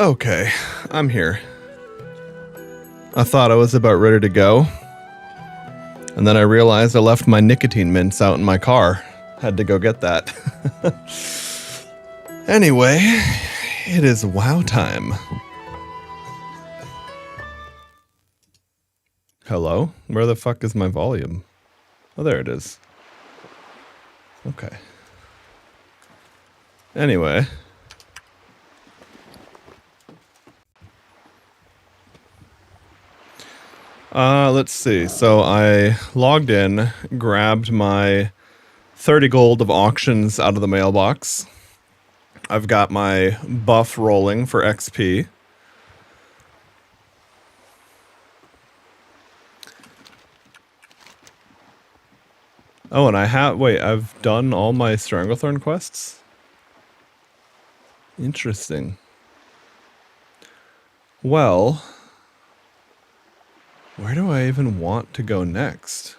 Okay, I'm here. I thought I was about ready to go. And then I realized I left my nicotine mints out in my car. Had to go get that. Anyway, it is WoW time. Hello? Where the fuck is my volume? Oh, there it is. Okay. Anyway. Let's see. So I logged in, grabbed my 30 gold of auctions out of the mailbox. I've got my buff rolling for XP. Oh, and I have... Wait, I've done all my Stranglethorn quests? Interesting. Well... where do I even want to go next?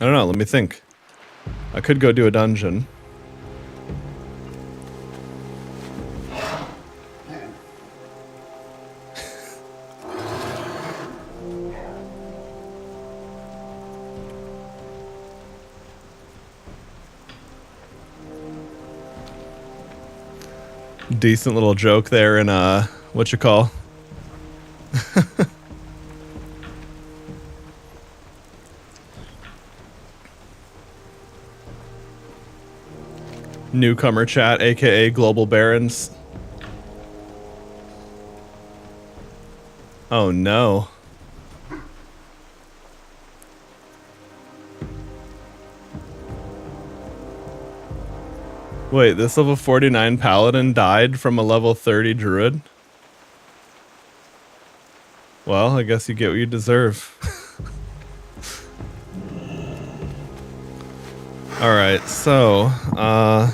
I don't know, let me think. I could go do a dungeon. Decent little joke there in what you call? Newcomer chat, aka Global Barons. Oh no. Wait, this level 49 paladin died from a level 30 druid? Well, I guess you get what you deserve. Alright, so, I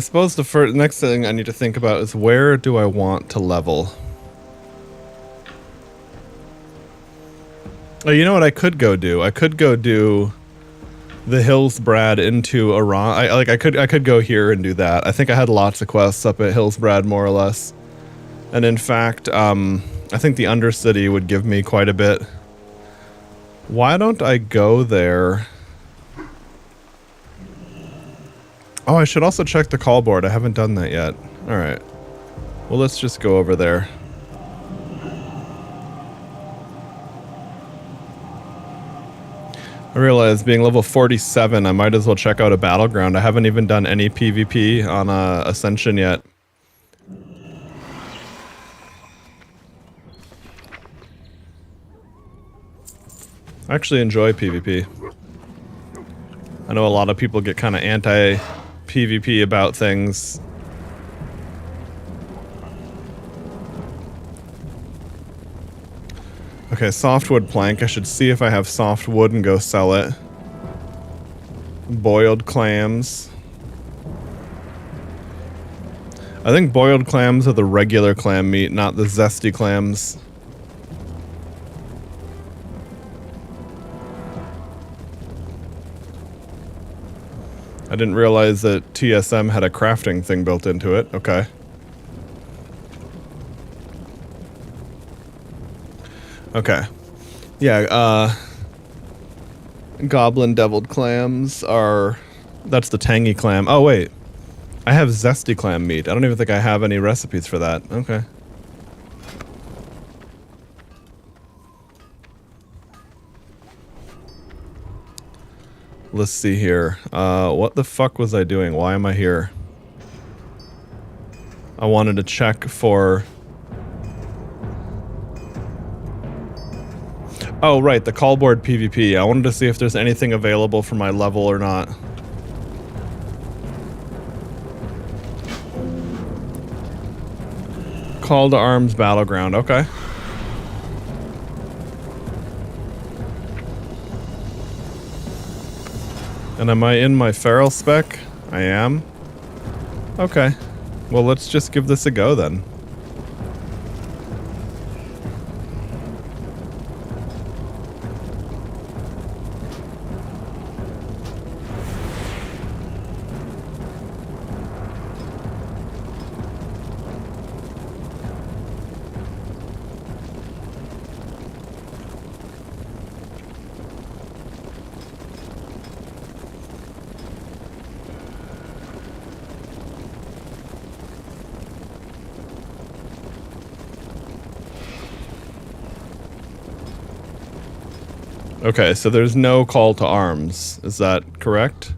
suppose the next thing I need to think about is where do I want to level? Oh, you know what I could go do? I could go do the Hillsbrad into Iran. I could go here and do that. I think I had lots of quests up at Hillsbrad, more or less. And in fact, I think the Undercity would give me quite a bit. Why don't I go there? Oh, I should also check the call board. I haven't done that yet. Alright. Well, let's just go over there. I realize being level 47, I might as well check out a battleground. I haven't even done any PvP on Ascension yet. I actually enjoy PvP. I know a lot of people get kind of anti-PvP about things. Okay, softwood plank. I should see if I have softwood and go sell it. Boiled clams. I think boiled clams are the regular clam meat, not the zesty clams. I didn't realize that TSM had a crafting thing built into it. Okay. Okay. Yeah, goblin deviled clams are... that's the tangy clam. Oh, wait. I have zesty clam meat. I don't even think I have any recipes for that. Okay. Let's see here. What the fuck was I doing? Why am I here? I wanted to check for... oh, right, the callboard PvP. I wanted to see if there's anything available for my level or not. Call to Arms Battleground. Okay. And am I in my feral spec? I am. Okay. Well, let's just give this a go then. Okay, so there's no call to arms. Is that correct?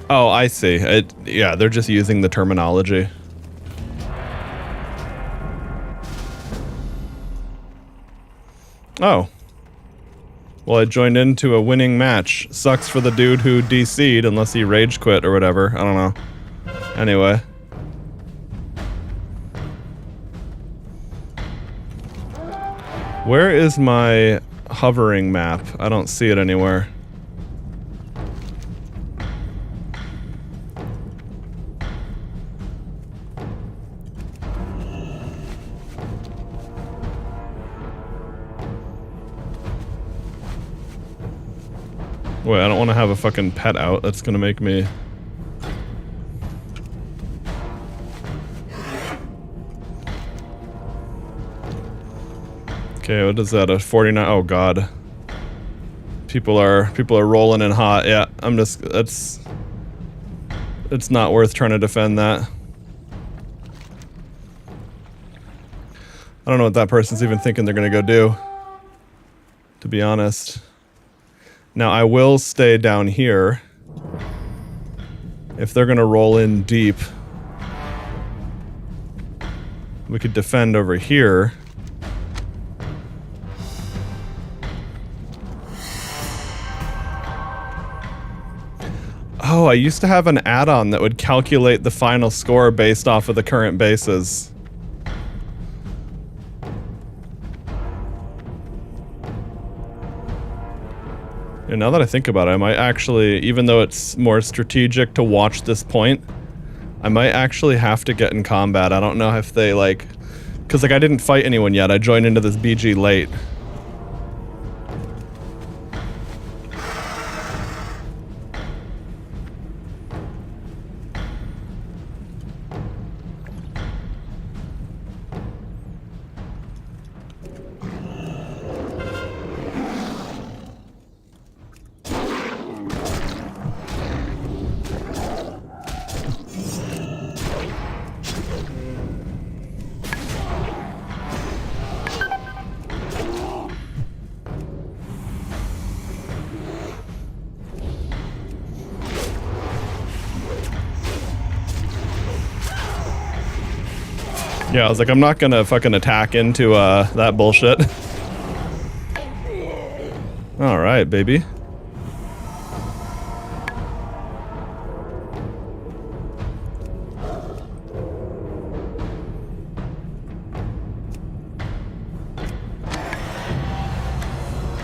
Oh, I see. Yeah, they're just using the terminology. Oh. Well, I joined into a winning match. Sucks for the dude who DC'd unless he rage quit or whatever. I don't know. Anyway. Where is my hovering map? I don't see it anywhere. Wait, I don't want to have a fucking pet out. That's gonna make me... Okay, what is that? A 49? Oh god. People are rolling in hot. Yeah, I'm just... It's not worth trying to defend that. I don't know what that person's even thinking they're gonna go do, to be honest. Now, I will stay down here. If they're gonna roll in deep, we could defend over here. Oh, I used to have an add-on that would calculate the final score based off of the current bases. And now that I think about it, I might actually, even though it's more strategic to watch this point, I might actually have to get in combat. I don't know if they, like... Because, like, I didn't fight anyone yet. I joined into this BG late. Yeah, I was like, I'm not gonna fucking attack into that bullshit. Alright, baby.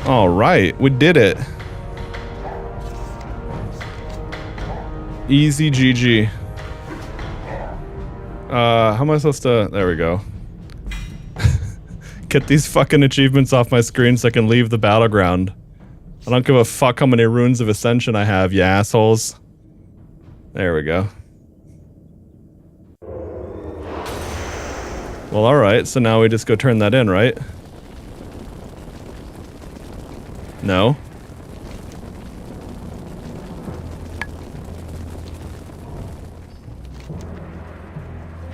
Alright, we did it. Easy GG. How am I supposed to... There we go. Get these fucking achievements off my screen so I can leave the battleground. I don't give a fuck how many runes of Ascension I have, you assholes. There we go. Well, alright, so now we just go turn that in, right? No?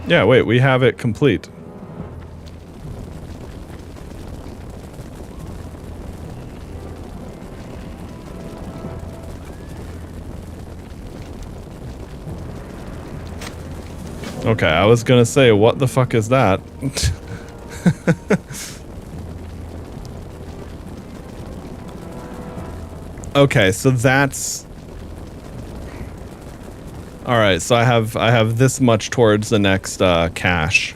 Yeah, wait, we have it complete. Okay, I was gonna say, what the fuck is that? Okay, so that's... Alright, so I have this much towards the next cache.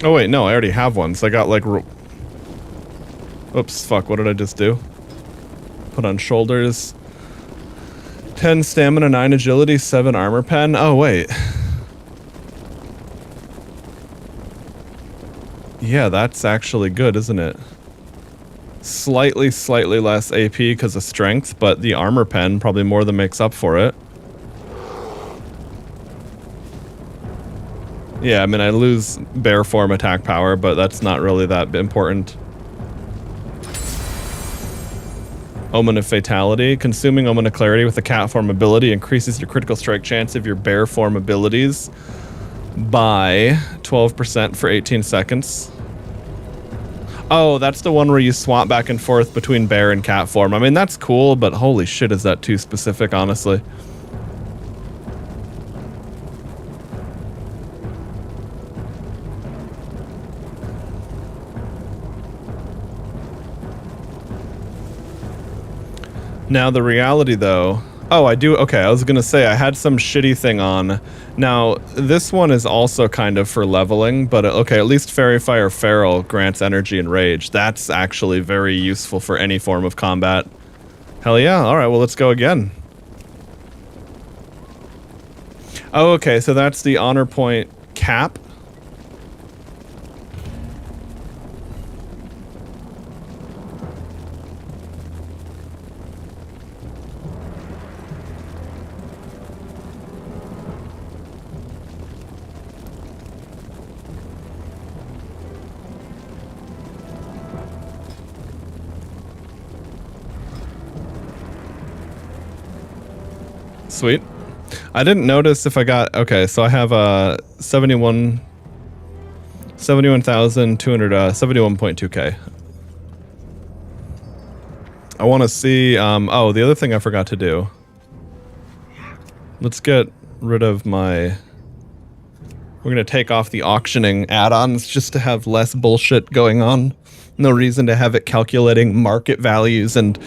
Oh wait, no, I already have one, so I got like... Oops, fuck, what did I just do? Put on shoulders. 10 stamina, 9 agility, 7 armor pen. Oh wait. Yeah, that's actually good, isn't it? Slightly less AP because of strength, but the armor pen probably more than makes up for it. Yeah, I mean, I lose bear form attack power, but that's not really that important. Omen of Fatality. Consuming Omen of Clarity with the cat form ability increases your critical strike chance of your bear form abilities by 12% for 18 seconds. Oh, that's the one where you swap back and forth between bear and cat form. I mean, that's cool, but holy shit, is that too specific, honestly. Now, the reality, though... Oh, I do... Okay, I was gonna say, I had some shitty thing on. Now, this one is also kind of for leveling, but okay, at least Fairy Fire Feral grants energy and rage. That's actually very useful for any form of combat. Hell yeah, alright, well, let's go again. Oh, okay, so that's the honor point cap. Sweet. I didn't notice if I got... Okay, so I have 71,200, 71.2k. I want to see... oh, the other thing I forgot to do. Let's get rid of my... We're going to take off the auctioning add-ons just to have less bullshit going on. No reason to have it calculating market values and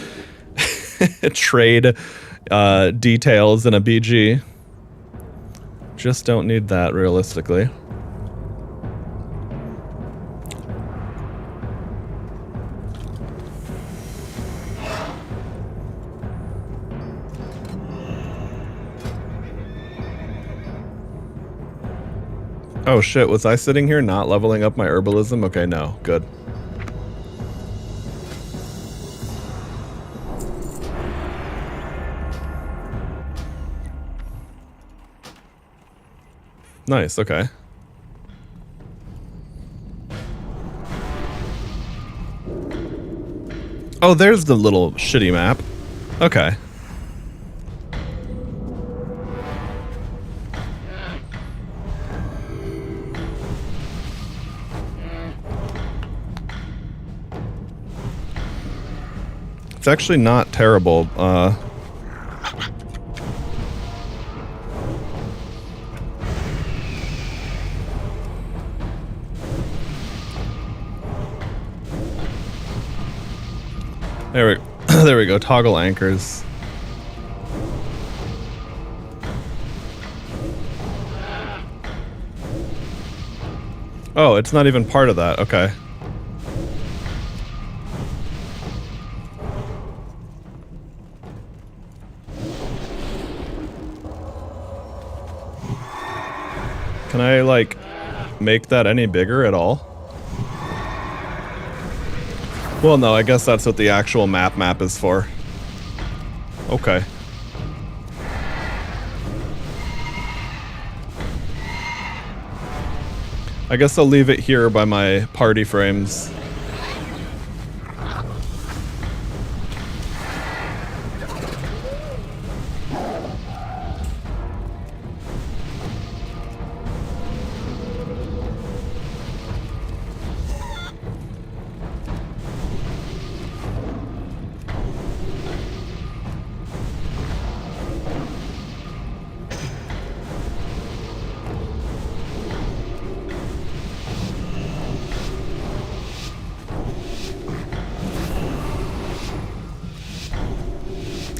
trade... details in a BG. Just don't need that realistically. Oh shit, was I sitting here not leveling up my herbalism? Okay, no, good. Nice, okay. Oh, there's the little shitty map. Okay. It's actually not terrible. There we go. Toggle anchors. Oh, it's not even part of that. Okay. Can I, like, make that any bigger at all? Well, no, I guess that's what the actual map is for. Okay. I guess I'll leave it here by my party frames.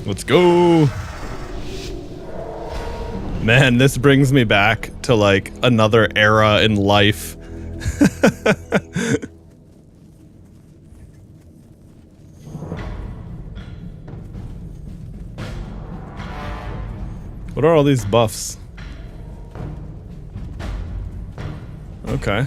Let's go. Man, this brings me back to like another era in life. What are all these buffs? Okay.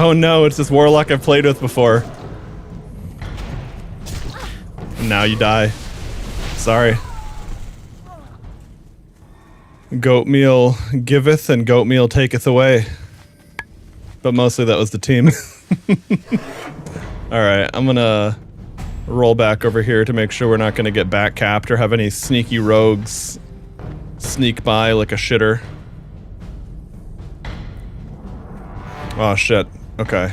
Oh no, it's this warlock I've played with before. And now you die. Sorry. Goat meal giveth and goat meal taketh away. But mostly that was the team. Alright, I'm gonna roll back over here to make sure we're not gonna get back capped or have any sneaky rogues sneak by like a shitter. Oh shit. Okay.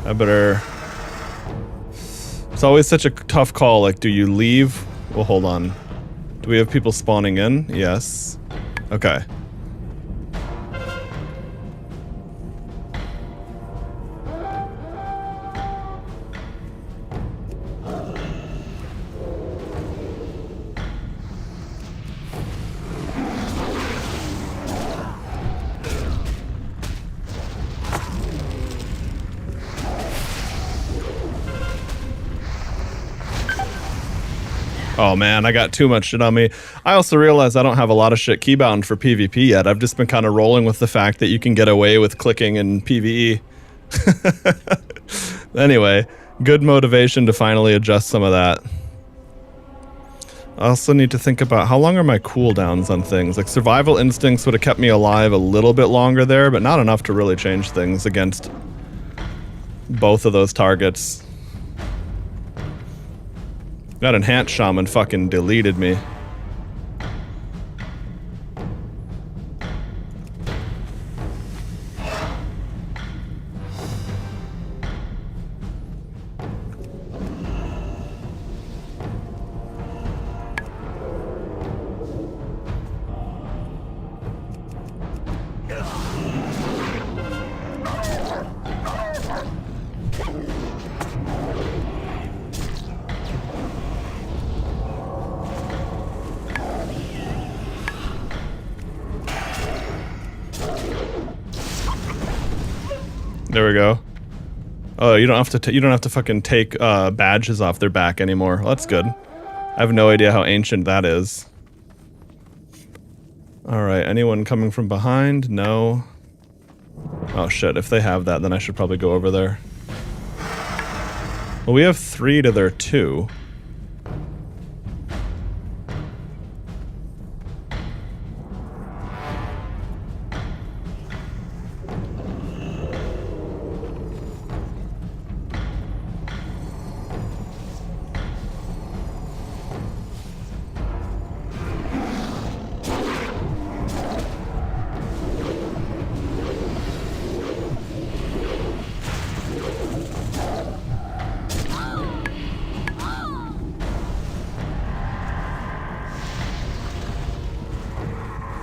I better... It's always such a tough call, like, do you leave? Well, hold on. Do we have people spawning in? Yes. Okay. Oh man, I got too much shit on me. I also realized I don't have a lot of shit keybound for PvP yet. I've just been kind of rolling with the fact that you can get away with clicking in PvE. Anyway, good motivation to finally adjust some of that. I also need to think about how long are my cooldowns on things. Like survival instincts would have kept me alive a little bit longer there, but not enough to really change things against both of those targets. That enhanced shaman fucking deleted me. There we go. Oh, you don't have to fucking take badges off their back anymore. Well, that's good. I have no idea how ancient that is. All right, anyone coming from behind? No. Oh shit, if they have that, then I should probably go over there. Well, we have 3 to their 2.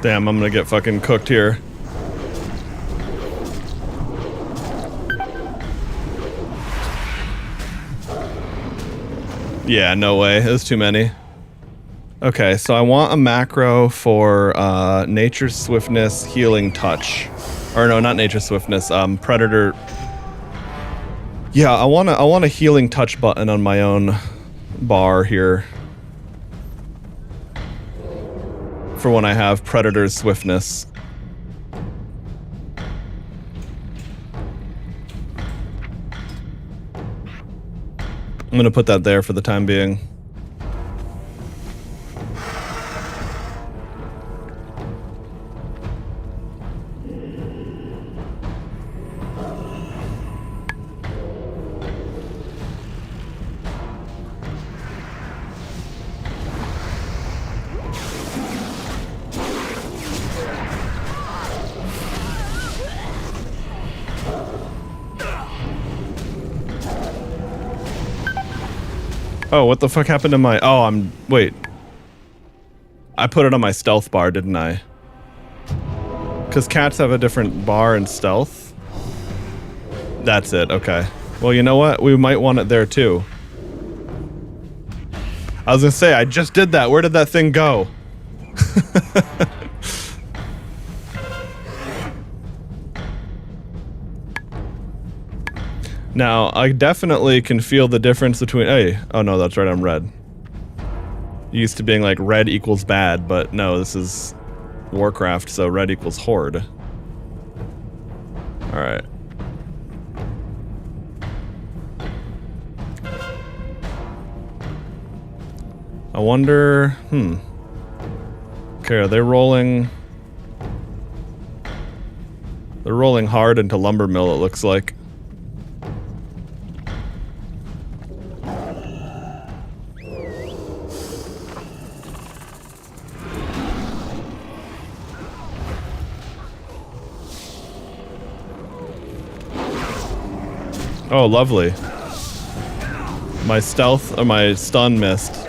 Damn, I'm gonna get fucking cooked here. Yeah, no way. There's too many. Okay, so I want a macro for Nature Swiftness, Healing Touch. Or no, not Nature Swiftness, Predator. Yeah, I want a Healing Touch button on my own bar here. For when I have Predator's Swiftness. I'm gonna put that there for the time being. Oh, what the fuck happened to my... Oh, wait. I put it on my stealth bar, didn't I? Because cats have a different bar in stealth. That's it, okay. Well, you know what? We might want it there, too. I was gonna say, I just did that. Where did that thing go? Now, I definitely can feel the difference between... Hey, oh no, that's right, I'm red. Used to being like red equals bad, but no, this is Warcraft, so red equals horde. Alright. I wonder... Okay, are they rolling... They're rolling hard into Lumbermill, it looks like. Oh, lovely. My stealth, or my stun missed.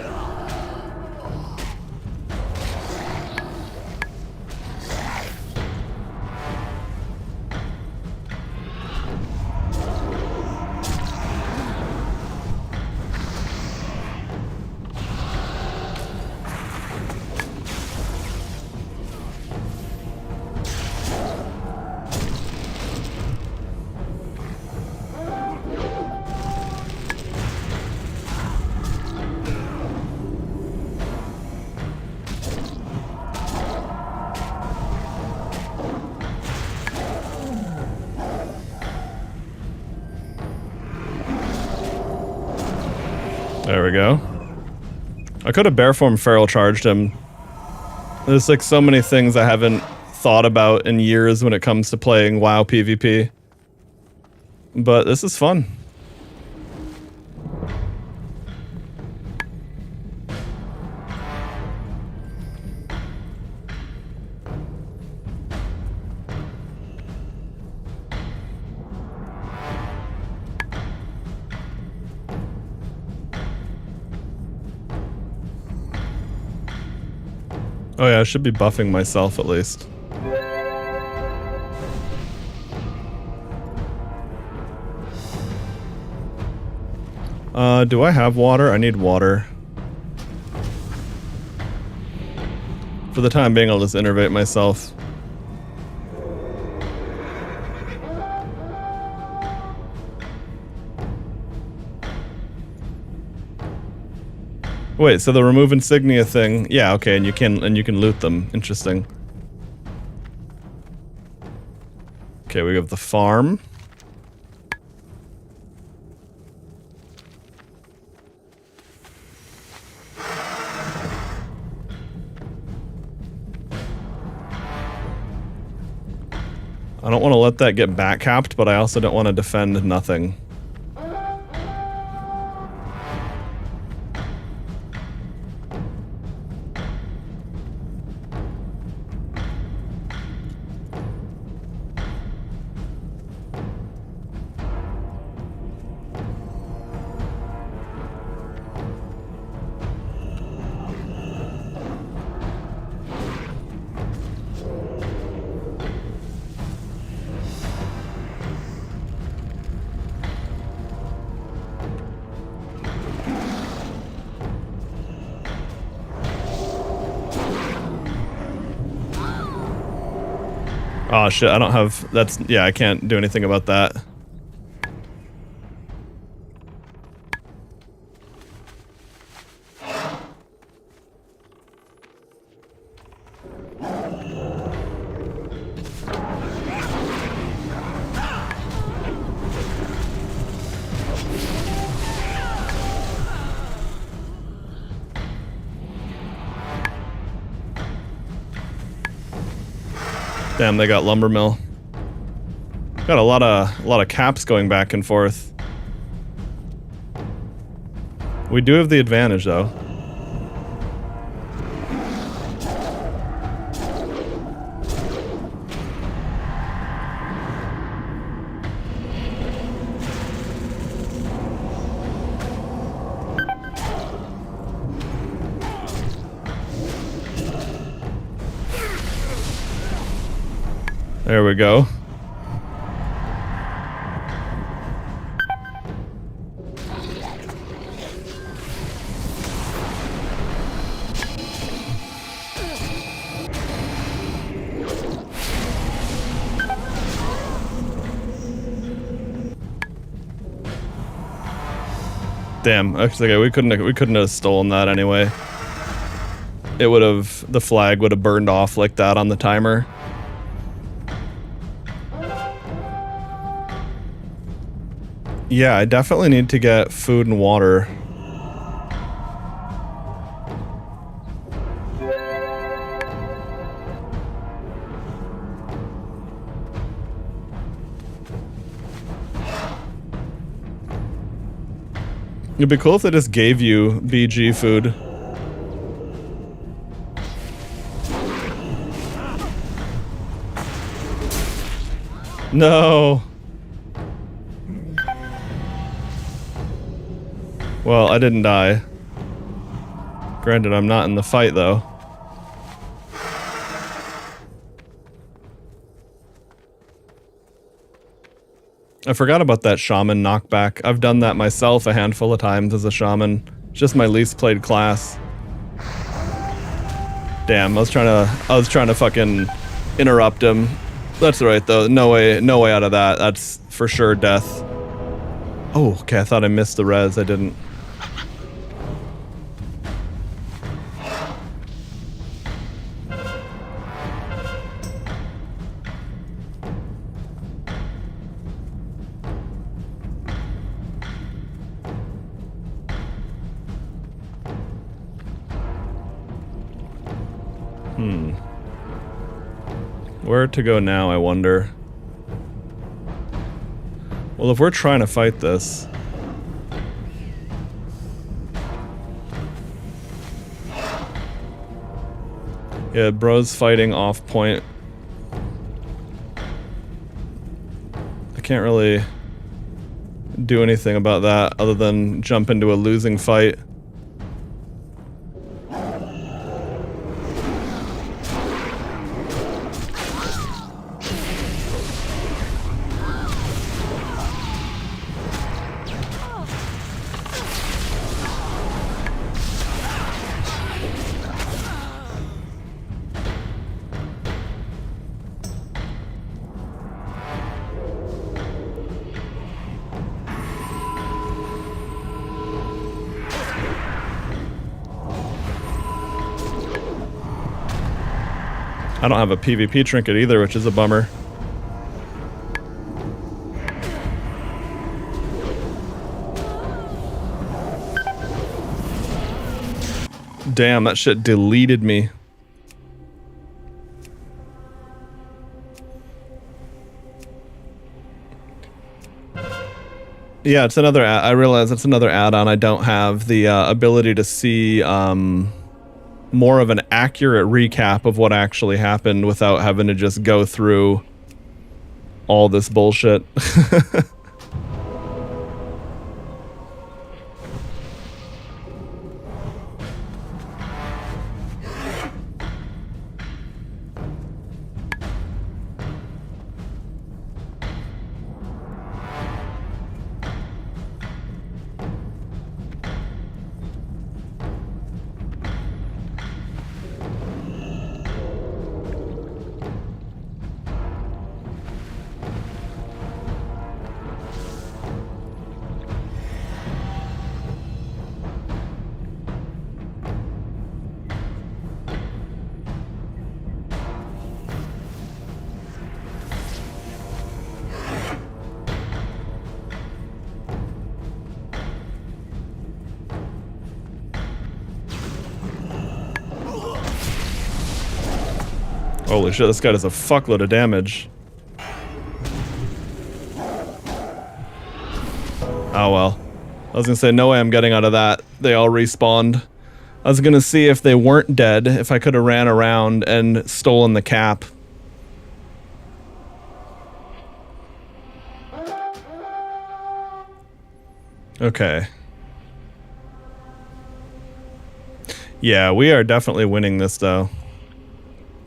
There we go. I could have Bearform Feral charged him. There's like so many things I haven't thought about in years when it comes to playing WoW PvP. But this is fun. Oh yeah, I should be buffing myself at least. Do I have water? I need water. For the time being, I'll just innervate myself. Wait, so the remove insignia thing, yeah, okay, and you can loot them. Interesting. Okay, we have the farm. I don't want to let that get back capped, but I also don't want to defend nothing. Oh shit, I don't have... That's... Yeah, I can't do anything about that. Damn, they got Lumbermill. Got a lot of caps going back and forth. We do have the advantage though. There we go. Damn. Okay, we couldn't have stolen that anyway. It would have, the flag would have burned off like that on the timer. Yeah, I definitely need to get food and water. It'd be cool if they just gave you BG food. No. Well, I didn't die. Granted, I'm not in the fight, though. I forgot about that shaman knockback. I've done that myself a handful of times as a shaman. Just my least played class. Damn, I was trying to fucking interrupt him. That's right though. No way out of that. That's for sure death. Oh, okay, I thought I missed the res. I didn't. Where to go now, I wonder. Well, if we're trying to fight this... Yeah, bro's fighting off point. I can't really do anything about that other than jump into a losing fight. I don't have a PvP trinket either, which is a bummer. Damn, that shit deleted me. Yeah, it's another I realize it's another add-on. I don't have the ability to see more of an accurate recap of what actually happened without having to just go through all this bullshit. Holy shit, this guy does a fuckload of damage. Oh well. I was gonna say, no way I'm getting out of that. They all respawned. I was gonna see if they weren't dead, if I could have ran around and stolen the cap. Okay. Yeah, we are definitely winning this though.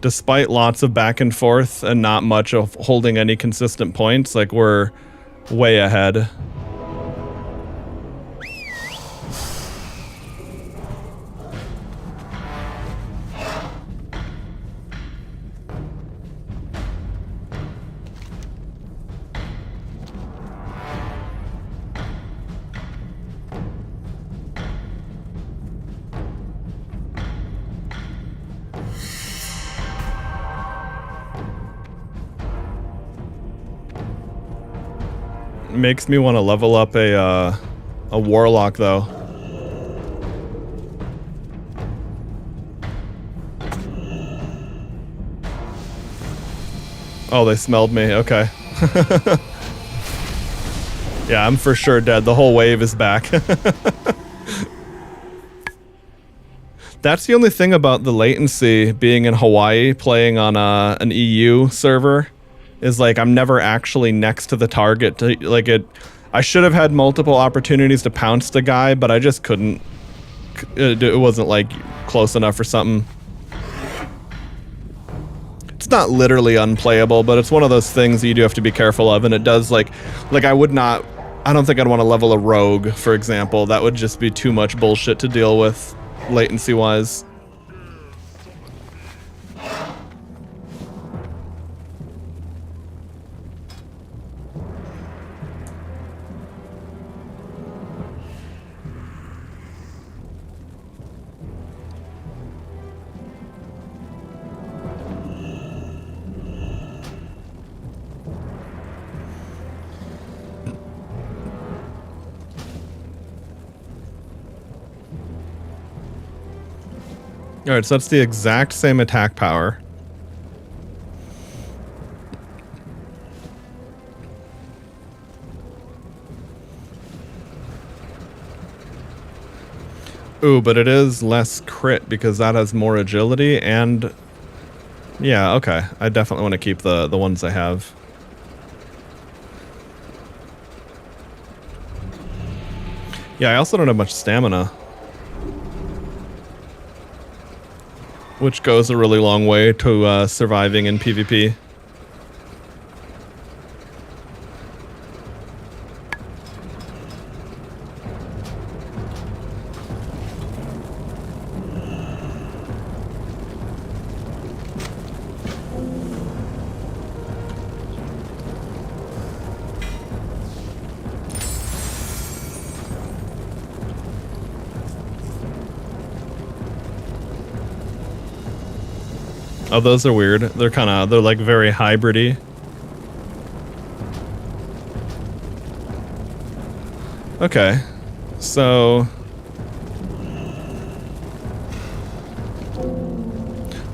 Despite lots of back and forth and not much of holding any consistent points, like we're way ahead. makes me want to level up a warlock though. Oh, they smelled me. Okay. Yeah, I'm for sure dead. The whole wave is back. That's the only thing about the latency being in Hawaii, playing on an EU server, is like I'm never actually next to the target. Like I should have had multiple opportunities to pounce the guy, but I just couldn't. It wasn't like close enough or something. It's not literally unplayable, but it's one of those things that you do have to be careful of, and it does like I would not. I don't think I'd want to level a rogue, for example. That would just be too much bullshit to deal with, latency-wise. Alright, so that's the exact same attack power. Ooh, but it is less crit because that has more agility and... Yeah, okay. I definitely want to keep the ones I have. Yeah, I also don't have much stamina. Which goes a really long way to surviving in PvP. Oh, those are weird. They're like very hybrid-y. Okay. So...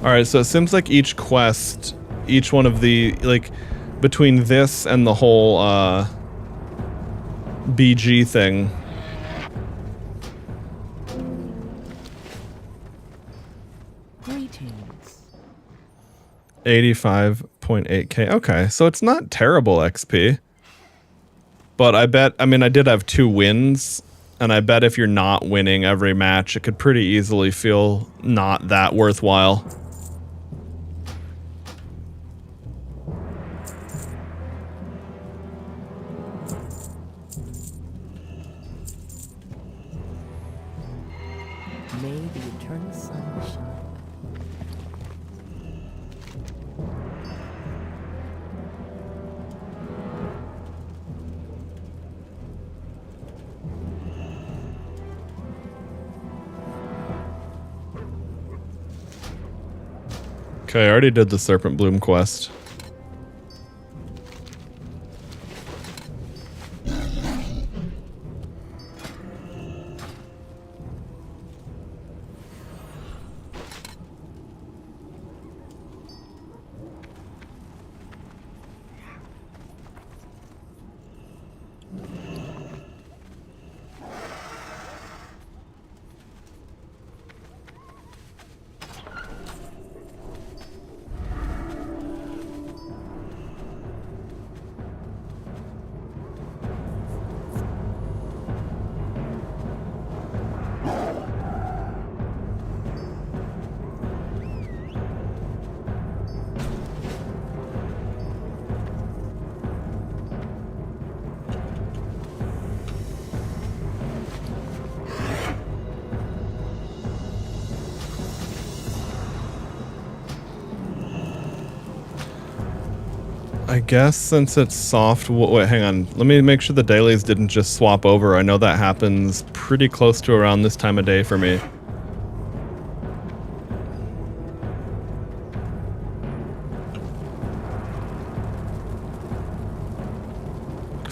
Alright, so it seems like each quest, each one of the, like, between this and the whole, BG thing... 85.8k. Okay, so it's not terrible XP. But I bet, I mean, I did have 2 wins, and I bet if you're not winning every match, it could pretty easily feel not that worthwhile. May the eternal sun shine. Okay, I already did the Serpent Bloom quest. I guess since it's soft, wait, hang on. Let me make sure the dailies didn't just swap over. I know that happens pretty close to around this time of day for me.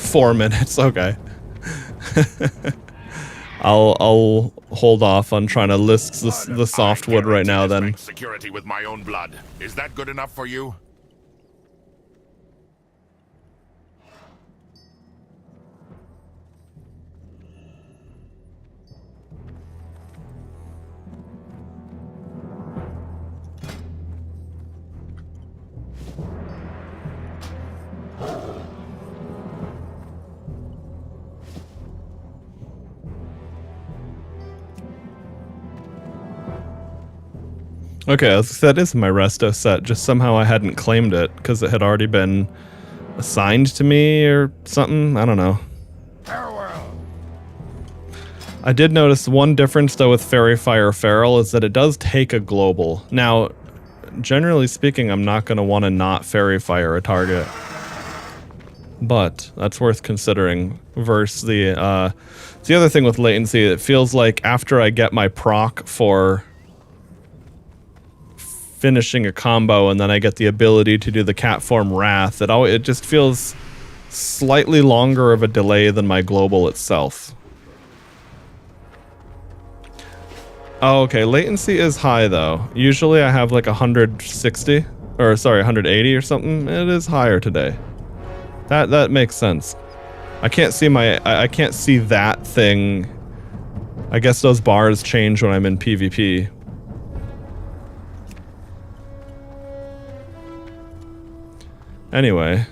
4 minutes, okay. I'll hold off on trying to list the softwood right now then. Security with my own blood. Is that good enough for you? Okay, that is my resto set, just somehow I hadn't claimed it, because it had already been assigned to me or something, I don't know. Farewell. I did notice one difference though with Fairy Fire Feral is that it does take a global. Now, generally speaking, I'm not going to want to not Fairy Fire a target. But that's worth considering versus the other thing with latency, it feels like after I get my proc for finishing a combo and then I get the ability to do the cat form Wrath, it just feels slightly longer of a delay than my global itself. Oh, okay, latency is high though. Usually I have like 160, or sorry, 180 or something. It is higher today. That makes sense. I can't see I can't see that thing. I guess those bars change when I'm in PvP. Anyway,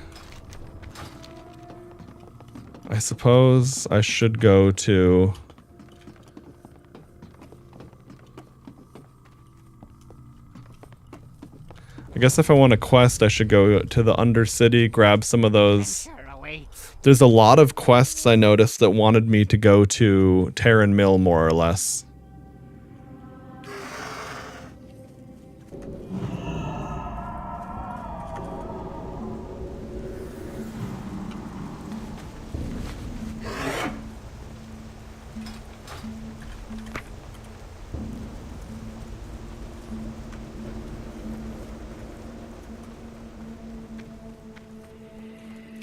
I suppose I should go to... I guess if I want a quest, I should go to the Undercity, grab some of those. There's a lot of quests I noticed that wanted me to go to Terran Mill, more or less.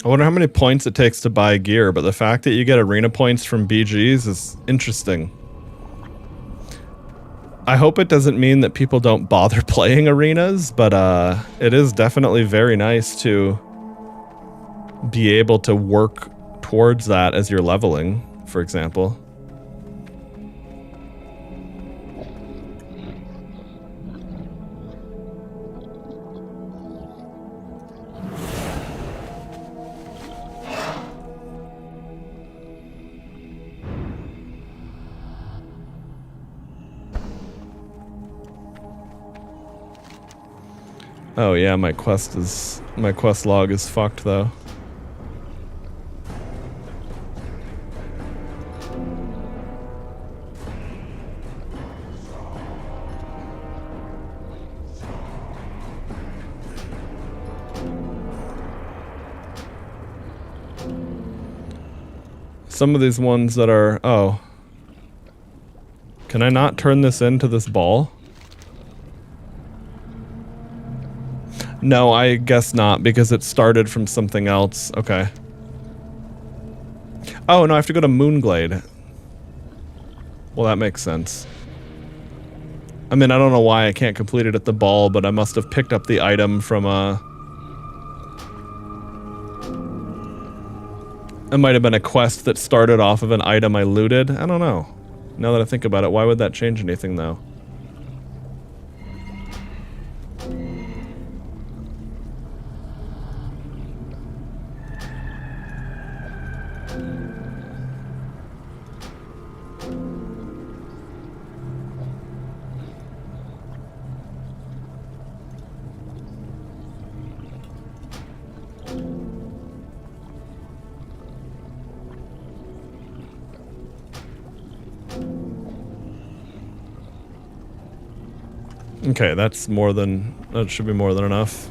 I wonder how many points it takes to buy gear, but the fact that you get arena points from BGs is interesting. I hope it doesn't mean that people don't bother playing arenas, but it is definitely very nice to be able to work towards that as you're leveling, for example. Oh yeah, my quest log is fucked though. Some of these ones that are, oh. Can I not turn this into this ball? No, I guess not, because it started from something else. Okay. Oh, no, I have to go to Moonglade. Well, that makes sense. I mean, I don't know why I can't complete it at the ball, but I must have picked up the item from it might have been a quest that started off of an item I looted. I don't know. Now that I think about it, why would that change anything, though? Okay, that's more than... that should be more than enough.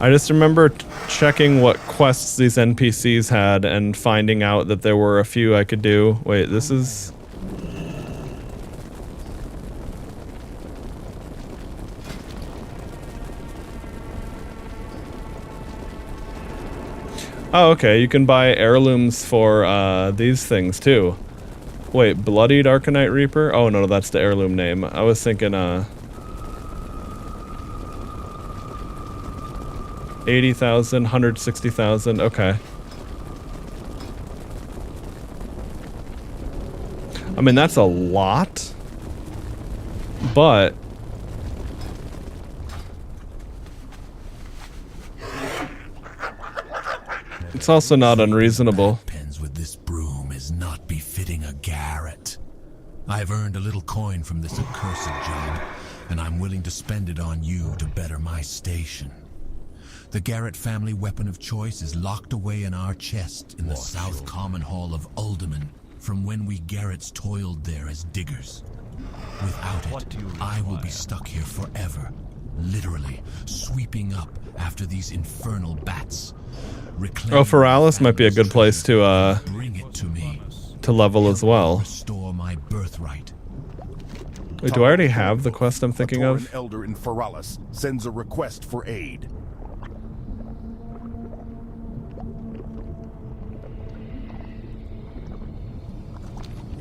I just remember checking what quests these NPCs had and finding out that there were a few I could do. Wait, this is... Oh, okay. You can buy heirlooms for these things too. Wait, Bloodied Arcanite Reaper? Oh no, that's the heirloom name. I was thinking 80,000, 160,000. Okay. I mean, that's a lot, but it's also not unreasonable. Pens with this broom is not befitting a Garrett. I've earned a little coin from this accursed job, and I'm willing to spend it on you to better my station. The Garrett family weapon of choice is locked away in our chest in the South Common Hall of Uldaman, from when we Garretts toiled there as diggers. Without it, I will be stuck here forever, literally sweeping up after these infernal bats. Oh, Feralis might be a good place to bring it to me. To level as well. Restore my birthright. Wait, do I already have the quest I'm thinking a of? Tauren elder in Feralis sends a request for aid.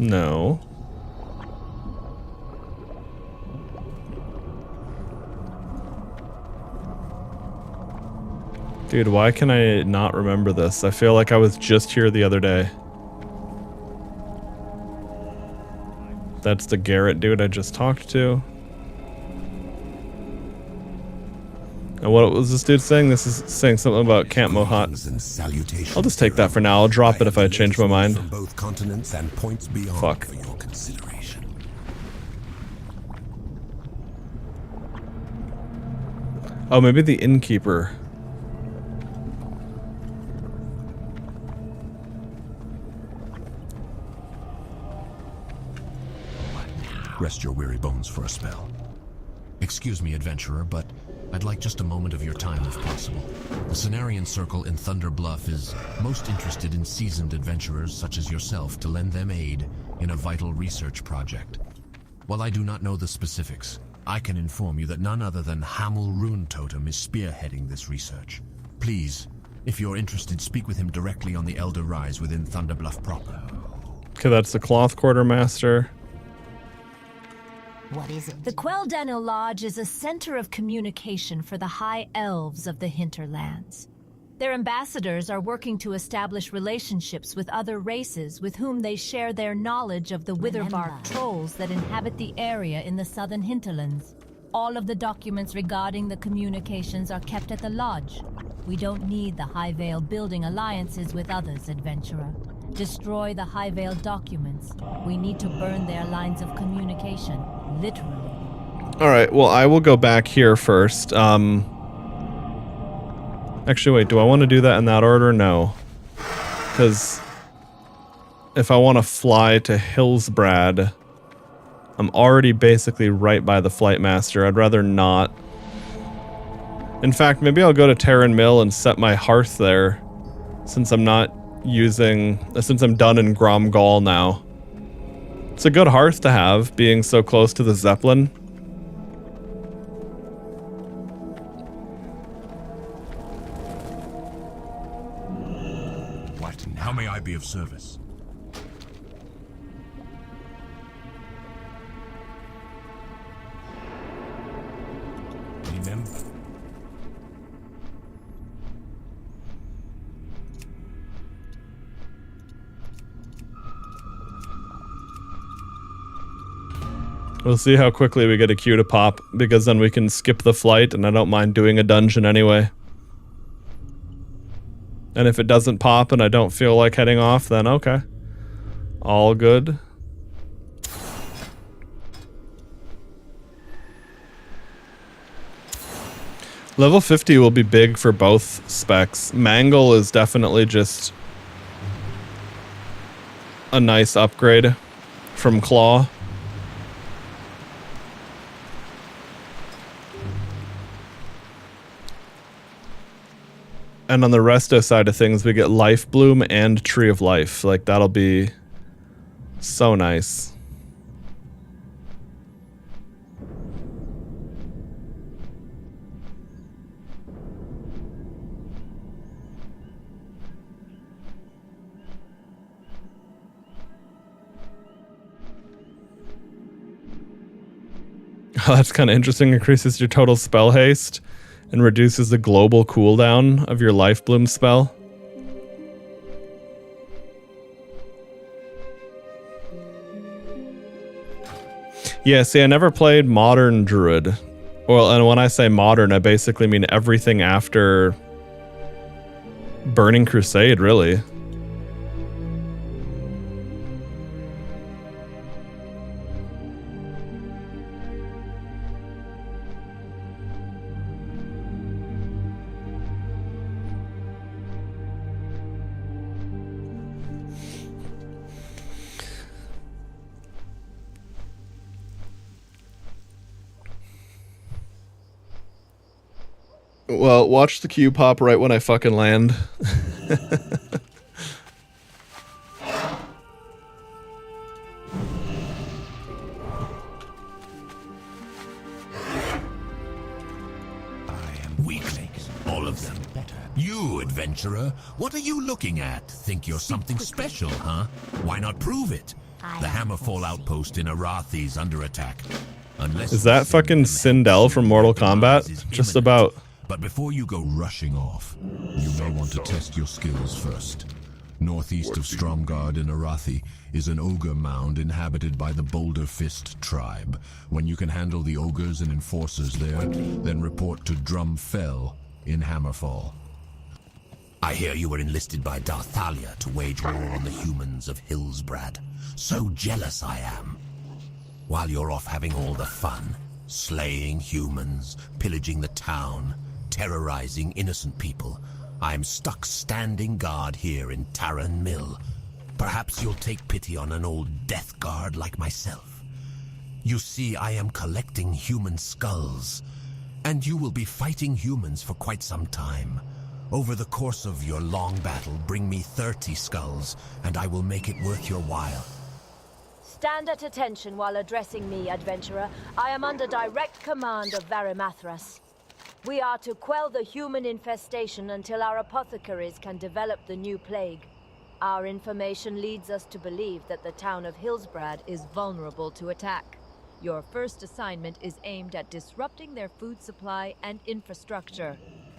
No. Dude, why can I not remember this? I feel like I was just here the other day. That's the Garrett dude I just talked to. And what was this dude saying? This is saying something about Camp Mohat. I'll just take that for now. I'll drop it if I change my mind. From both continents and points beyond Fuck. for your consideration. Oh, maybe the innkeeper. Rest your weary bones for a spell. Excuse me, adventurer, but I'd like just a moment of your time if possible. The Cenarian Circle in Thunder Bluff is most interested in seasoned adventurers such as yourself to lend them aid in a vital research project. While I do not know the specifics, I can inform you that none other than Hamel Rune Totem is spearheading this research. Please, if you're interested, speak with him directly on the Elder Rise within Thunder Bluff proper. Okay, that's the Cloth Quartermaster. What is it? The Quel'Danil Lodge is a center of communication for the High Elves of the Hinterlands. Their ambassadors are working to establish relationships with other races with whom they share their knowledge of the Witherbark trolls that inhabit the area in the southern hinterlands. All of the documents regarding the communications are kept at the lodge. We don't need the High Vale building alliances with others, adventurer. Destroy the High Vale documents. We need to burn their lines of communication, literally. Alright, well, I will go back here first. Actually, wait, do I want to do that in that order? No. Because if I want to fly to Hillsbrad, I'm already basically right by the Flight Master. I'd rather not. In fact, maybe I'll go to Terran Mill and set my hearth there, since I'm not since I'm done in Gromgal now. It's a good hearth to have, being so close to the Zeppelin. What? How may I be of service? Remember. We'll see how quickly we get a queue to pop, because then we can skip the flight, and I don't mind doing a dungeon anyway. And if it doesn't pop and I don't feel like heading off, then okay. All good. Level 50 will be big for both specs. Mangle is definitely just a nice upgrade from Claw. And on the resto side of things, we get Life Bloom and Tree of Life. Like, that'll be so nice. Oh, that's kind of interesting. Increases your total spell haste and reduces the global cooldown of your life bloom spell. Yeah, see, I never played modern Druid. Well, and when I say modern, I basically mean everything after Burning Crusade, really. Well, watch the queue pop right when I fucking land. Weaklings, all of them. You, adventurer, what are you looking at? Think you're something special, huh? Why not prove it? The Hammerfall outpost in Arathi's under attack. Unless Is that fucking Sindel from Mortal Kombat? Just about. But before you go rushing off, you may want to test your skills first. Northeast of Stromgard in Arathi is an ogre mound inhabited by the Boulder Fist tribe. When you can handle the ogres and enforcers there, then report to Drumfell in Hammerfall. I hear you were enlisted by Darthalia to wage war on the humans of Hillsbrad. So jealous I am. While you're off having all the fun, slaying humans, pillaging the town, terrorizing innocent people, I'm stuck standing guard here in Tarran Mill. Perhaps you'll take pity on an old death guard like myself. You see, I am collecting human skulls, and you will be fighting humans for quite some time. Over the course of your long battle, bring me 30 skulls, and I will make it worth your while. Stand at attention while addressing me, adventurer. I am under direct command of Varimathras. We are to quell the human infestation until our apothecaries can develop the new plague. Our information leads us to believe that the town of Hillsbrad is vulnerable to attack. Your first assignment is aimed at disrupting their food supply and infrastructure.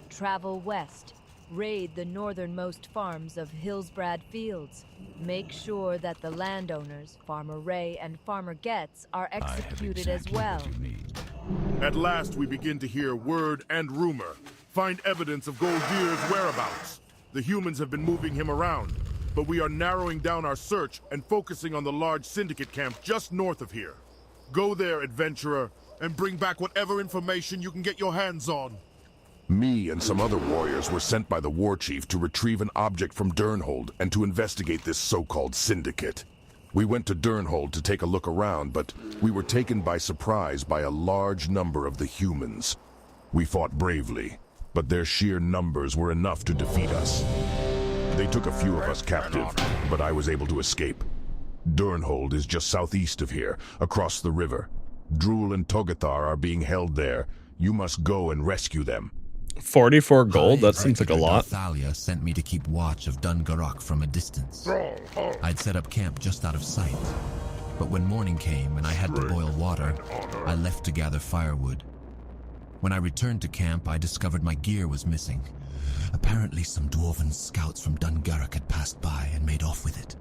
Travel west. Raid the northernmost farms of Hillsbrad Fields. Make sure that the landowners, Farmer Ray and Farmer Getz, are executed as well. At last we begin to hear word and rumor. Find evidence of Goldir's whereabouts. The humans have been moving him around, but we are narrowing down our search and focusing on the large syndicate camp just north of here. Go there, adventurer, and bring back whatever information you can get your hands on. Me and some other warriors were sent by the war chief to retrieve an object from Durnhold and to investigate this so-called syndicate. We went to Durnhold to take a look around, but we were taken by surprise by a large number of the humans. We fought bravely, but their sheer numbers were enough to defeat us. They took a few of us captive, but I was able to escape. Durnhold is just southeast of here, across the river. Drool and Togathar are being held there. You must go and rescue them. 44 gold? That seems like a lot. Thalia sent me to keep watch of Dungarok from a distance. I'd set up camp just out of sight. But when morning came and I had to boil water, I left to gather firewood. When I returned to camp, I discovered my gear was missing. Apparently some dwarven scouts from Dungarok had passed by and made off with it.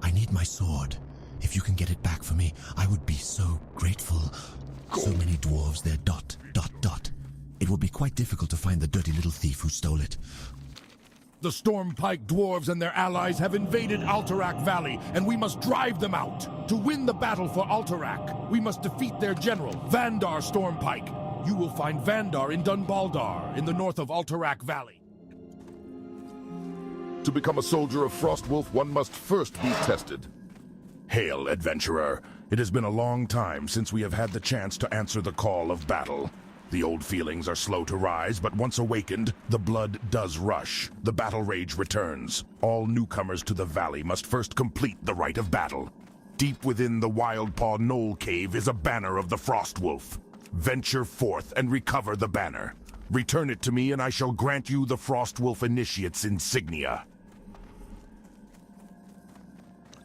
I need my sword. If you can get it back for me, I would be so grateful. So many dwarves there, ... It will be quite difficult to find the dirty little thief who stole it. The Stormpike dwarves and their allies have invaded Alterac Valley, and we must drive them out. To win the battle for Alterac, we must defeat their general, Vandar Stormpike. You will find Vandar in Dunbaldar, in the north of Alterac Valley. To become a soldier of Frostwolf, one must first be tested. Hail, adventurer. It has been a long time since we have had the chance to answer the call of battle. The old feelings are slow to rise, but once awakened, the blood does rush. The battle rage returns. All newcomers to the valley must first complete the rite of battle. Deep within the Wildpaw Knoll Cave is a banner of the Frostwolf. Venture forth and recover the banner. Return it to me and I shall grant you the Frostwolf Initiate's insignia.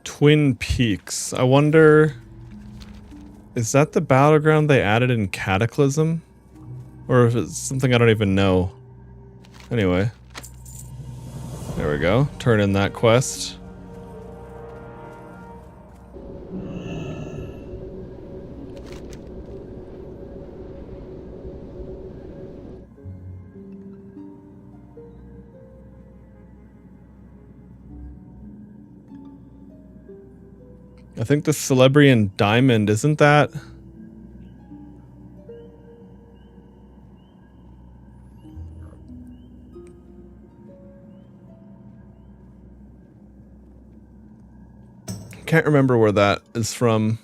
Twin Peaks. I wonder Is that the battleground they added in Cataclysm? Or if it's something I don't even know. Anyway. There we go. Turn in that quest. I think the Celebrian Diamond, isn't that? Can't remember where that is from.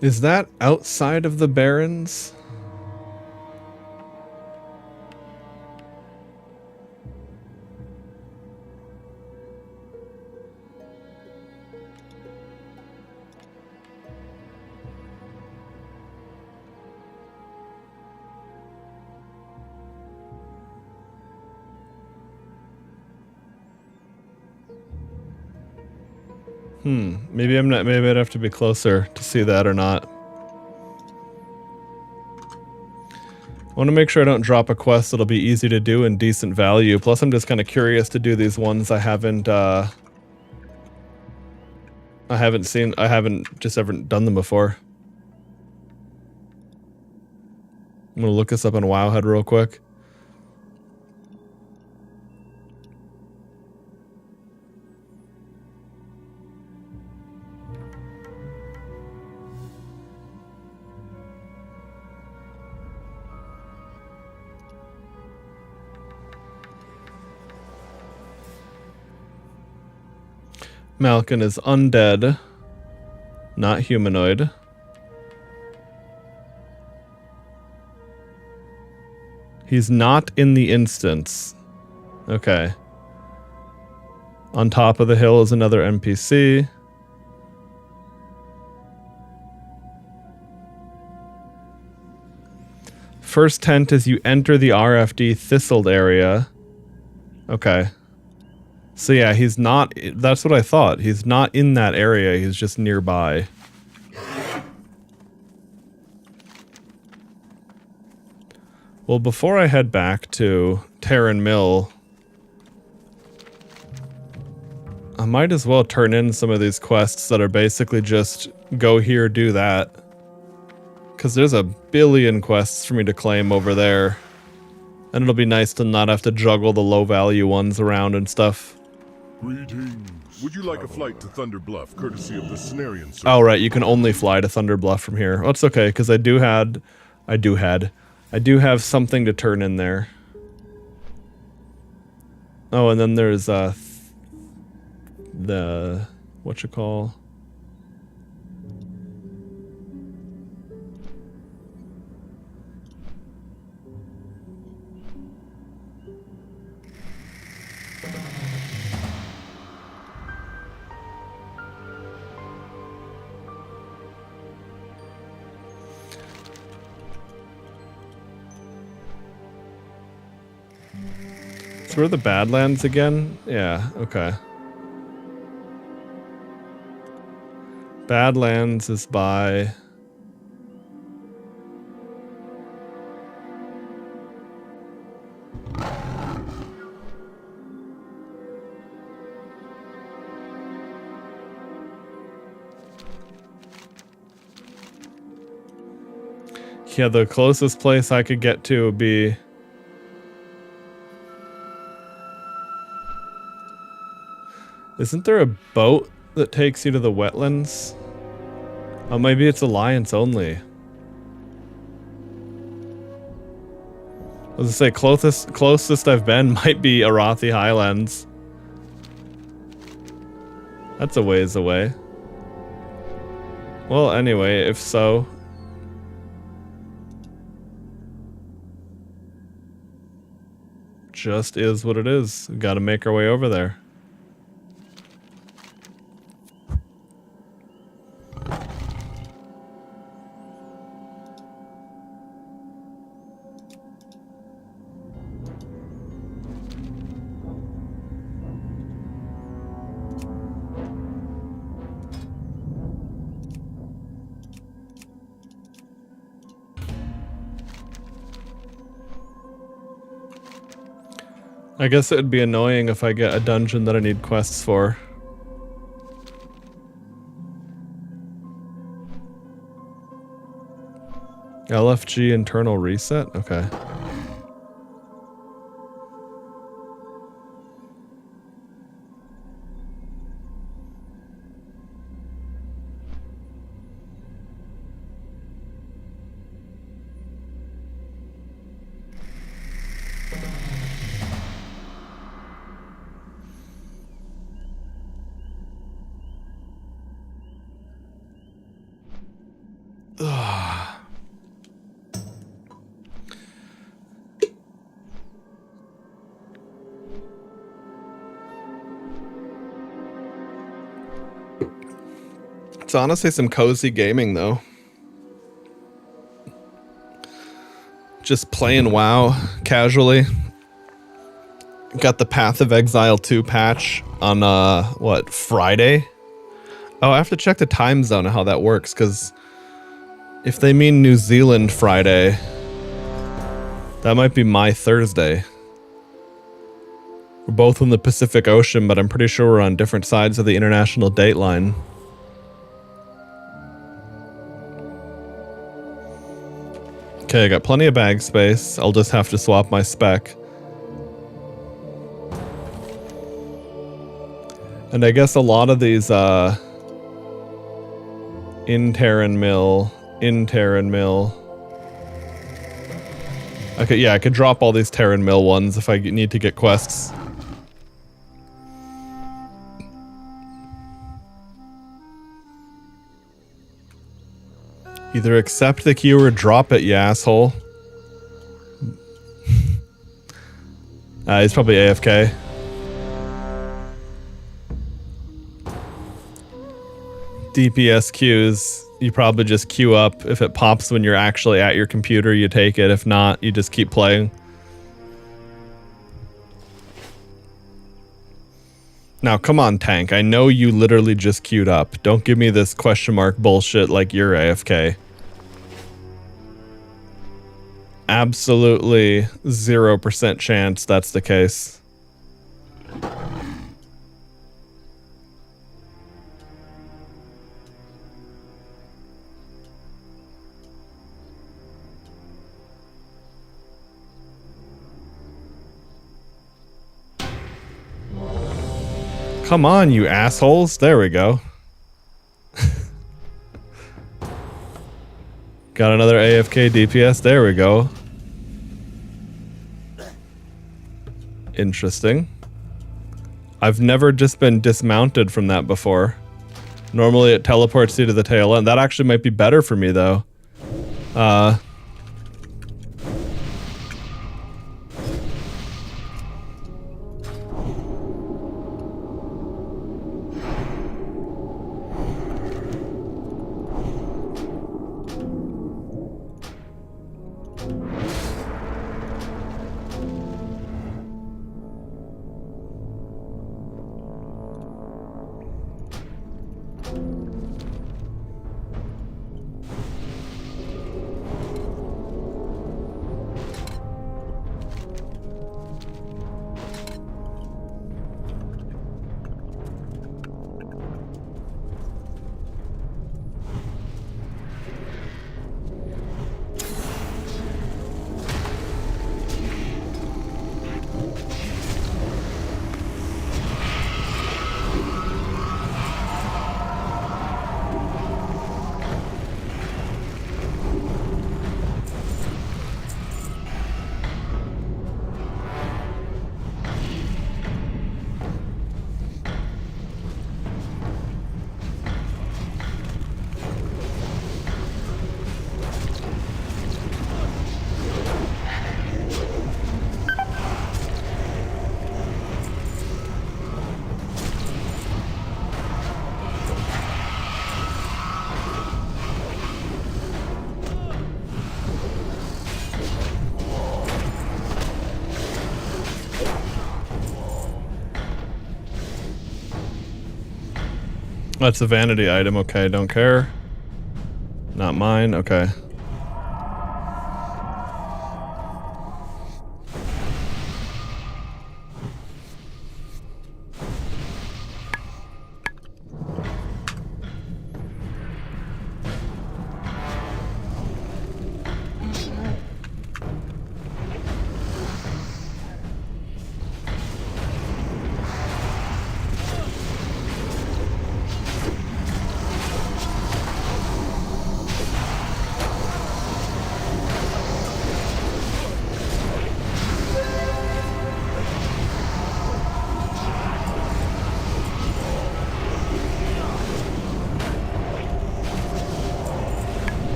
Is that outside of the Barrens? Maybe I'm not. Maybe I'd have to be closer to see that or not. I want to make sure I don't drop a quest that'll be easy to do and decent value. Plus, I'm just kind of curious to do these ones I haven't seen. I haven't just ever done them before. I'm gonna look this up on Wowhead real quick. Malkin is undead, not humanoid. He's not in the instance. Okay. On top of the hill is another NPC. First tent is you enter the RFD thistled area. Okay. So yeah, he's not, that's what I thought. He's not in that area, he's just nearby. Well, before I head back to Terran Mill, I might as well turn in some of these quests that are basically just go here, do that. Because there's a billion quests for me to claim over there. And it'll be nice to not have to juggle the low value ones around and stuff. Greetings. Would you like a flight to Thunder Bluff, courtesy of the Cenarian Circle? Oh, right, you can only fly to Thunder Bluff from here. Well, it's okay, because I do have something to turn in there. Oh, and then there's the whatchamacallit. Where are the Badlands again? Yeah, okay. Badlands is by... Yeah, the closest place I could get to would be... Isn't there a boat that takes you to the wetlands? Oh, maybe it's Alliance only. I was gonna say, closest I've been might be Arathi Highlands. That's a ways away. Well, anyway, if so... Just is what it is. We've got to make our way over there. I guess it would be annoying if I get a dungeon that I need quests for. LFG internal reset? Okay. It's honestly some cozy gaming, though. Just playing WoW casually. Got the Path of Exile 2 patch on, what, Friday? Oh, I have to check the time zone of how that works, because if they mean New Zealand Friday, that might be my Thursday. We're both in the Pacific Ocean, but I'm pretty sure we're on different sides of the international date line. Okay, I got plenty of bag space. I'll just have to swap my spec. And I guess a lot of these, in Terran Mill. Okay, yeah, I could drop all these Terran Mill ones if I need to get quests. Either accept the queue or drop it, you asshole. He's probably AFK. DPS queues, you probably just queue up. If it pops when you're actually at your computer, you take it. If not, you just keep playing. Now, come on, Tank. I know you literally just queued up. Don't give me this question mark bullshit like you're AFK. Absolutely 0% chance that's the case. Come on, you assholes. There we go. Got another AFK DPS. There we go. Interesting. I've never just been dismounted from that before. Normally it teleports you to the tail end. That actually might be better for me, though. That's a vanity item. Okay, don't care. Not mine. Okay.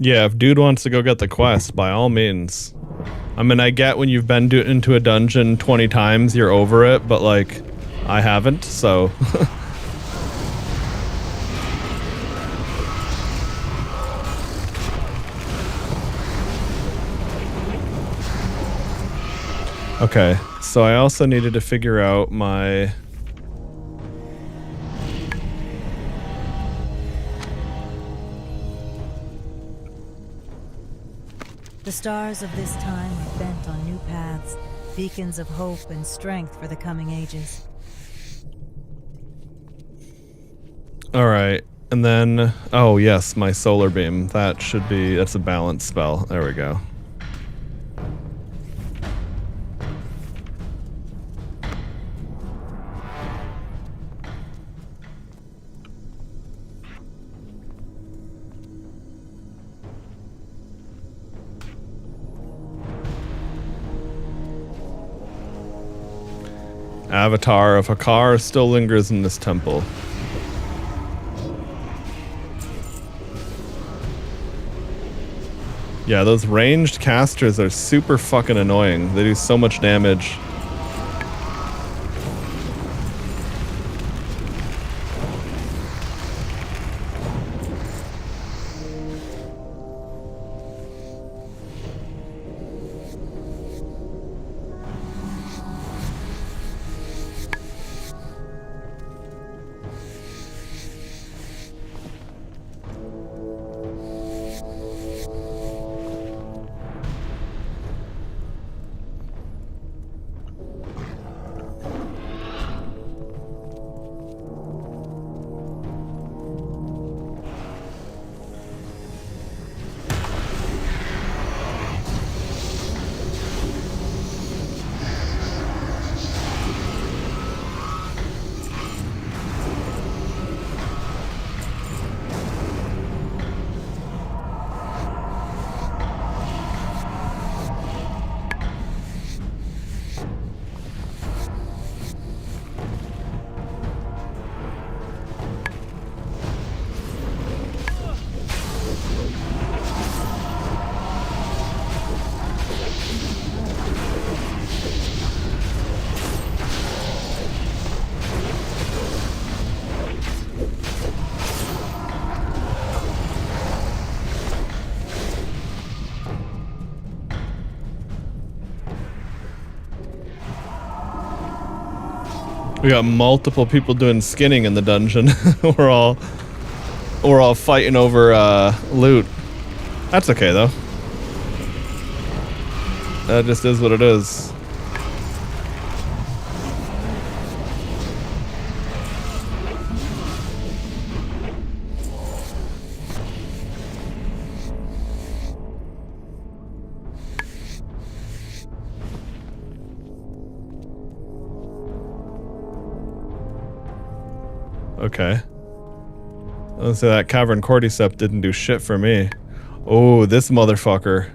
Yeah, if dude wants to go get the quest, by all means. I mean, I get when you've been into a dungeon 20 times, you're over it, but like, I haven't, so... Okay, so I also needed to figure out my... The stars of this time are bent on new paths, beacons of hope and strength for the coming ages. Alright, and then... Oh yes, my solar beam. That should be... That's a balance spell. There we go. Avatar of Hakar still lingers in this temple. Yeah, those ranged casters are super fucking annoying. They do so much damage. We got multiple people doing skinning in the dungeon. we're all fighting over loot. That's okay though. That just is what it is. Okay. Let's say that Cavern Cordyceps didn't do shit for me. Oh, this motherfucker.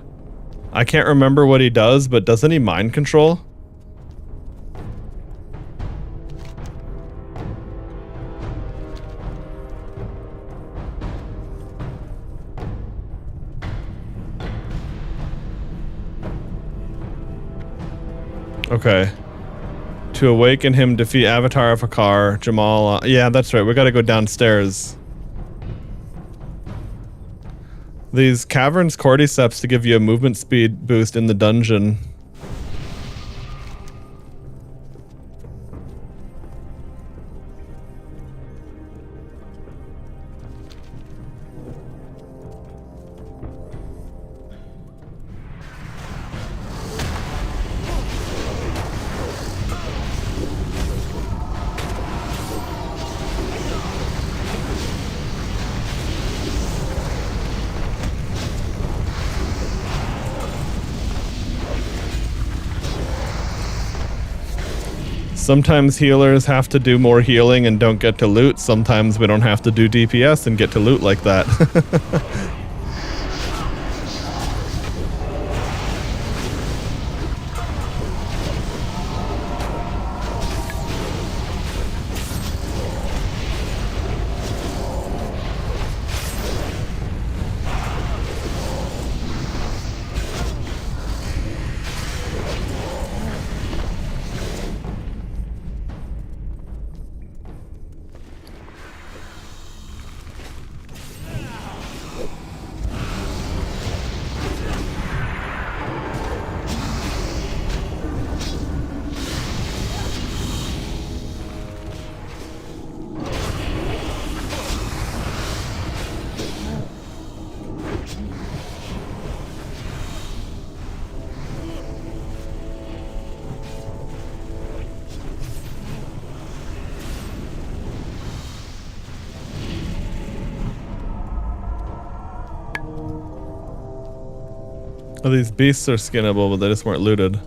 I can't remember what he does, but doesn't he mind control? Okay. To awaken him, defeat Avatar of Hakar, Jamal... yeah, that's right. We gotta go downstairs. These Caverns Cordyceps to give you a movement speed boost in the dungeon. Sometimes healers have to do more healing and don't get to loot. Sometimes we don't have to do DPS and get to loot like that. Oh, these beasts are skinnable, but they just weren't looted.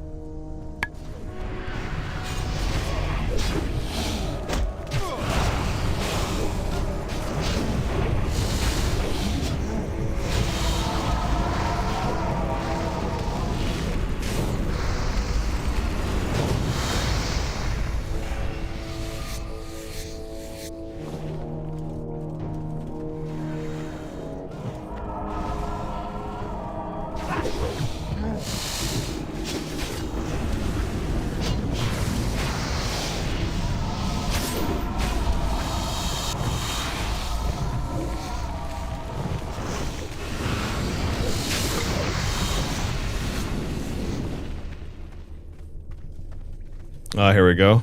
Ah, here we go.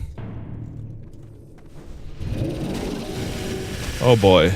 Oh boy.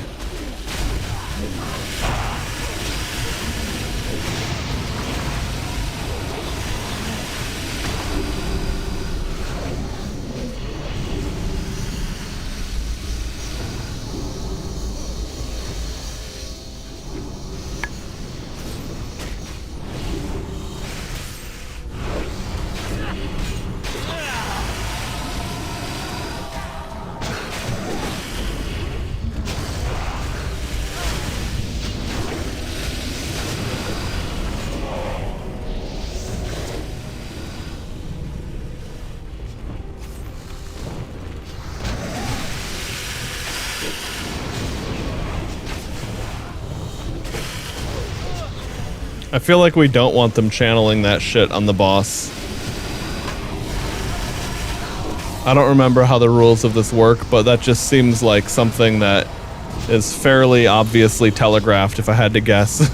I feel like we don't want them channeling that shit on the boss. I don't remember how the rules of this work, but that just seems like something that is fairly obviously telegraphed if I had to guess.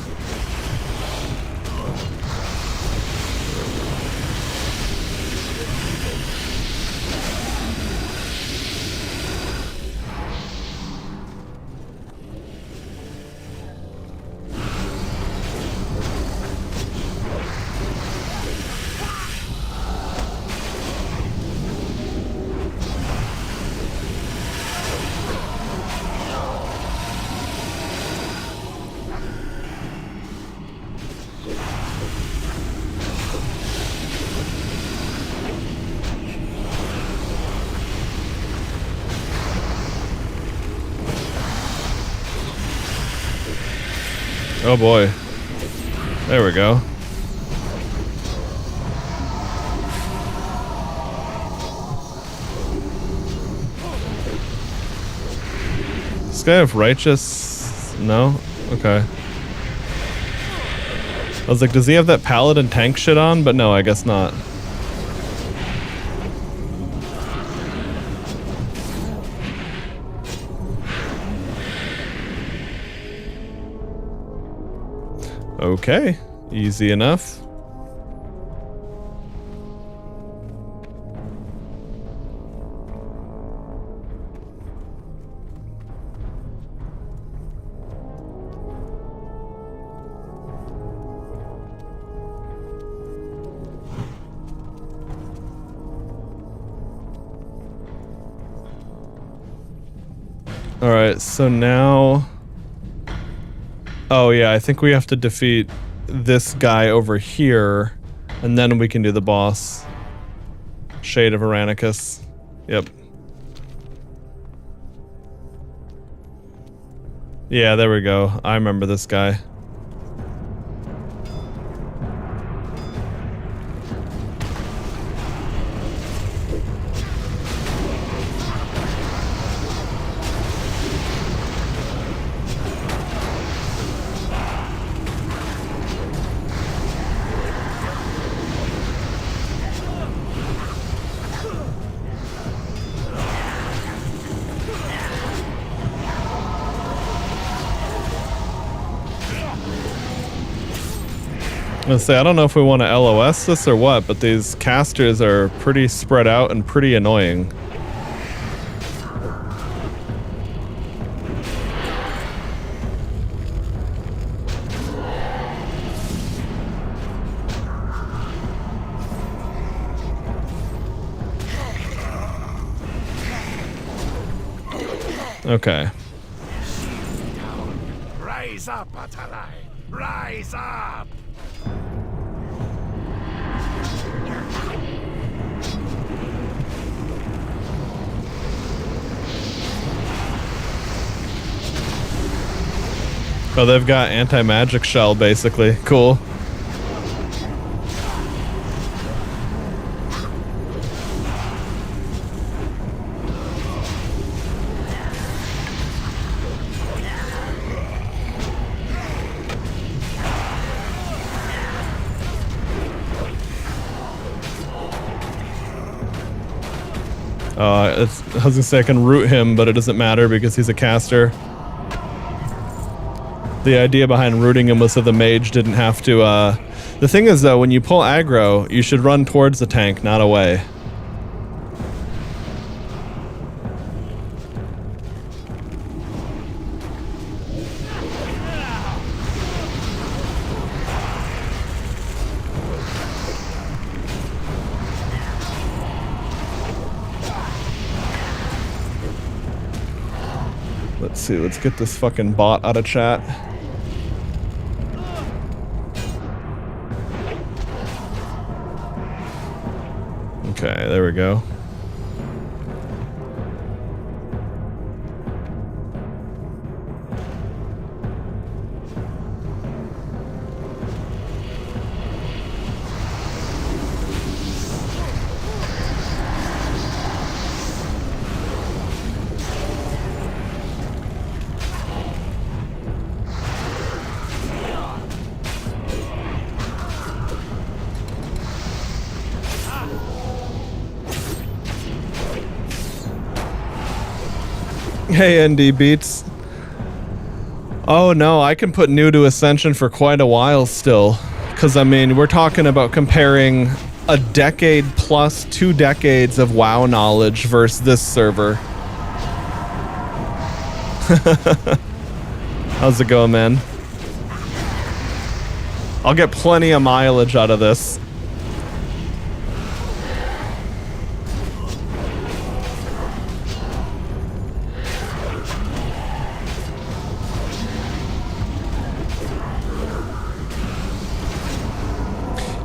Oh boy. There we go. This guy have righteous? No? Okay. I was like, does he have that paladin tank shit on? But no, I guess not. Okay, easy enough. All right, so now... Oh yeah, I think we have to defeat this guy over here, and then we can do the boss. Shade of Aranicus. Yep. Yeah, there we go. I remember this guy. I was gonna say, I don't know if we want to LOS this or what, but these casters are pretty spread out and pretty annoying. Okay. Rise up, Atalai! Rise up! Oh, they've got anti-magic shell, basically. Cool. I was gonna say I can root him, but it doesn't matter because he's a caster. The idea behind rooting him was so the mage didn't have to, The thing is though, when you pull aggro, you should run towards the tank, not away. Let's see, let's get this fucking bot out of chat. Okay, there we go. Hey, ND Beats. Oh no, I can put new to Ascension for quite a while still. Because, I mean, we're talking about comparing a decade plus 2 decades of WoW knowledge versus this server. How's it going, man? I'll get plenty of mileage out of this.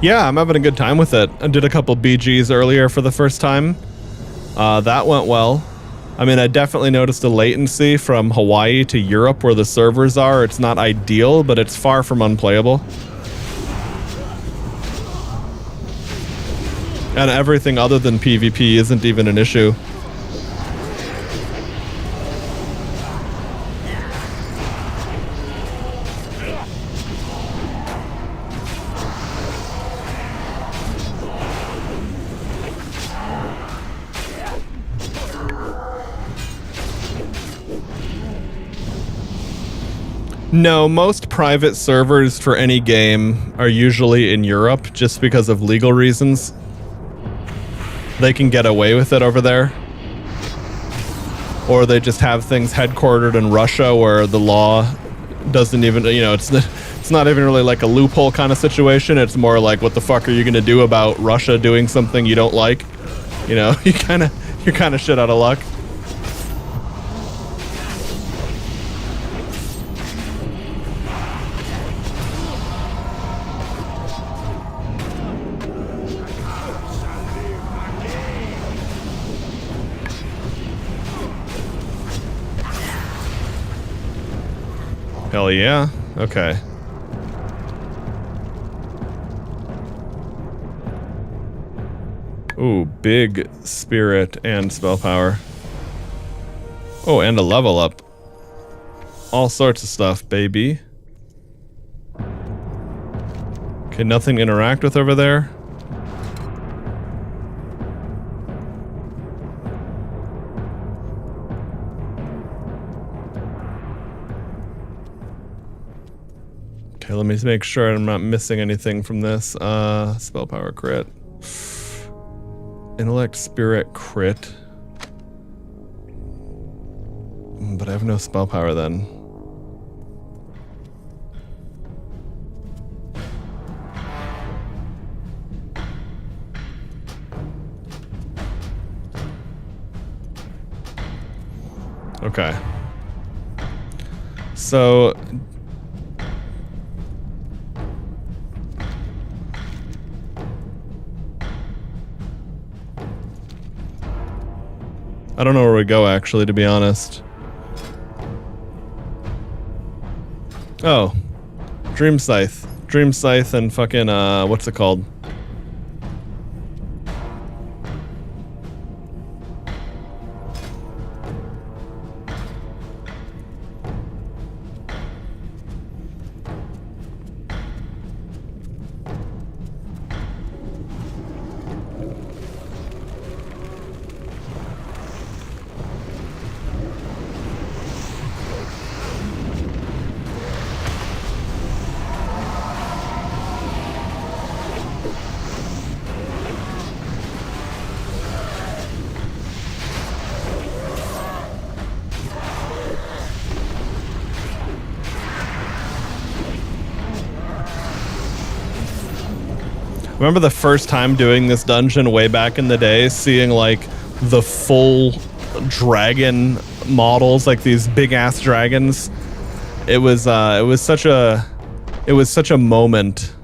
Yeah, I'm having a good time with it. I did a couple BGs earlier for the first time. That went well. I mean, I definitely noticed a latency from Hawaii to Europe where the servers are. It's not ideal, but it's far from unplayable. And everything other than PvP isn't even an issue. No, most private servers for any game are usually in Europe just because of legal reasons. They can get away with it over there. Or they just have things headquartered in Russia where the law doesn't even, you know, it's not even really like a loophole kind of situation. It's more like, what the fuck are you going to do about Russia doing something you don't like? You know, you're kind of shit out of luck. Hell yeah. Okay. Ooh, big spirit and spell power. Oh, and a level up. All sorts of stuff, baby. Okay, nothing to interact with over there. Okay, let me make sure I'm not missing anything from this. Spell power crit. Intellect spirit crit. But I have no spell power then. Okay. So I don't know where we go, actually, to be honest. Oh. Dream Scythe. Dream Scythe and fucking, what's it called? Remember the first time doing this dungeon way back in the day, seeing like the full dragon models, like these big ass dragons. It was such a moment.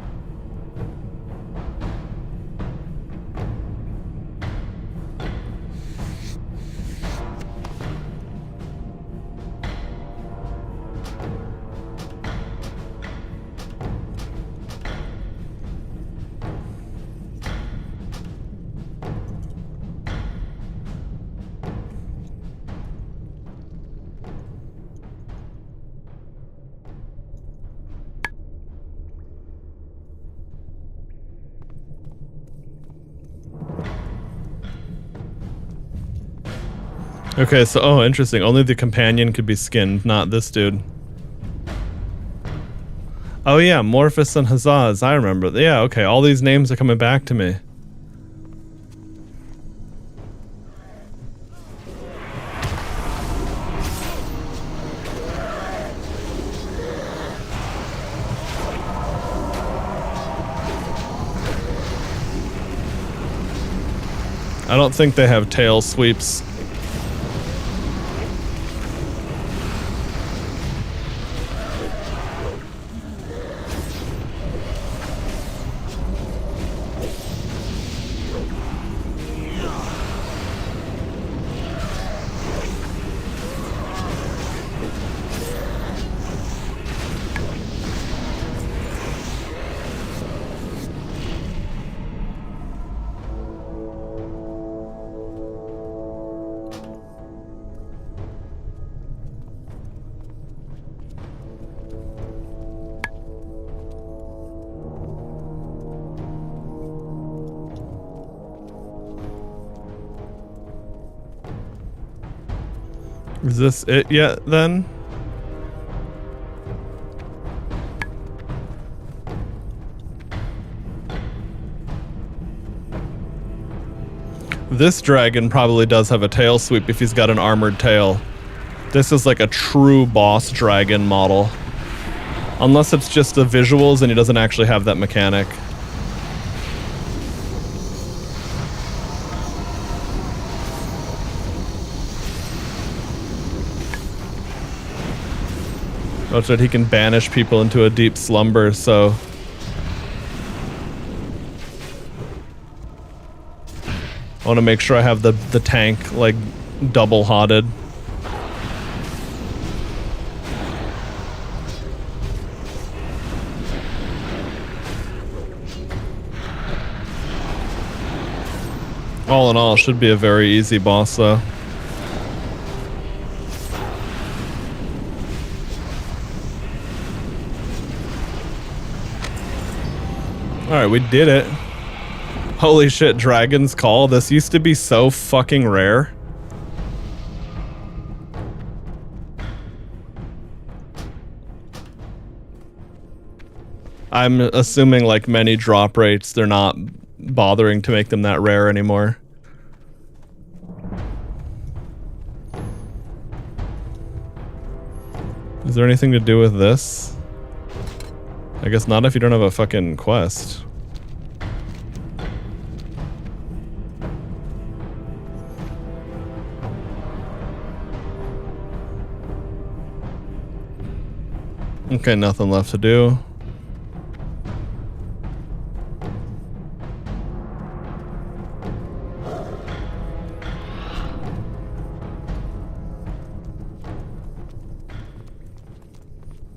Okay, so, oh, interesting. Only the companion could be skinned, not this dude. Oh yeah, Morphus and Hazaz, I remember. Yeah, okay, all these names are coming back to me. I don't think they have tail sweeps. Is this it yet, then? This dragon probably does have a tail sweep if he's got an armored tail. This is like a true boss dragon model. Unless it's just the visuals and he doesn't actually have that mechanic. That's right, he can banish people into a deep slumber, so... I want to make sure I have the tank, like, double-hotted. All in all, it should be a very easy boss, though. Alright, we did it. Holy shit, Dragon's Call. This used to be so fucking rare. I'm assuming, like many drop rates, they're not bothering to make them that rare anymore. Is there anything to do with this? I guess not if you don't have a fucking quest. Okay, nothing left to do.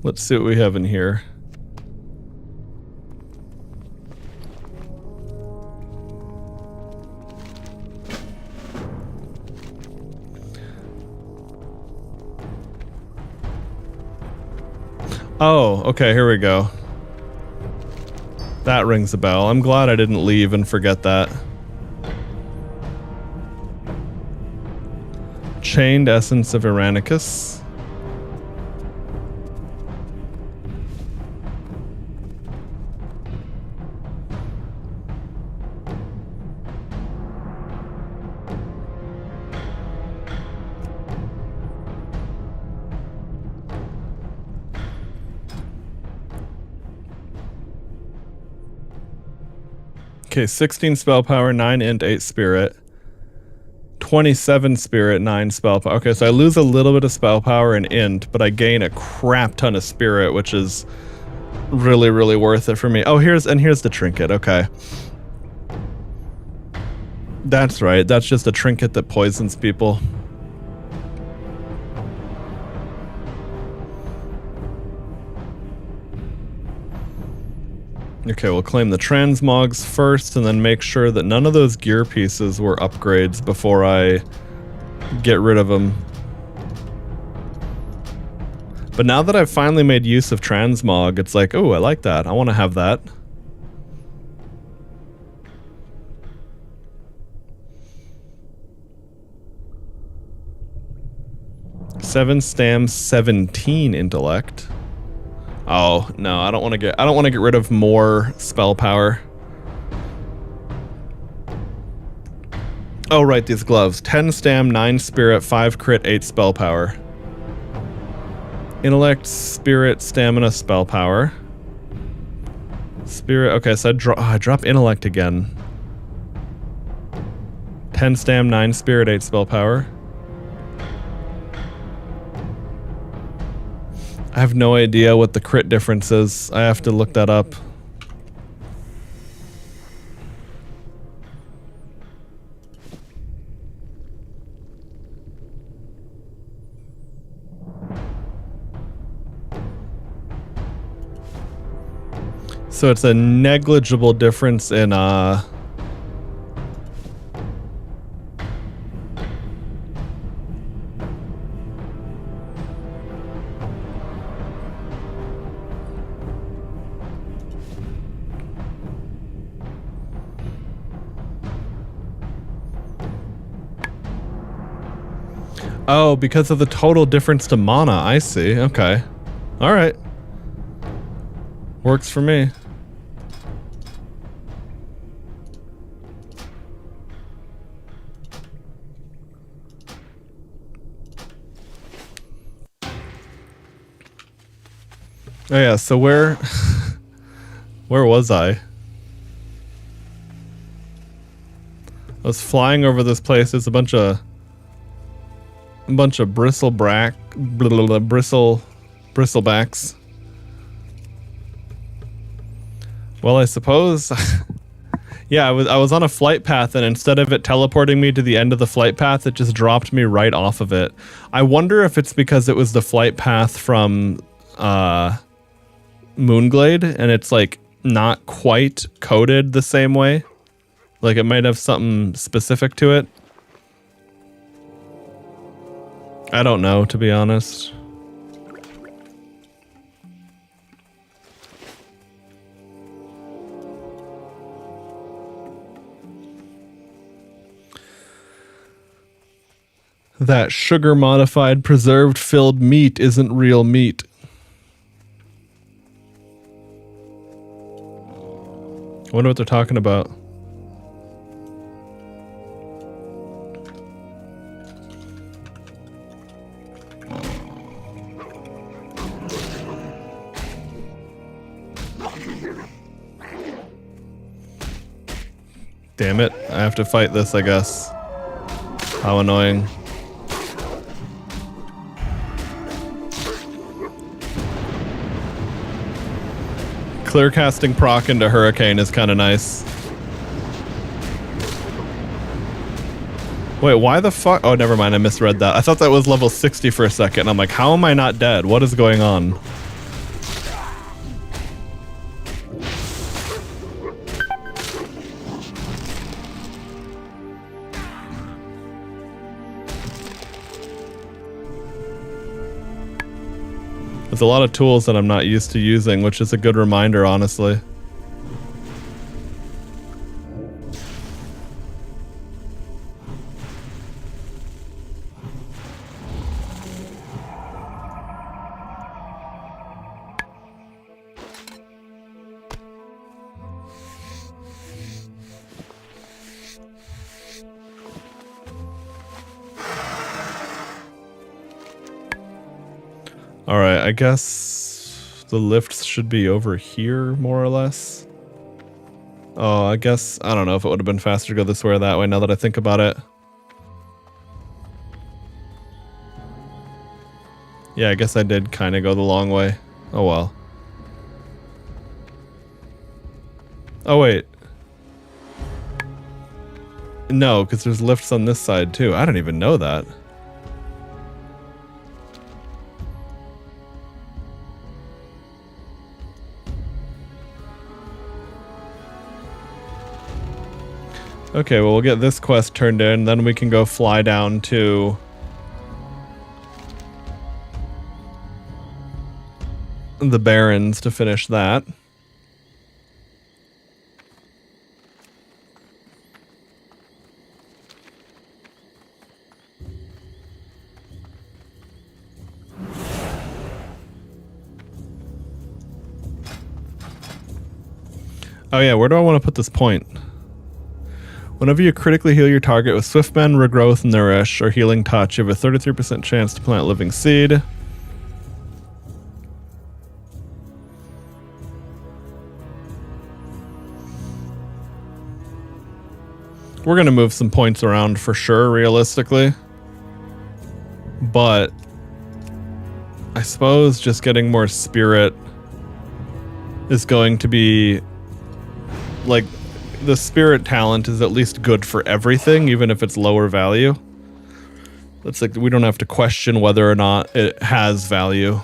Let's see what we have in here. Oh, okay, here we go. That rings a bell. I'm glad I didn't leave and forget that. Chained Essence of Iranicus. Okay, 16 spell power, 9 int, 8 spirit. 27 spirit, 9 spell power. Okay, so I lose a little bit of spell power and int, but I gain a crap ton of spirit, which is really, really worth it for me. Oh, here's the trinket. Okay. That's right. That's just a trinket that poisons people. Okay, we'll claim the transmogs first and then make sure that none of those gear pieces were upgrades before I get rid of them. But now that I've finally made use of transmog, it's like, oh, I like that. I want to have that. Seven stam, 17 intellect. Oh, no, I don't want to get rid of more spell power. Oh, right, these gloves. 10 stam, 9 spirit, 5 crit, 8 spell power. Intellect, spirit, stamina, spell power. Spirit, okay, so I drop intellect again. 10 stam, 9 spirit, 8 spell power. I have no idea what the crit difference is. I have to look that up. So it's a negligible difference in oh, because of the total difference to mana. I see. Okay. All right. Works for me. Oh yeah, so where was I? I was flying over this place. There's a bunch of bristlebacks. Well, I suppose yeah, I was on a flight path, and instead of it teleporting me to the end of the flight path, it just dropped me right off of it. I wonder if it's because it was the flight path from Moonglade, and it's like not quite coded the same way. Like it might have something specific to it. I don't know, to be honest. That sugar modified preserved filled meat isn't real meat. I wonder what they're talking about. Damn it, I have to fight this, I guess. How annoying. Clear casting proc into Hurricane is kind of nice. Wait, why the fuck? Oh, never mind, I misread that. I thought that was level 60 for a second. I'm like, how am I not dead? What is going on? There's a lot of tools that I'm not used to using, which is a good reminder, honestly. Alright, I guess the lifts should be over here, more or less. Oh, I guess, I don't know if it would have been faster to go this way or that way now that I think about it. Yeah, I guess I did kind of go the long way. Oh well. Oh wait. No, because there's lifts on this side too. I don't even know that. Okay, well, we'll get this quest turned in, then we can go fly down to the Barrens to finish that. Oh yeah, where do I want to put this point? Whenever you critically heal your target with Swift Mend, Regrowth, Nourish, or Healing Touch, you have a 33% chance to plant Living Seed. We're going to move some points around for sure, realistically. But I suppose just getting more Spirit is going to be like... The Spirit talent is at least good for everything, even if it's lower value. It's like we don't have to question whether or not it has value.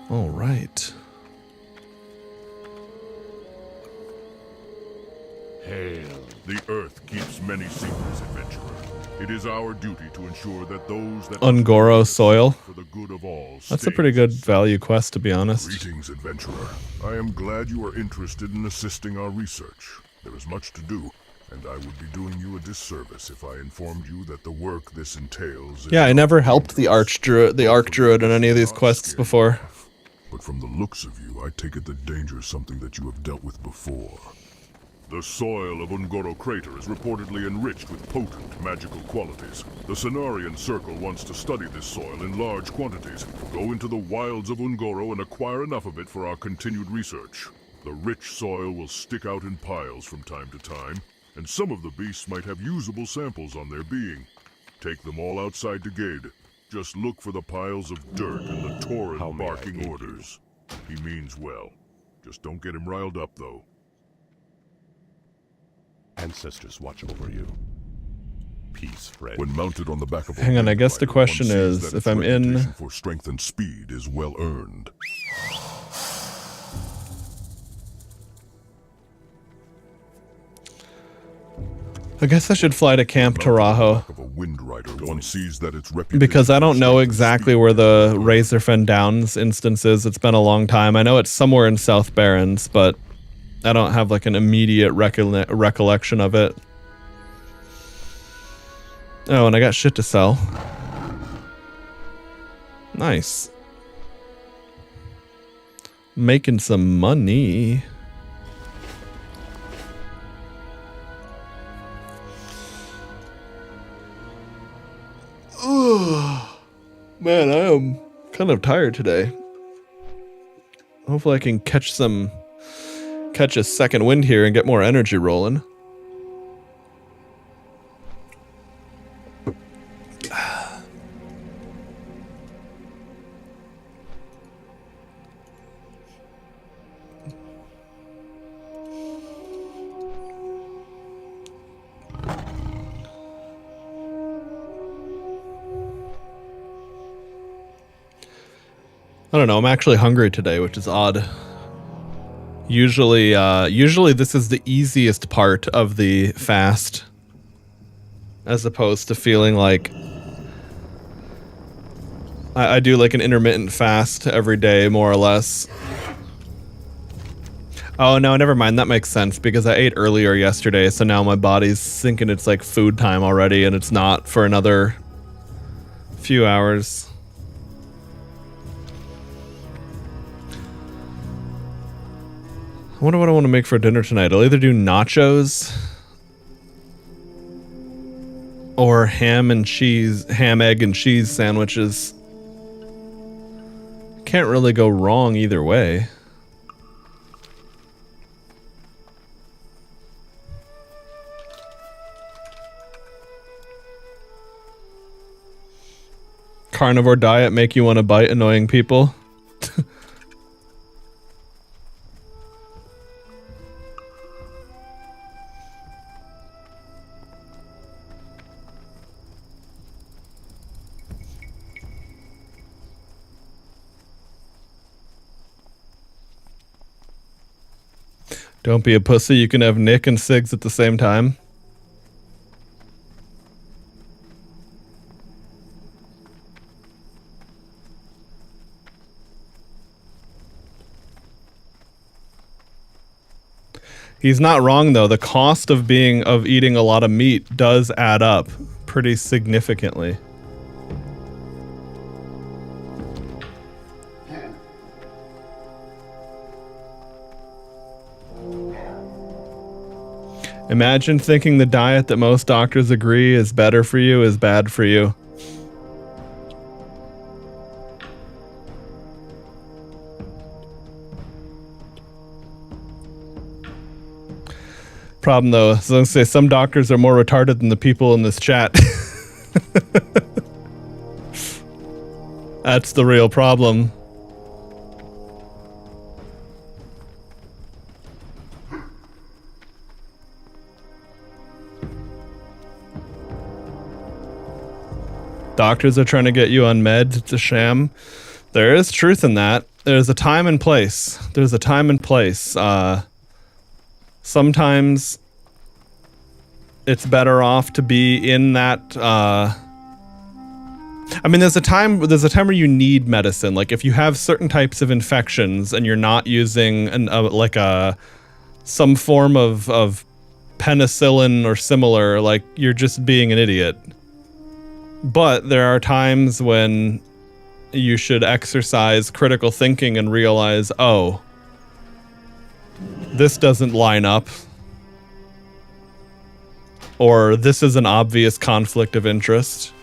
All right. Hail. The Earth keeps many secrets, adventurer. It is our duty to ensure that those that Ungoro soil. for the good of all. That's a pretty good value quest, to be honest. Greetings, adventurer. I am glad you are interested in assisting our research. There is much to do, and I would be doing you a disservice if I informed you that the work this entails. Yeah, I never helped the Arch Druid in any of these quests before. But from the looks of you, I take it that danger is something that you have dealt with before. The soil of Ungoro Crater is reportedly enriched with potent magical qualities. The Cenarian Circle wants to study this soil in large quantities, go into the wilds of Ungoro and acquire enough of it for our continued research. The rich soil will stick out in piles from time to time, and some of the beasts might have usable samples on their being. Take them all outside to Gade. Just look for the piles of dirt and the torrent barking orders. He means well. Just don't get him riled up, though. Ancestors watch over you. Peace, friend. When mounted on the back of a Hang on, I guess the rider, question one sees is, that if its I'm in... reputation for strength and speed is well earned. I guess I should fly to Camp Tarajo. Of a wind rider, one sees that its reputation Because I don't for know strength and exactly speed where is the well earned. Razorfen Downs instance is. It's been a long time. I know it's somewhere in South Barrens, but I don't have like an immediate recollection of it. Oh, and I got shit to sell. Nice. Making some money. Man, I am kind of tired today. Hopefully I can catch a second wind here and get more energy rolling. I don't know, I'm actually hungry today, which is odd. Usually this is the easiest part of the fast, as opposed to feeling like I do like an intermittent fast every day, more or less. Oh no, never mind. That makes sense because I ate earlier yesterday, so now my body's thinking it's like food time already, and it's not for another few hours. I wonder what I want to make for dinner tonight. I'll either do nachos or ham, egg, and cheese sandwiches. Can't really go wrong either way. Carnivore diet make you want to bite annoying people? Don't be a pussy, you can have Nick and Sigs at the same time. He's not wrong though. The cost of eating a lot of meat does add up pretty significantly. Imagine thinking the diet that most doctors agree is better for you is bad for you. Problem though, I was gonna say some doctors are more retarded than the people in this chat. That's the real problem. Doctors are trying to get you on meds. It's a sham. There is truth in that. There's a time and place. There's a time and place. Sometimes it's better off to be in that. I mean, there's a time where you need medicine. Like if you have certain types of infections and you're not using some form of penicillin or similar, like you're just being an idiot. But there are times when you should exercise critical thinking and realize, oh, this doesn't line up. Or this is an obvious conflict of interest.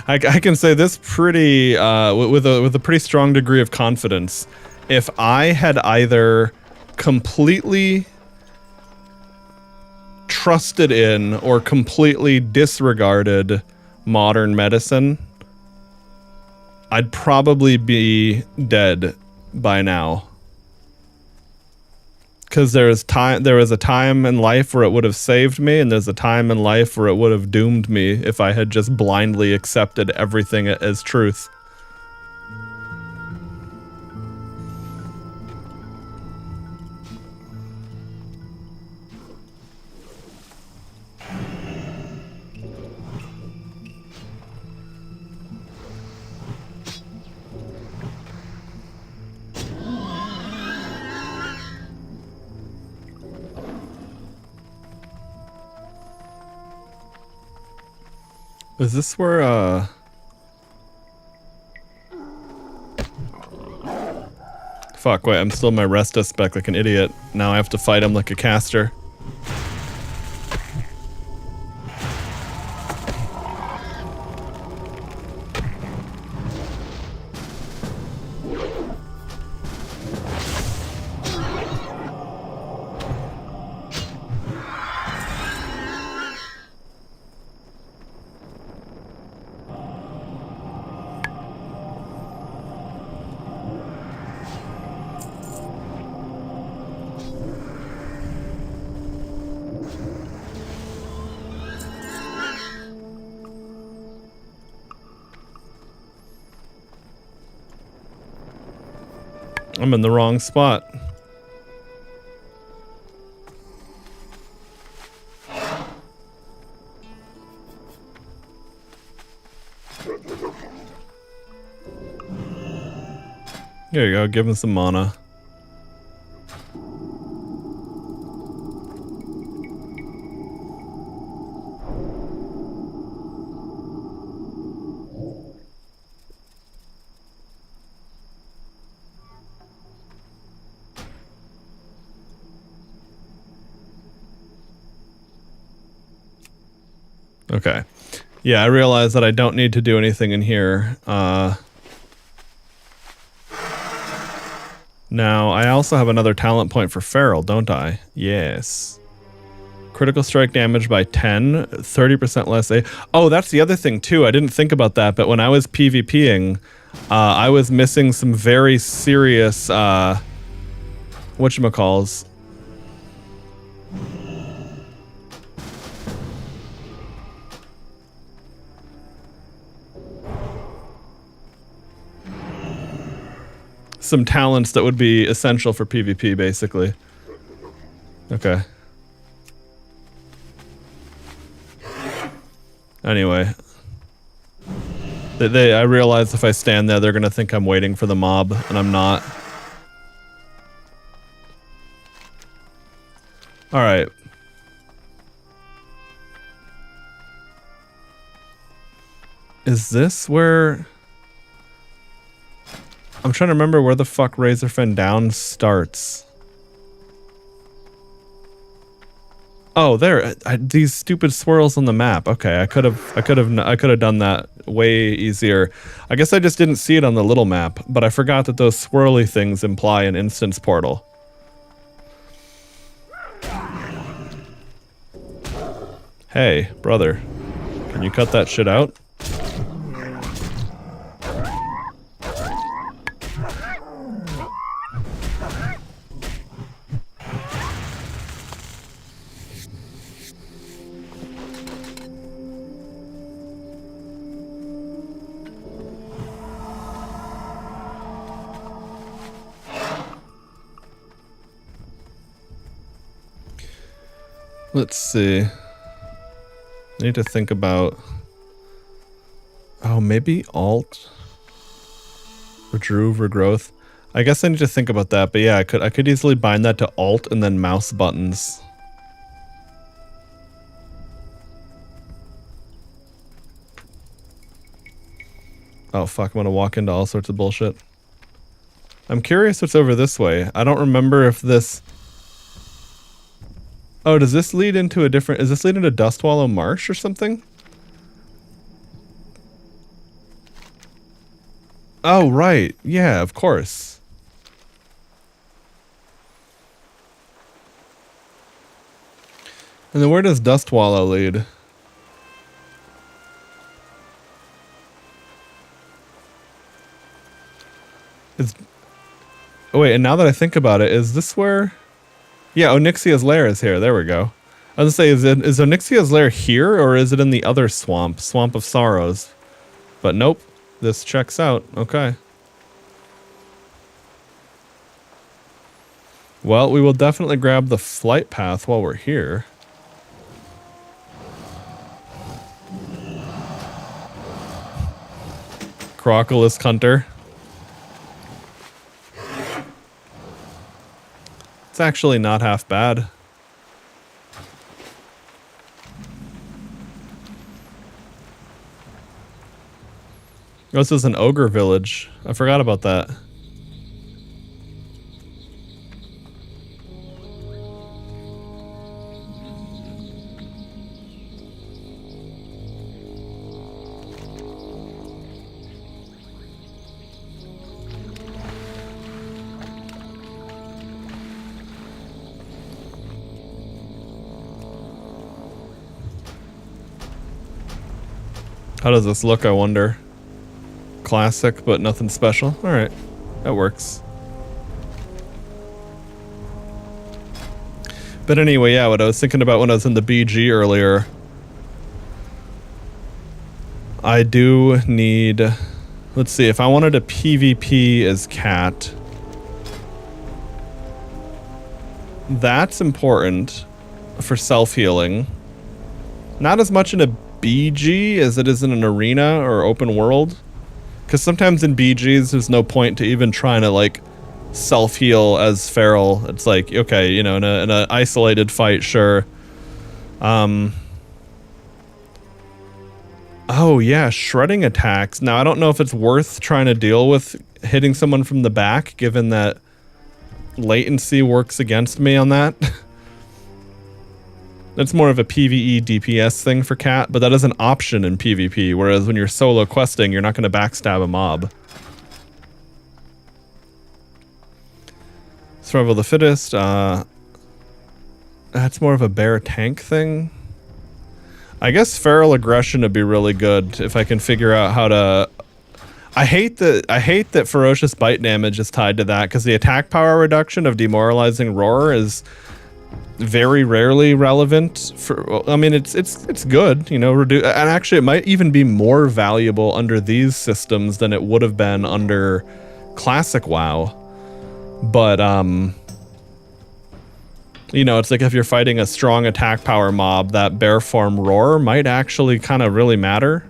I can say this pretty with a pretty strong degree of confidence. If I had either completely trusted in or completely disregarded modern medicine, I'd probably be dead by now. Because there was a time in life where it would have saved me, and there's a time in life where it would have doomed me if I had just blindly accepted everything as truth. Is this where, Fuck, wait, I'm still in my Resta spec like an idiot. Now I have to fight him like a caster. I'm in the wrong spot. There you go. Give him some mana. Okay. Yeah, I realize that I don't need to do anything in here. Now, I also have another talent point for Feral, don't I? Yes. Critical strike damage by 10, 30% less A. Oh, that's the other thing, too. I didn't think about that, but when I was PvPing, I was missing some very serious, whatchamacalls. Some talents that would be essential for PvP, basically. Okay. Anyway. I realize if I stand there, they're gonna think I'm waiting for the mob, and I'm not. Alright. Is this where... I'm trying to remember where the fuck Razorfen Down starts. Oh, there. These stupid swirls on the map. Okay, I could have done that way easier. I guess I just didn't see it on the little map, but I forgot that those swirly things imply an instance portal. Hey, brother. Can you cut that shit out? Let's see. I need to think about... Oh, maybe alt? Redruve, regrowth. I guess I need to think about that, but yeah, I could easily bind that to alt and then mouse buttons. Oh fuck, I'm gonna walk into all sorts of bullshit. I'm curious what's over this way. I don't remember if this... Oh, does this lead into a different... Is this lead into Dustwallow Marsh or something? Oh, right. Yeah, of course. And then where does Dustwallow lead? It's... Oh, wait, and now that I think about it, is this where... Yeah, Onyxia's lair is here. There we go. I was gonna say, is Onyxia's lair here, or is it in the other swamp? Swamp of Sorrows. But nope. This checks out. Okay. Well, we will definitely grab the flight path while we're here. Crocolisk Hunter. It's actually not half bad. This is an ogre village. I forgot about that. How does this look, I wonder? Classic, but nothing special. Alright, that works. But anyway, yeah, what I was thinking about when I was in the BG earlier, I do need... Let's see, if I wanted to PvP as Cat, that's important for self-healing. Not as much in a BG as it is in an arena or open world. Because sometimes in BGs, there's no point to even trying to, like, self-heal as feral. It's like, okay, you know, in a isolated fight, sure. Oh, yeah, shredding attacks. Now, I don't know if it's worth trying to deal with hitting someone from the back, given that latency works against me on that. That's more of a PvE DPS thing for Cat, but that is an option in PvP, whereas when you're solo questing, you're not going to backstab a mob. Survival of the fittest. That's more of a bear tank thing. I guess feral aggression would be really good if I can figure out how to... I hate that ferocious bite damage is tied to that, because the attack power reduction of demoralizing roar is very rarely relevant for... I mean, it's good, you know, and actually it might even be more valuable under these systems than it would have been under classic WoW. But, you know, it's like if you're fighting a strong attack power mob, that bear form roar might actually kind of really matter.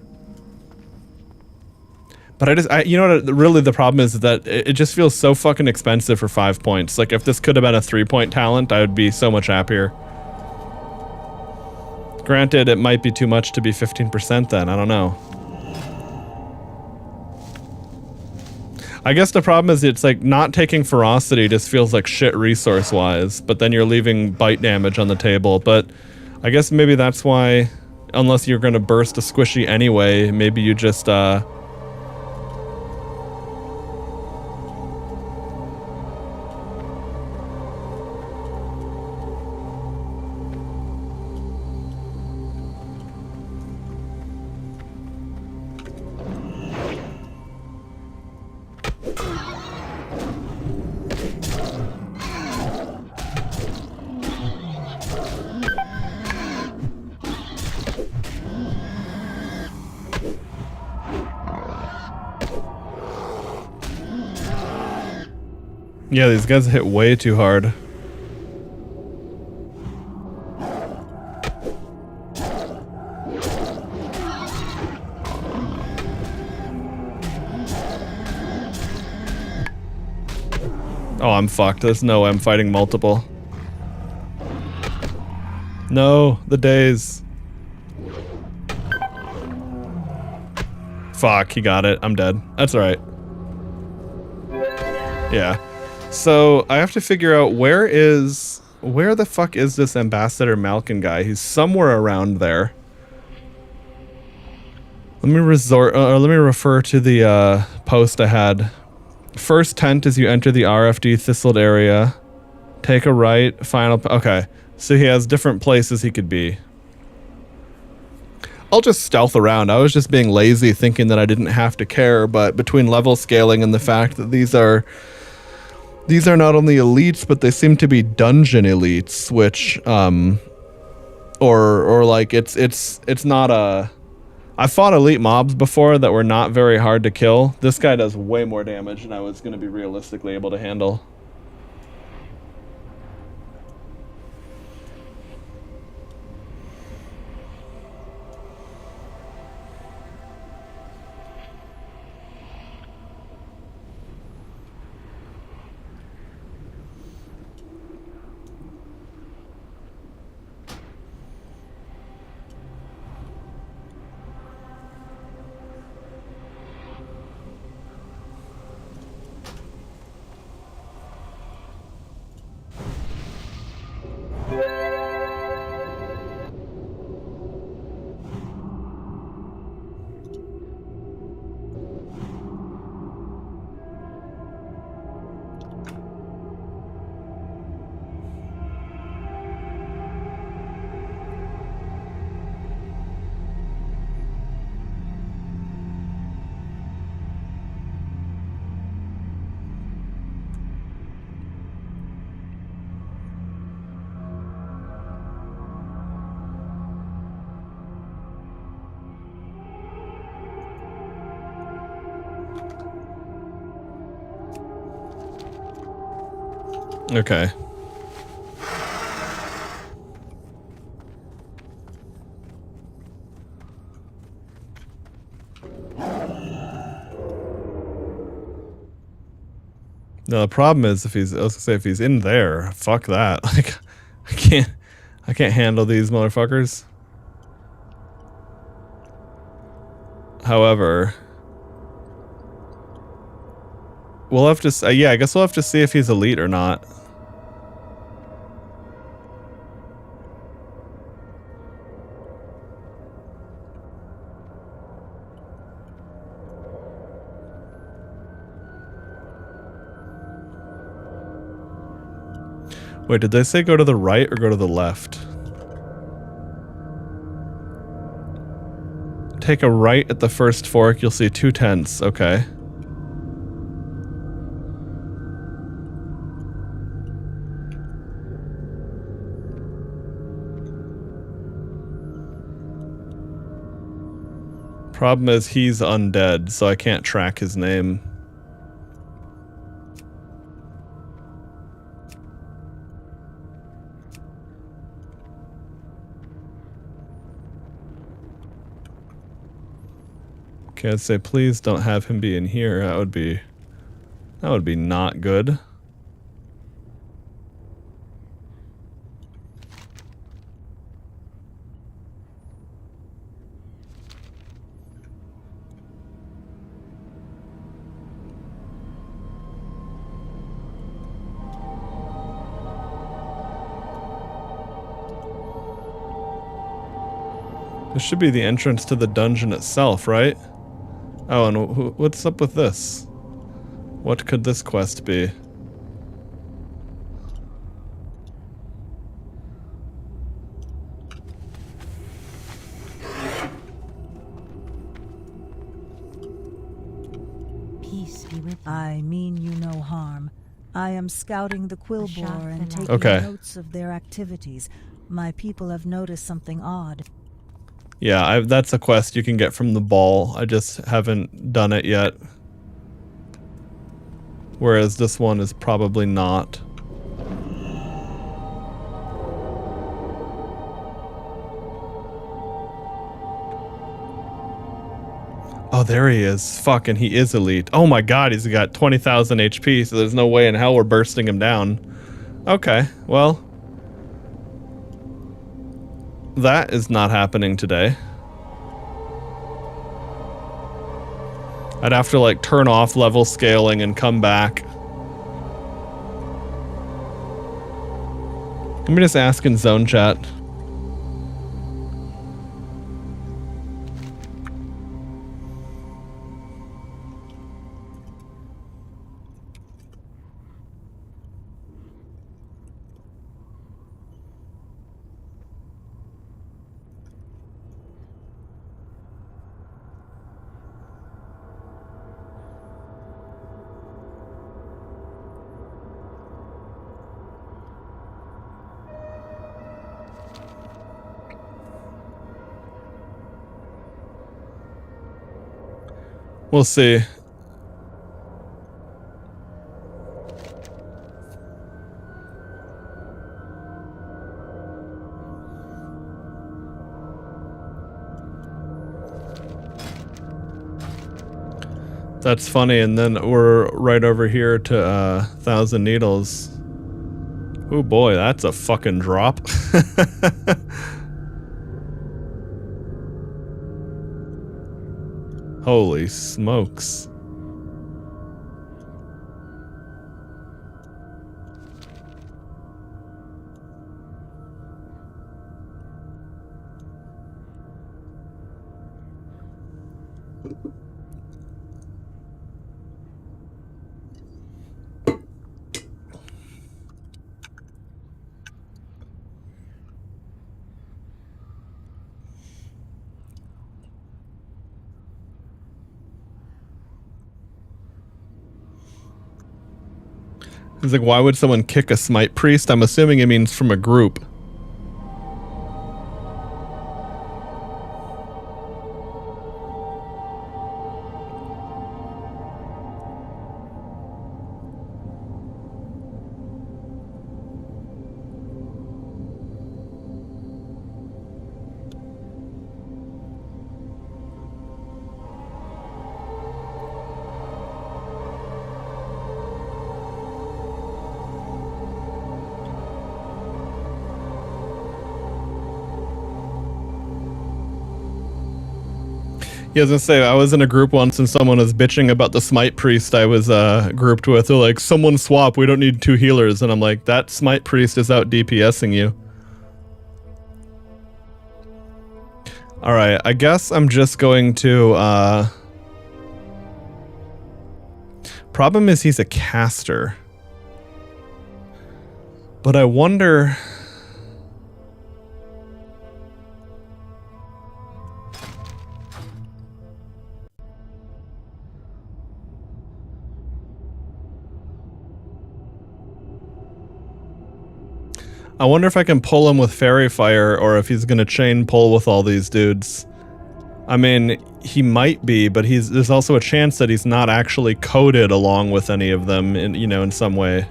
But you know what, really the problem is that it just feels so fucking expensive for 5 points. Like, if this could have been a 3-point talent, I would be so much happier. Granted, it might be too much to be 15% then, I don't know. I guess the problem is it's like not taking ferocity just feels like shit resource-wise, but then you're leaving bite damage on the table. But I guess maybe that's why, unless you're gonna burst a squishy anyway, maybe you just, yeah, these guys hit way too hard. Oh, I'm fucked. There's no way I'm fighting multiple. No, the days. Fuck, he got it. I'm dead. That's alright. Yeah. So, I have to figure out where the fuck is this Ambassador Malkin guy? He's somewhere around there. Let me refer to the post I had. First tent as you enter the RFD thistled area. Take a right, final... Okay, so he has different places he could be. I'll just stealth around. I was just being lazy, thinking that I didn't have to care, but between level scaling and the fact that these are not only elites, but they seem to be dungeon elites, which, or like, it's not a... I fought elite mobs before that were not very hard to kill. This guy does way more damage than I was going to be realistically able to handle. Okay. No, the problem is if he's, I was gonna say if he's in there, fuck that. Like, I can't handle these motherfuckers. However, we'll have to, yeah, I guess we'll have to see if he's elite or not. Wait, did they say go to the right or go to the left? Take a right at the first fork, you'll see 2 tents. Okay. Problem is he's undead, so I can't track his name. Okay, I'd say please don't have him be in here. That would be not good. This should be the entrance to the dungeon itself, right? Oh, and what's up with this? What could this quest be? Peace be with you. I mean you no harm. I am scouting the Quillbore and taking Okay. notes of their activities. My people have noticed something odd. Yeah, that's a quest you can get from the ball. I just haven't done it yet. Whereas this one is probably not. Oh, there he is. Fucking, he is elite. Oh my god, he's got 20,000 HP, so there's no way in hell we're bursting him down. Okay, well. That is not happening today. I'd have to like turn off level scaling and come back. Let me just ask in zone chat. We'll see. That's funny, and then we're right over here to 1,000 Needles. Oh boy, that's a fucking drop. Holy smokes. He's like, why would someone kick a smite priest? I'm assuming it means from a group. Yeah, I was gonna say, I was in a group once and someone was bitching about the smite priest I was grouped with. They're like, someone swap, we don't need 2 healers. And I'm like, that smite priest is out DPSing you. Alright, I guess I'm just going to, problem is he's a caster. But I wonder... I wonder if I can pull him with Fairy Fire, or if he's gonna chain pull with all these dudes. I mean, he might be, but there's also a chance that he's not actually coded along with any of them in, you know, in some way.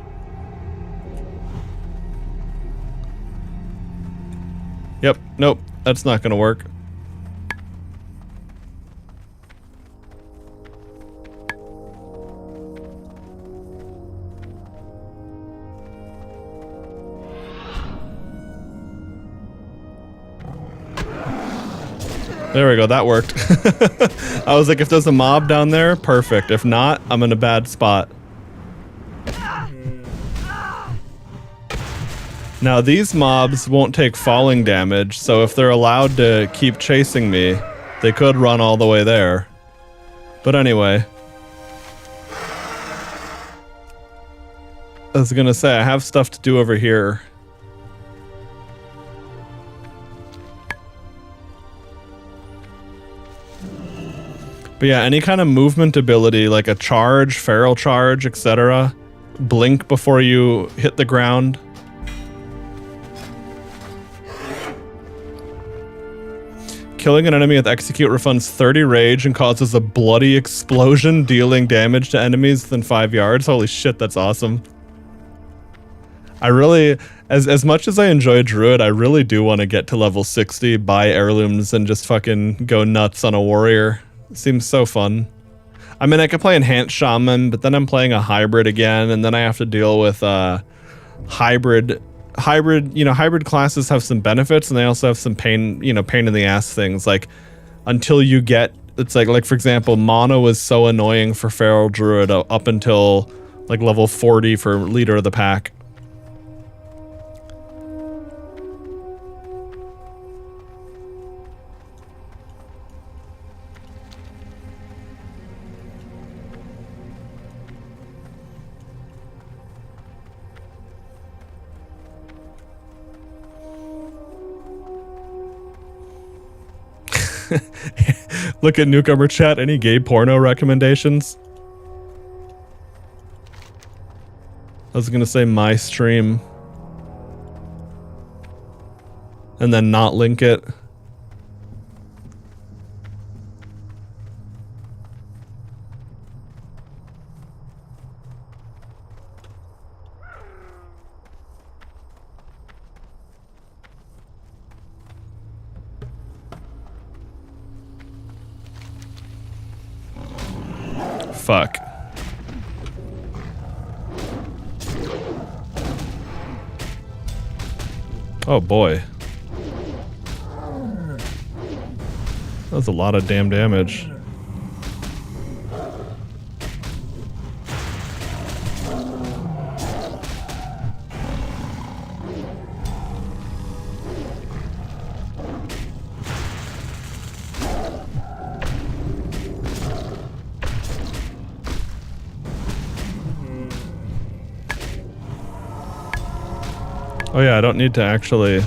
Yep, nope, that's not gonna work. There we go, that worked. I was like, if there's a mob down there, perfect. If not, I'm in a bad spot. Now, these mobs won't take falling damage, so if they're allowed to keep chasing me, they could run all the way there. But anyway. I was gonna say, I have stuff to do over here. But yeah, any kind of movement ability, like a charge, feral charge, etc. Blink before you hit the ground. Killing an enemy with execute refunds 30 rage and causes a bloody explosion, dealing damage to enemies within 5 yards. Holy shit, that's awesome. I really, as much as I enjoy Druid, I really do want to get to level 60, buy heirlooms, and just fucking go nuts on a warrior. Seems so fun. I mean, I could play Enhanced Shaman, but then I'm playing a hybrid again, and then I have to deal with hybrid, you know, hybrid classes have some benefits, and they also have some pain in the ass things, like until you get, it's like for example, mono was so annoying for Feral Druid up until like level 40 for Leader of the Pack. Look at newcomer chat. Any gay porno recommendations? I was gonna say my stream. And then not link it. Fuck. Oh boy. That was a lot of damn damage. Oh yeah, I don't need to actually...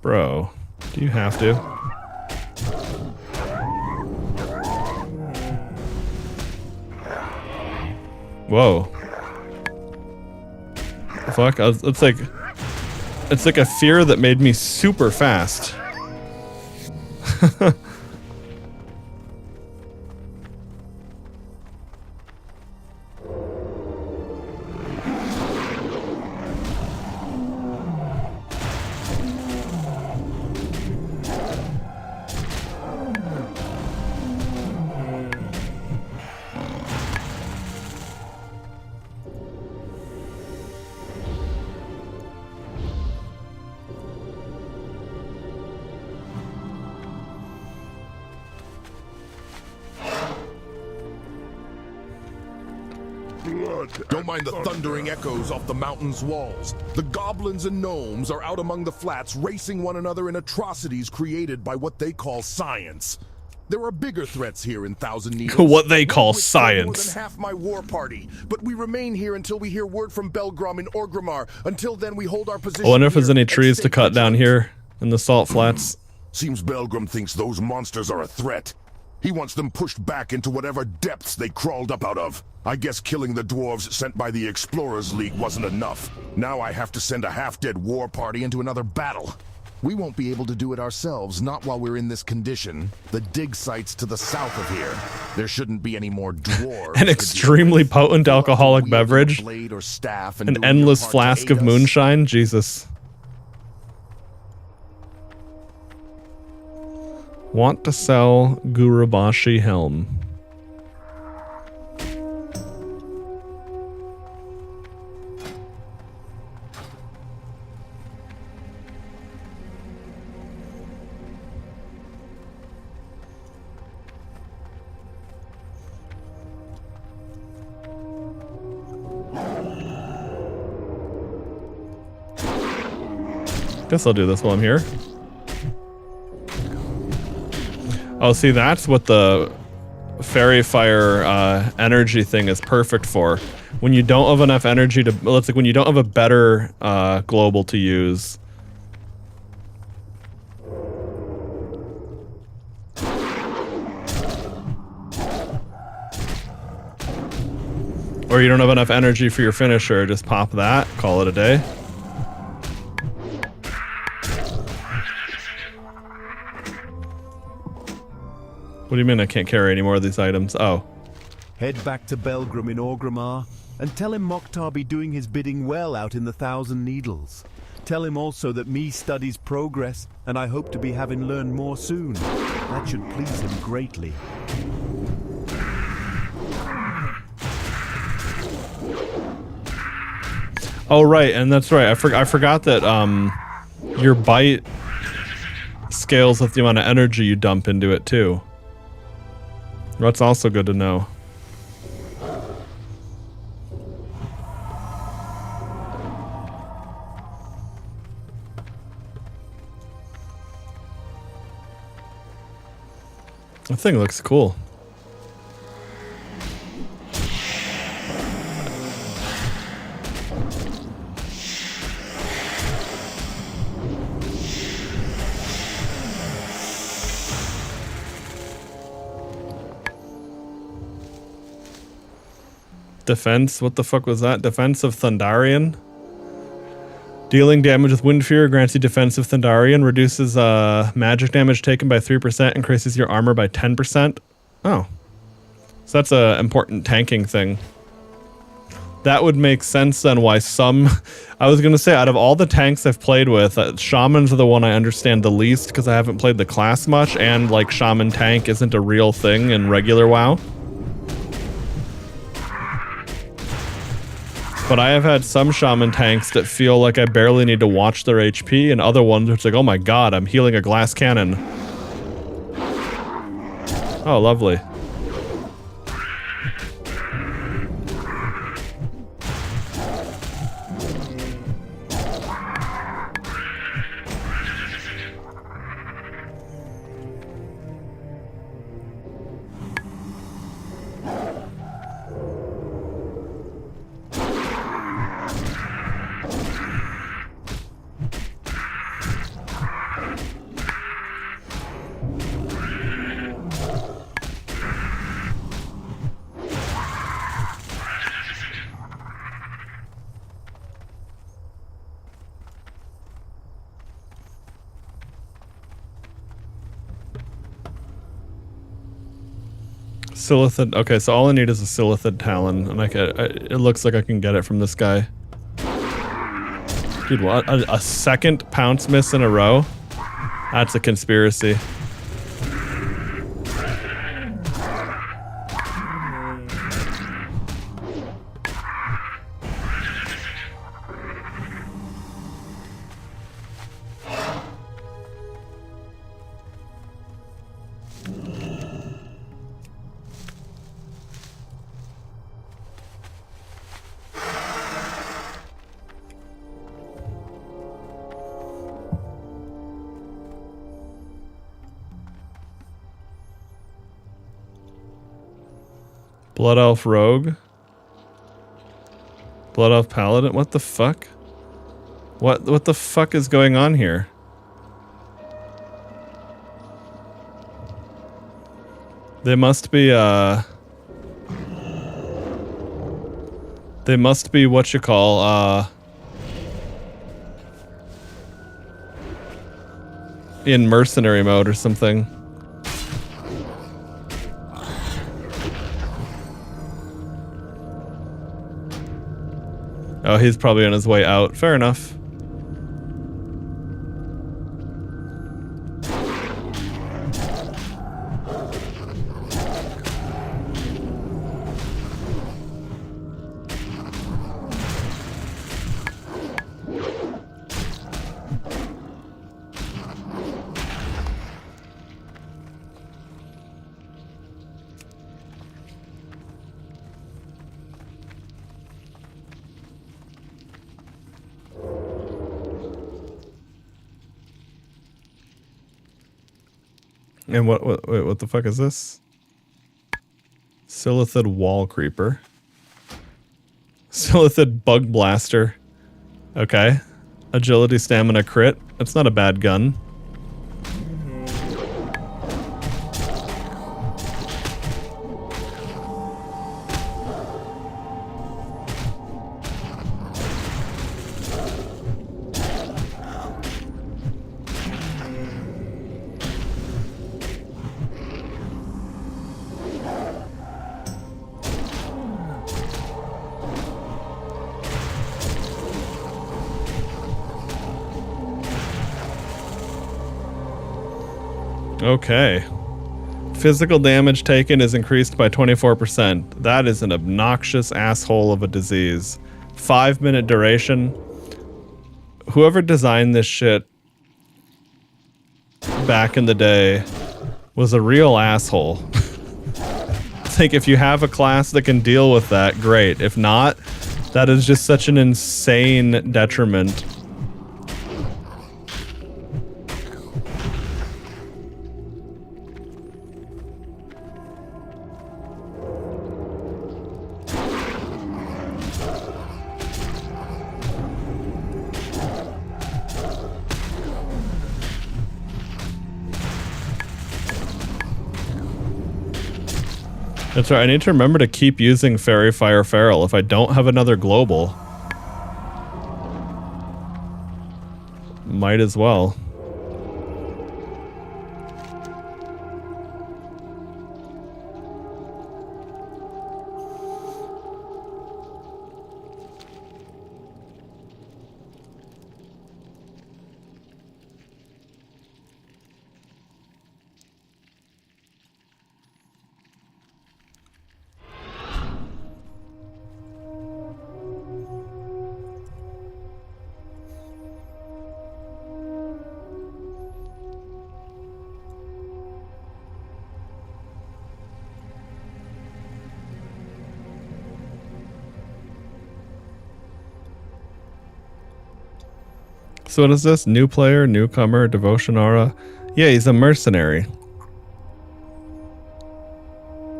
Bro, do you have to? Whoa. The fuck? It's like a fear that made me super fast. blood. Don't mind the thundering echoes off the mountain's walls. The goblins and gnomes are out among the flats, racing one another in atrocities created by what they call science. There are bigger threats here in Thousand Needles. What they call One which killed science. More than half my war party, but we remain here until we hear word from Belgrom in Orgrimmar. Until then, we hold our position. I wonder if there's here any and trees stay to cut down vigilant. here in the salt flats. Seems Belgrom thinks those monsters are a threat. He wants them pushed back into whatever depths they crawled up out of. I guess killing the dwarves sent by the Explorers League wasn't enough. Now I have to send a half-dead war party into another battle. We won't be able to do it ourselves, not while we're in this condition. The dig sites to the south of here. There shouldn't be any more dwarves. An extremely potent alcoholic beverage. Blade or staff and An doing your endless part to flask aid of us. moonshine. Jesus. Want to sell Gurubashi helm. Guess I'll do this while I'm here. Oh, see, that's what the fairy fire energy thing is perfect for. When you don't have enough energy to, let's like when you don't have a better global to use. Or you don't have enough energy for your finisher, just pop that, call it a day. What do you mean I can't carry any more of these items? Oh. Head back to Belgrom in Orgrimmar and tell him Mokhtar be doing his bidding well out in the Thousand Needles. Tell him also that me studies progress and I hope to be having learned more soon. That should please him greatly. Oh, right, and that's right. I forgot that your bite scales with the amount of energy you dump into it, too. That's also good to know. That thing looks cool. Defense? What the fuck was that? Defense of Thundarian? Dealing damage with Wind Fear grants you Defense of Thundarian, reduces magic damage taken by 3%, increases your armor by 10%. Oh. So that's a important tanking thing. That would make sense then why some... I was going to say, out of all the tanks I've played with, Shamans are the one I understand the least because I haven't played the class much, and like Shaman tank isn't a real thing in regular WoW. But I have had some Shaman tanks that feel like I barely need to watch their HP, and other ones it's like, oh my god, I'm healing a glass cannon. Oh, lovely. Silithid. Okay, so all I need is a Silithid Talon, and it looks like I can get it from this guy. Dude, what? A second pounce miss in a row? That's a conspiracy. Blood Elf Rogue. Blood Elf Paladin. What the fuck? What the fuck is going on here? They must be what you call in mercenary mode or something. Oh, he's probably on his way out. Fair enough. And what the fuck is this? Silithid Wall Creeper. Silithid Bug Blaster. Okay. Agility, Stamina, Crit. That's not a bad gun. Okay. Physical damage taken is increased by 24%. That is an obnoxious asshole of a disease. 5-minute duration. Whoever designed this shit back in the day was a real asshole. I think if you have a class that can deal with that, great. If not, that is just such an insane detriment. That's right, I need to remember to keep using Fairy Fire Feral if I don't have another global. Might as well. So what is this? New player, newcomer, devotion aura. Yeah, he's a mercenary.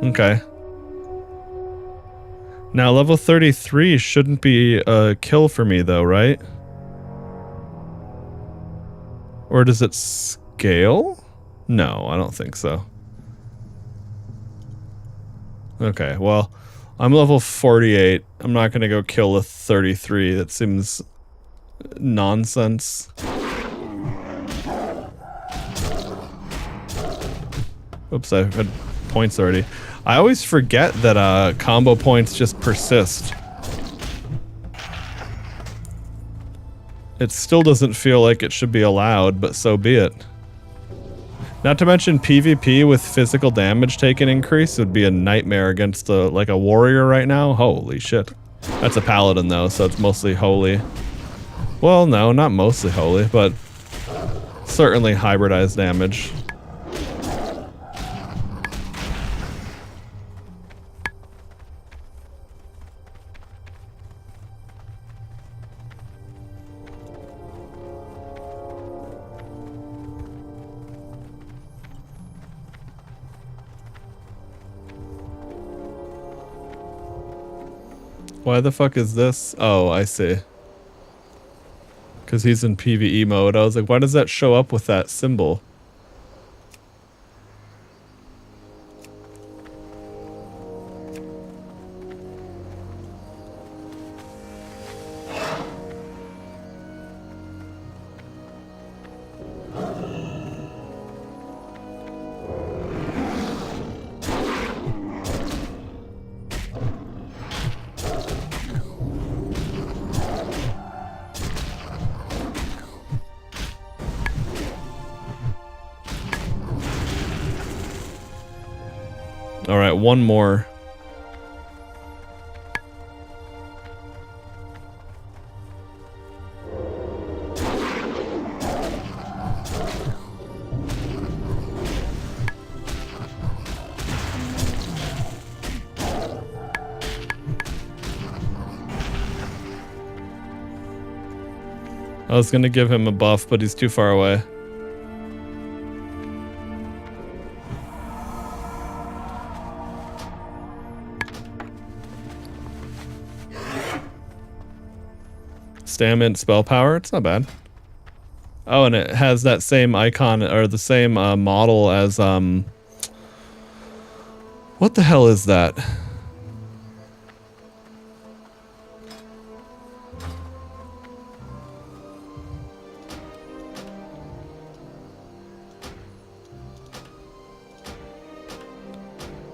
Okay. Now level 33 shouldn't be a kill for me though, right? Or does it scale? No, I don't think so. Okay, well, I'm level 48. I'm not gonna go kill a 33. That seems nonsense. Oops, I've had points already. I always forget that combo points just persist. It still doesn't feel like it should be allowed, but so be it. Not to mention PvP with physical damage taken increase would be a nightmare against like a warrior right now. Holy shit. That's a paladin though, so it's mostly holy. Well, no, not mostly holy, but certainly hybridized damage. Why the fuck is this? Oh, I see. Because he's in PvE mode. I was like, why does that show up with that symbol? All right, one more. I was gonna give him a buff, but he's too far away. Stamina, spell power, it's not bad. Oh, and it has that same icon, or the same model as, what the hell is that?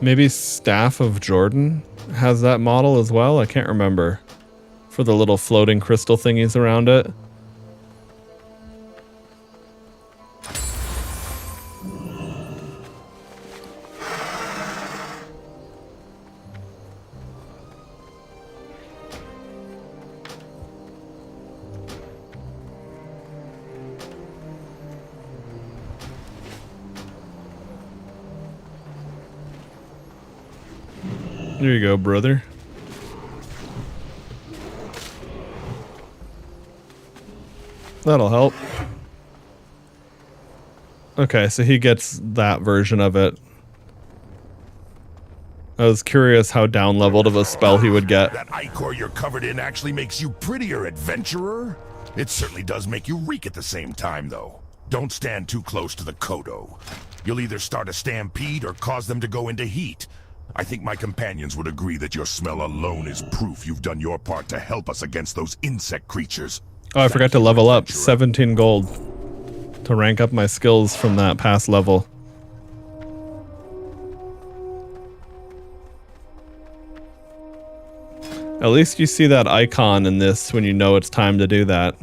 Maybe Staff of Jordan has that model as well? I can't remember. For the little floating crystal thingies around it. There you go, brother. That'll help. Okay, so he gets that version of it. I was curious how down-leveled of a spell he would get. That ichor you're covered in actually makes you prettier, adventurer. It certainly does make you reek at the same time, though. Don't stand too close to the Kodo. You'll either start a stampede or cause them to go into heat. I think my companions would agree that your smell alone is proof you've done your part to help us against those insect creatures. Oh, I forgot to level up. 17 gold. To rank up my skills from that past level. At least you see that icon in this when you know it's time to do that.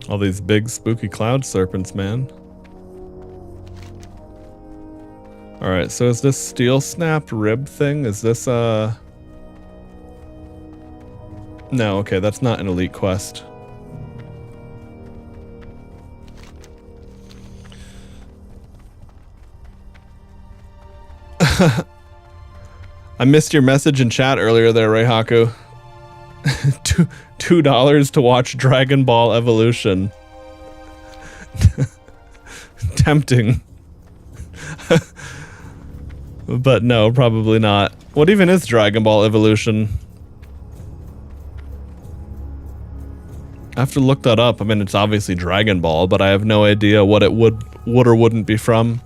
All these big spooky cloud serpents, man. Alright, so is this steel snapped rib thing? Is this No, okay, that's not an elite quest. I missed your message in chat earlier there, Reihaku. $2 to watch Dragon Ball Evolution. Tempting. But no, probably not. What even is Dragon Ball Evolution? I have to look that up. I mean, it's obviously Dragon Ball, but I have no idea what it would or wouldn't be from.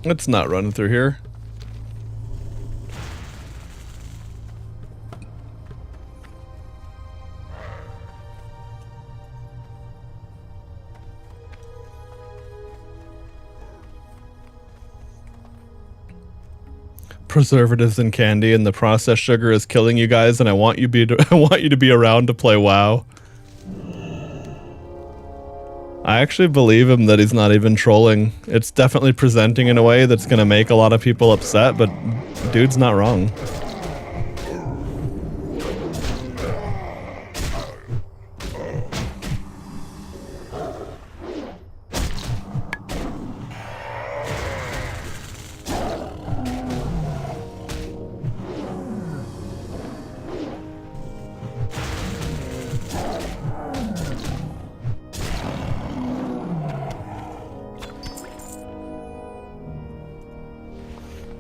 It's not running through here. Preservatives and candy, and the processed sugar is killing you guys, and I want you to be around to play WoW. I actually believe him that he's not even trolling. It's definitely presenting in a way that's gonna make a lot of people upset, but dude's not wrong.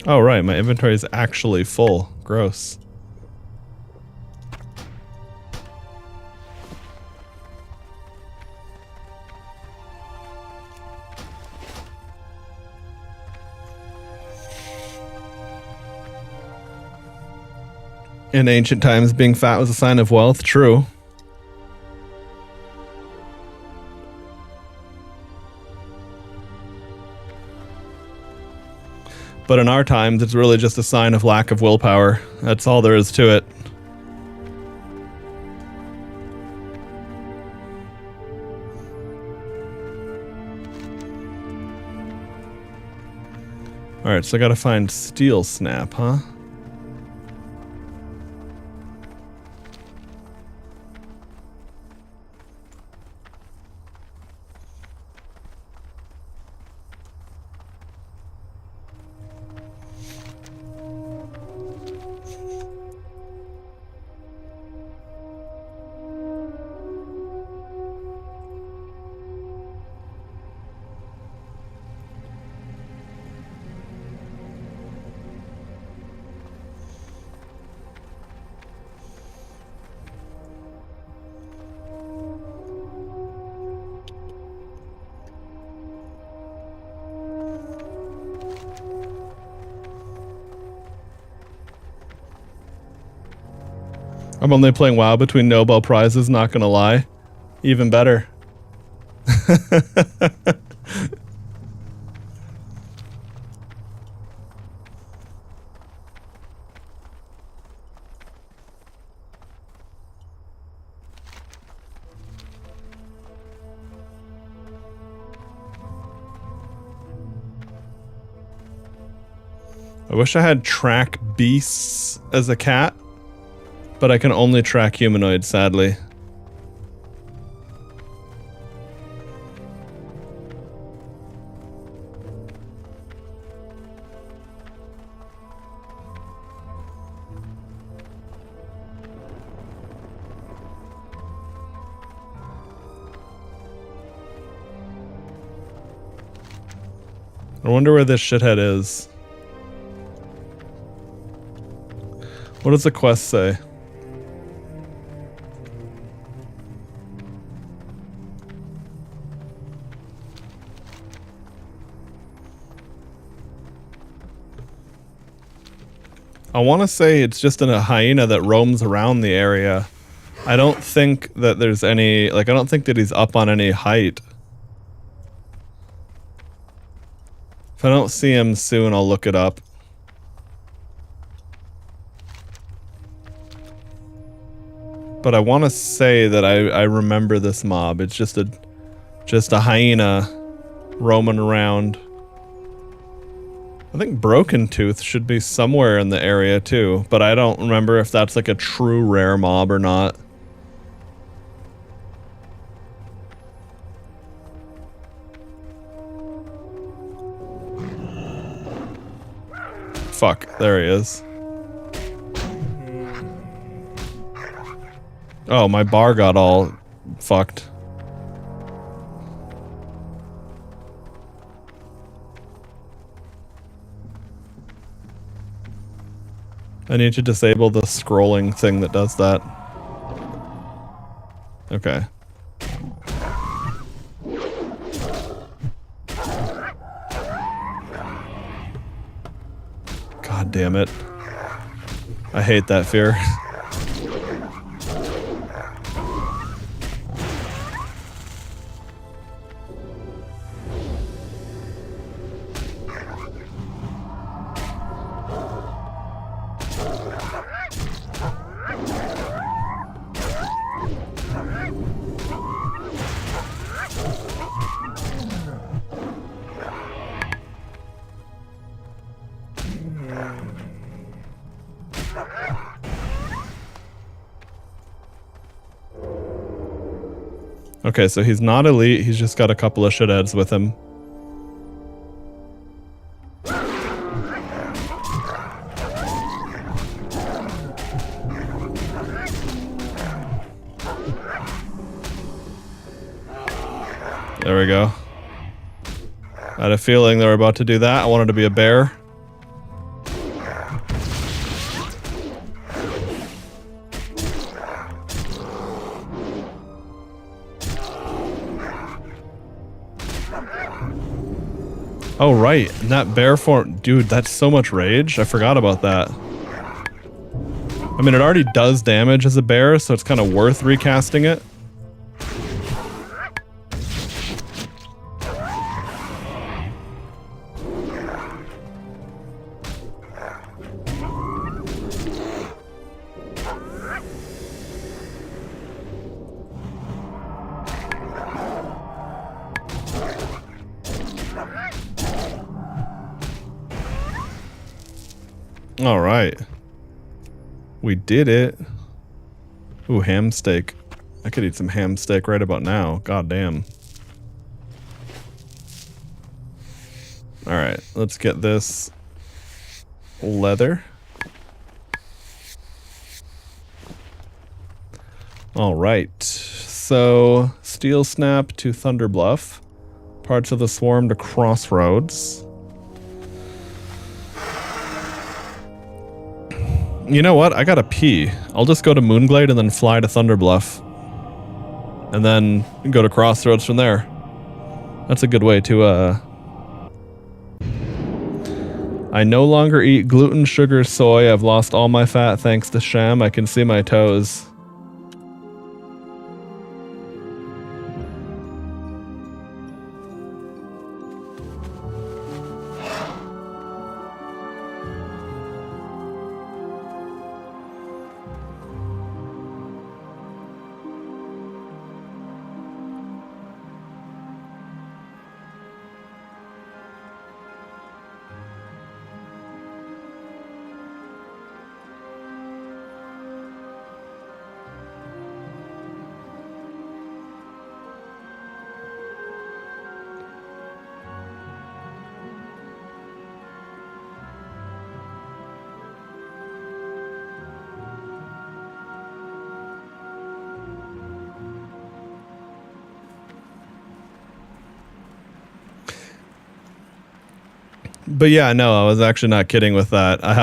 Oh right, my inventory is actually full. Gross. In ancient times, being fat was a sign of wealth. True. But in our times, it's really just a sign of lack of willpower. That's all there is to it. Alright, so I gotta find Steel Snap, huh? I'm only playing WoW between Nobel Prizes, not gonna lie. Even better. I wish I had track beasts as a cat. But I can only track humanoids, sadly. I wonder where this shithead is. What does the quest say? I want to say it's just a hyena that roams around the area. I don't think that there's any, like, I don't think that he's up on any height. If I don't see him soon, I'll look it up. But I want to say that I remember this mob. It's just a hyena roaming around. I think Broken Tooth should be somewhere in the area too, but I don't remember if that's like a true rare mob or not. Fuck, there he is. Oh, my bar got all fucked. I need to disable the scrolling thing that does that. Okay. God damn it. I hate that fear. Okay, so he's not elite, he's just got a couple of shitheads with him. There we go. I had a feeling they were about to do that. I wanted to be a bear. Oh, right. And that bear form... Dude, that's so much rage. I forgot about that. I mean, it already does damage as a bear, so it's kind of worth recasting it. All right. We did it. Ooh, ham steak. I could eat some ham steak right about now. God damn. All right, let's get this leather. All right. So, Steel Snap to Thunder Bluff. Parts of the Swarm to Crossroads. You know what? I gotta pee. I'll just go to Moonglade and then fly to Thunderbluff. And then go to Crossroads from there. That's a good way to, I no longer eat gluten, sugar, soy. I've lost all my fat thanks to Sham. I can see my toes. But yeah, no, I was actually not kidding with that. I'll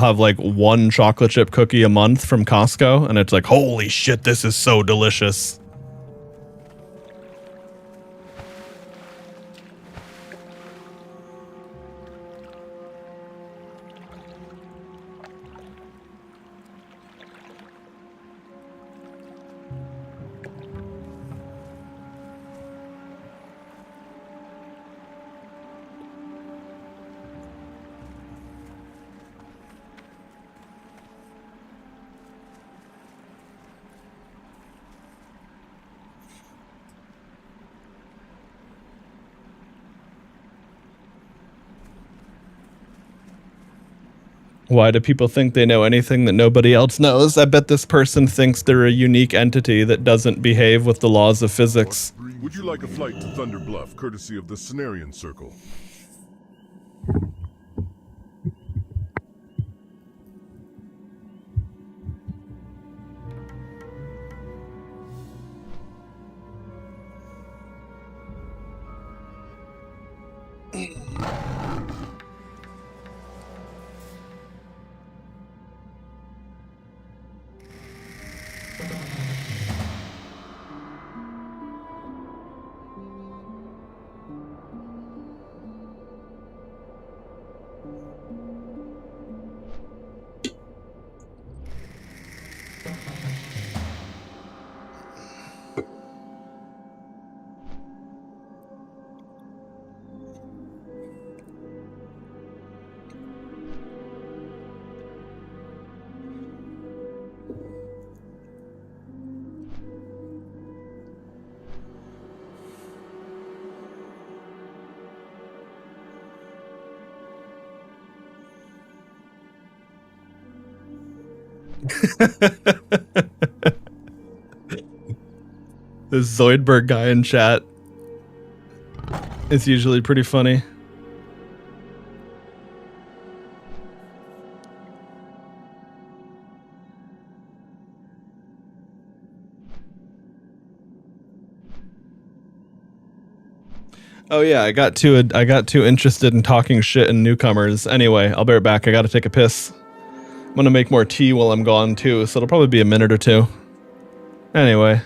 have like one chocolate chip cookie a month from Costco, and it's like, holy shit, this is so delicious. Why do people think they know anything that nobody else knows? I bet this person thinks they're a unique entity that doesn't behave with the laws of physics. Would you like a flight to Thunder Bluff, courtesy of the Cenarian Circle? This Zoidberg guy in chat is usually pretty funny. Oh yeah, I got too interested in talking shit in newcomers. Anyway, I'll be right back. I gotta take a piss. I'm gonna make more tea while I'm gone too, so it'll probably be a minute or two. Anyway.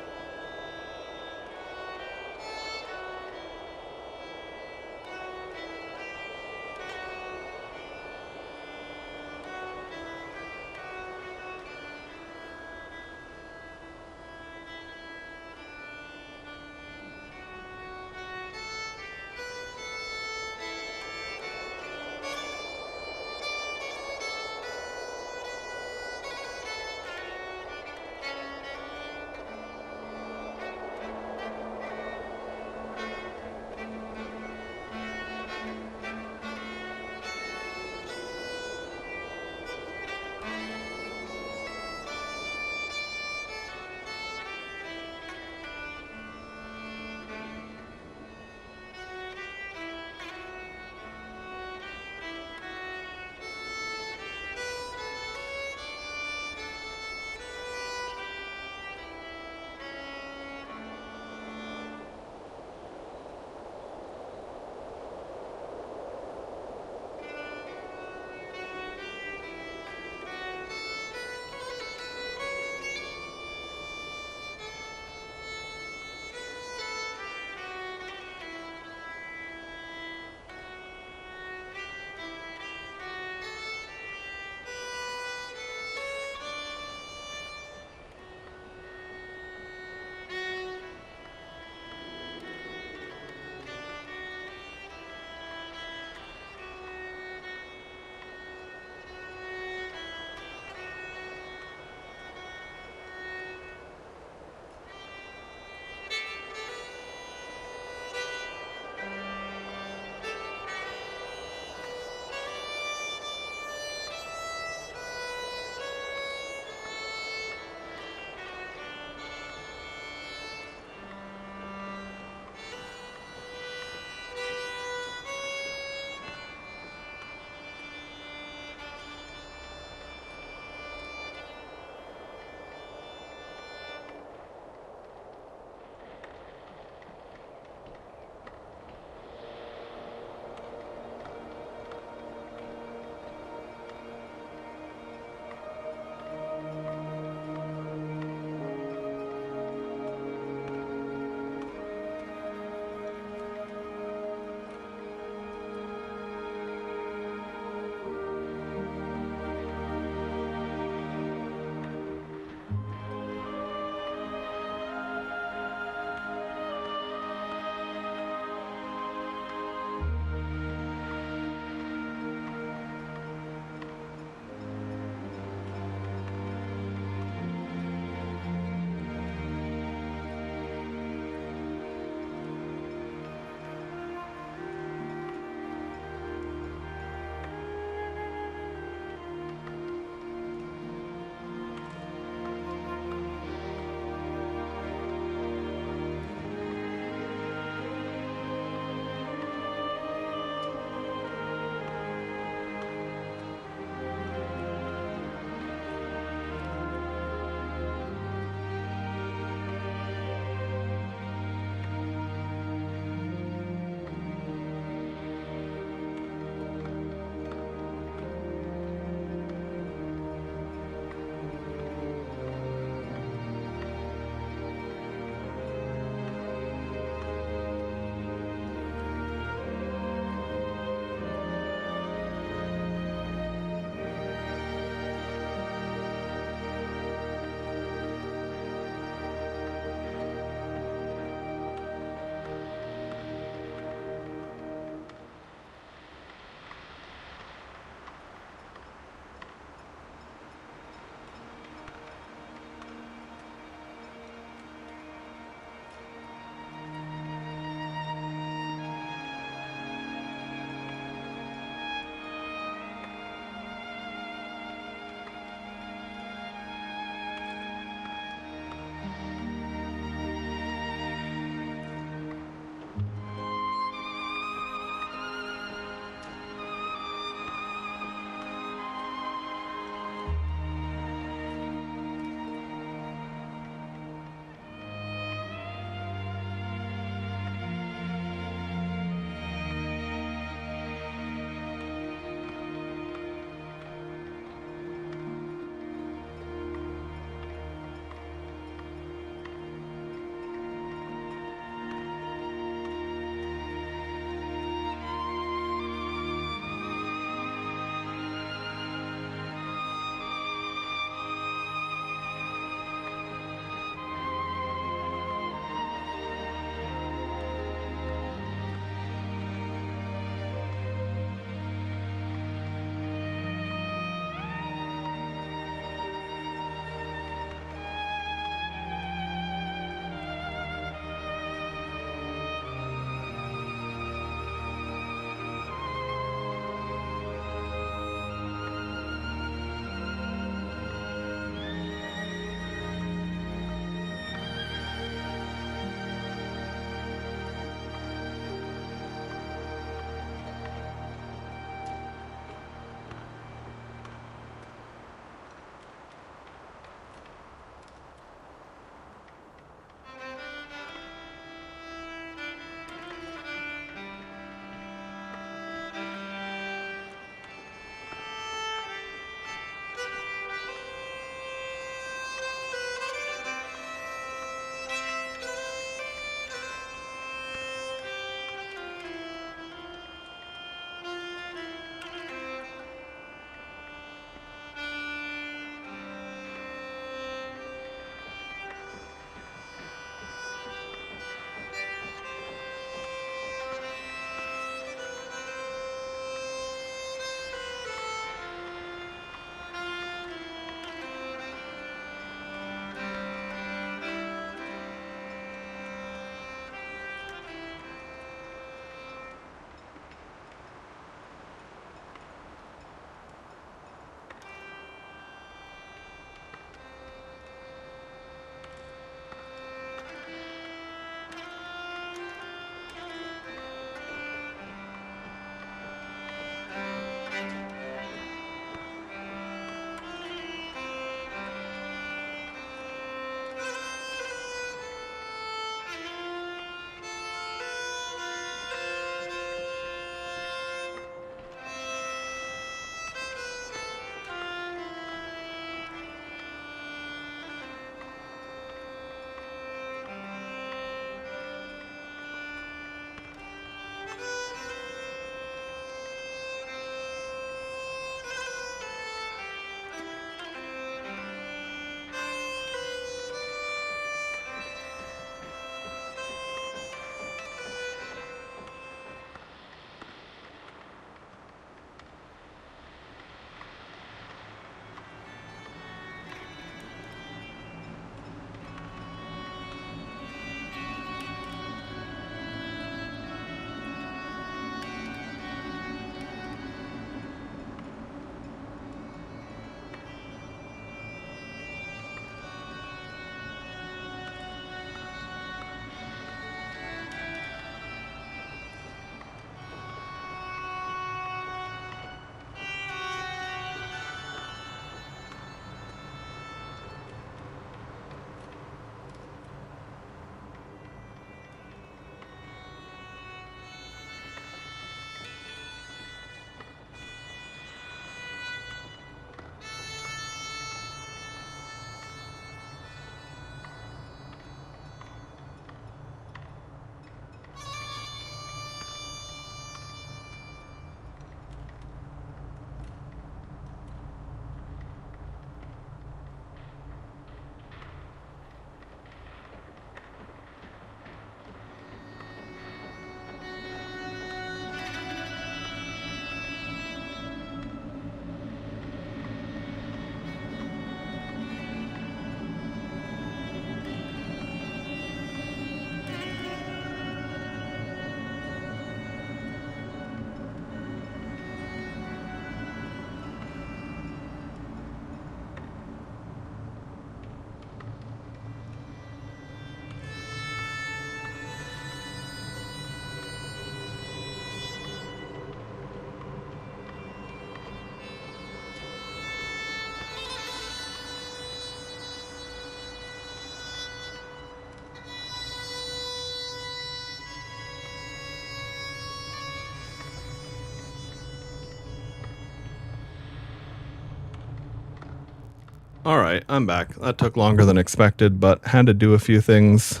Alright, I'm back. That took longer than expected, but had to do a few things.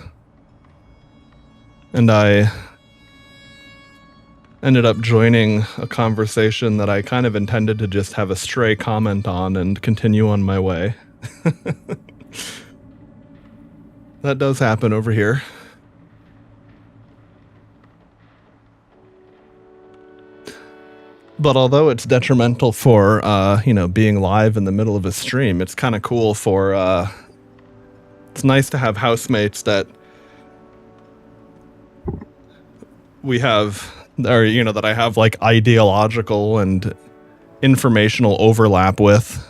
And I ended up joining a conversation that I kind of intended to just have a stray comment on and continue on my way. That does happen over here. But although it's detrimental for, being live in the middle of a stream, it's kind of cool for, it's nice to have housemates that we have, or, that I have, like, ideological and informational overlap with.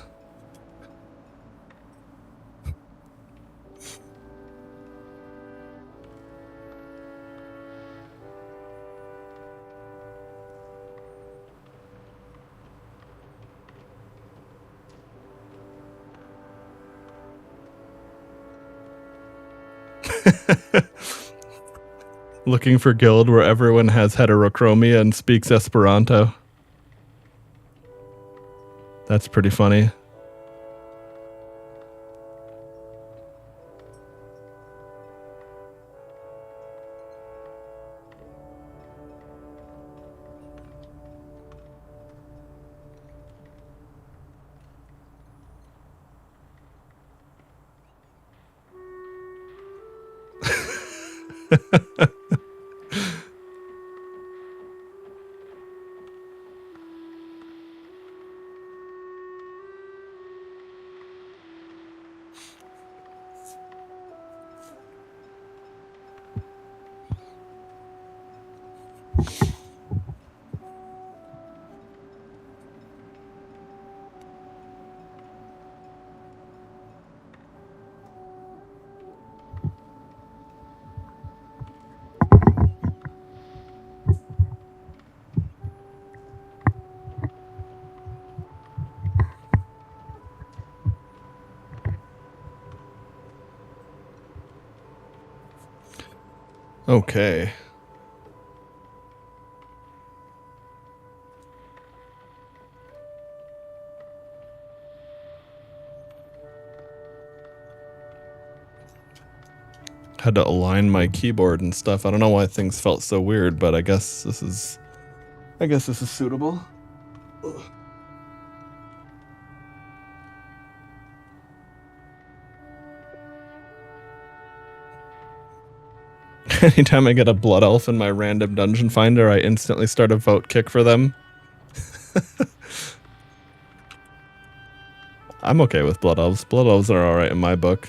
Looking for guild where everyone has heterochromia and speaks Esperanto. That's pretty funny. Okay. Had to align my keyboard and stuff. I don't know why things felt so weird, but I guess this is suitable. Ugh. Anytime I get a blood elf in my random dungeon finder, I instantly start a vote kick for them. I'm okay with blood elves. Blood elves are alright in my book.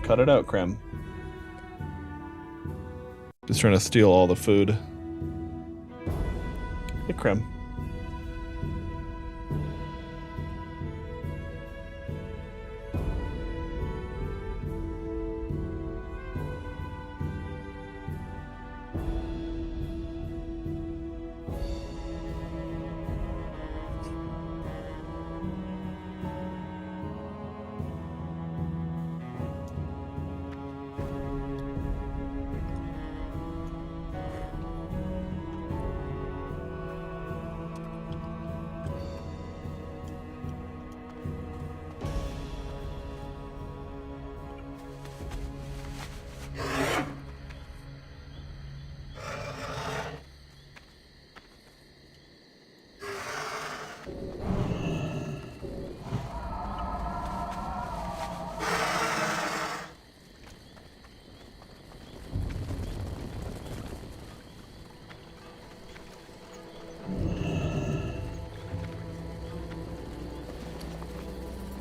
Cut it out, Krem. Just trying to steal all the food. Hey, Krem.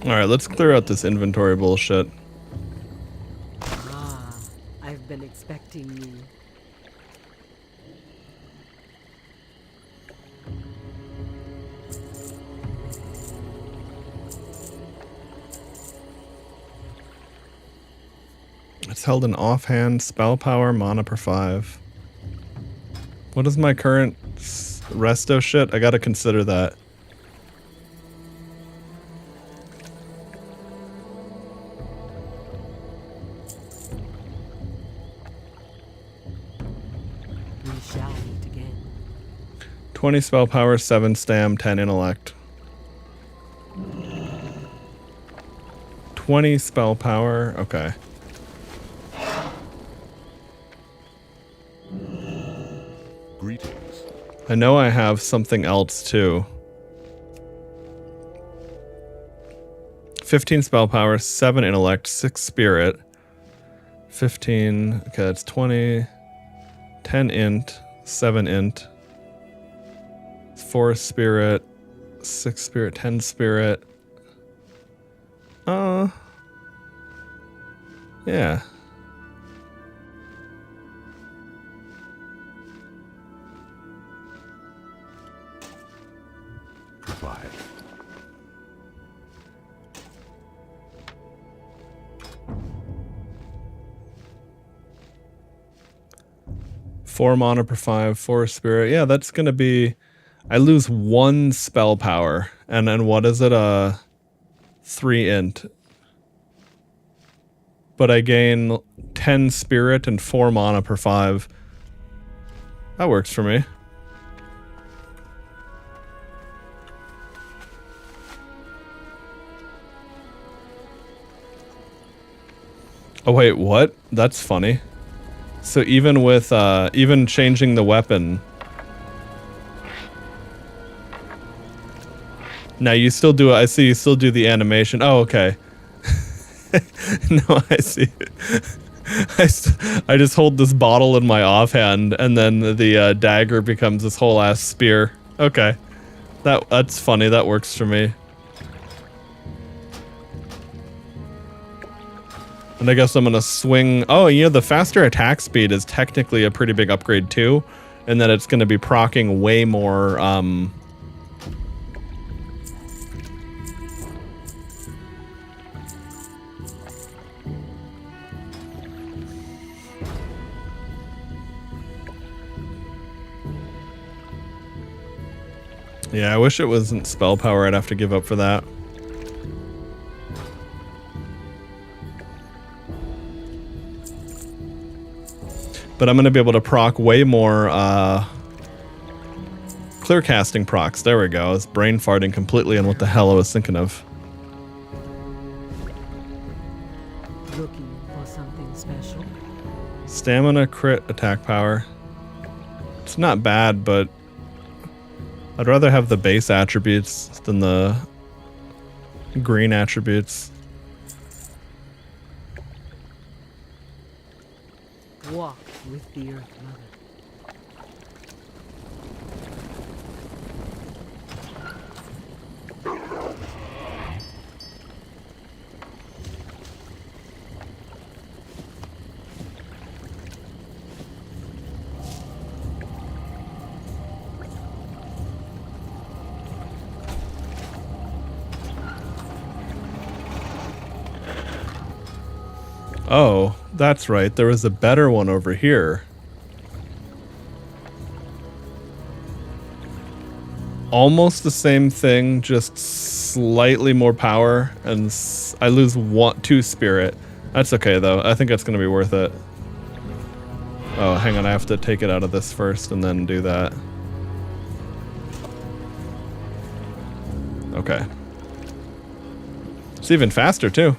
Alright, let's clear out this inventory bullshit. Ah, I've been expecting you. It's held in offhand, spell power, mana per 5. What is my current resto shit? I gotta consider that. We shall meet again. 20 spell power, 7 stam, 10 intellect. 20 spell power. Okay. Greetings. I know I have something else too. 15 spell power, 7 intellect, 6 spirit. 15, okay, that's 20. 10 int, 7 int. 4 spirit, 6 spirit, 10 spirit. Yeah. Goodbye. Four mana per 5, 4 spirit. Yeah, that's gonna be. I lose 1 spell power, and then what is it? 3 int. But I gain 10 spirit and 4 mana per 5. That works for me. Oh wait, what? That's funny. So even with even changing the weapon. Now you still do it. I see you still do the animation. Oh, okay. No, I see. I just hold this bottle in my offhand, and then the dagger becomes this whole ass spear. Okay, that's funny. That works for me. And I guess I'm gonna swing. Oh, you know, the faster attack speed is technically a pretty big upgrade too, and that it's gonna be proccing way more. Yeah, I wish it wasn't spell power. I'd have to give up for that. But I'm going to be able to proc way more clear casting procs. There we go. I was brain farting completely on what the hell I was thinking of. Looking for something special? Stamina, crit, attack power. It's not bad, but I'd rather have the base attributes than the green attributes. Walk with the Earth Mother. Oh, that's right. There was a better one over here. Almost the same thing, just slightly more power, and I lose 2 spirit. That's okay though. I think that's going to be worth it. Oh, hang on. I have to take it out of this first and then do that. Okay. It's even faster too.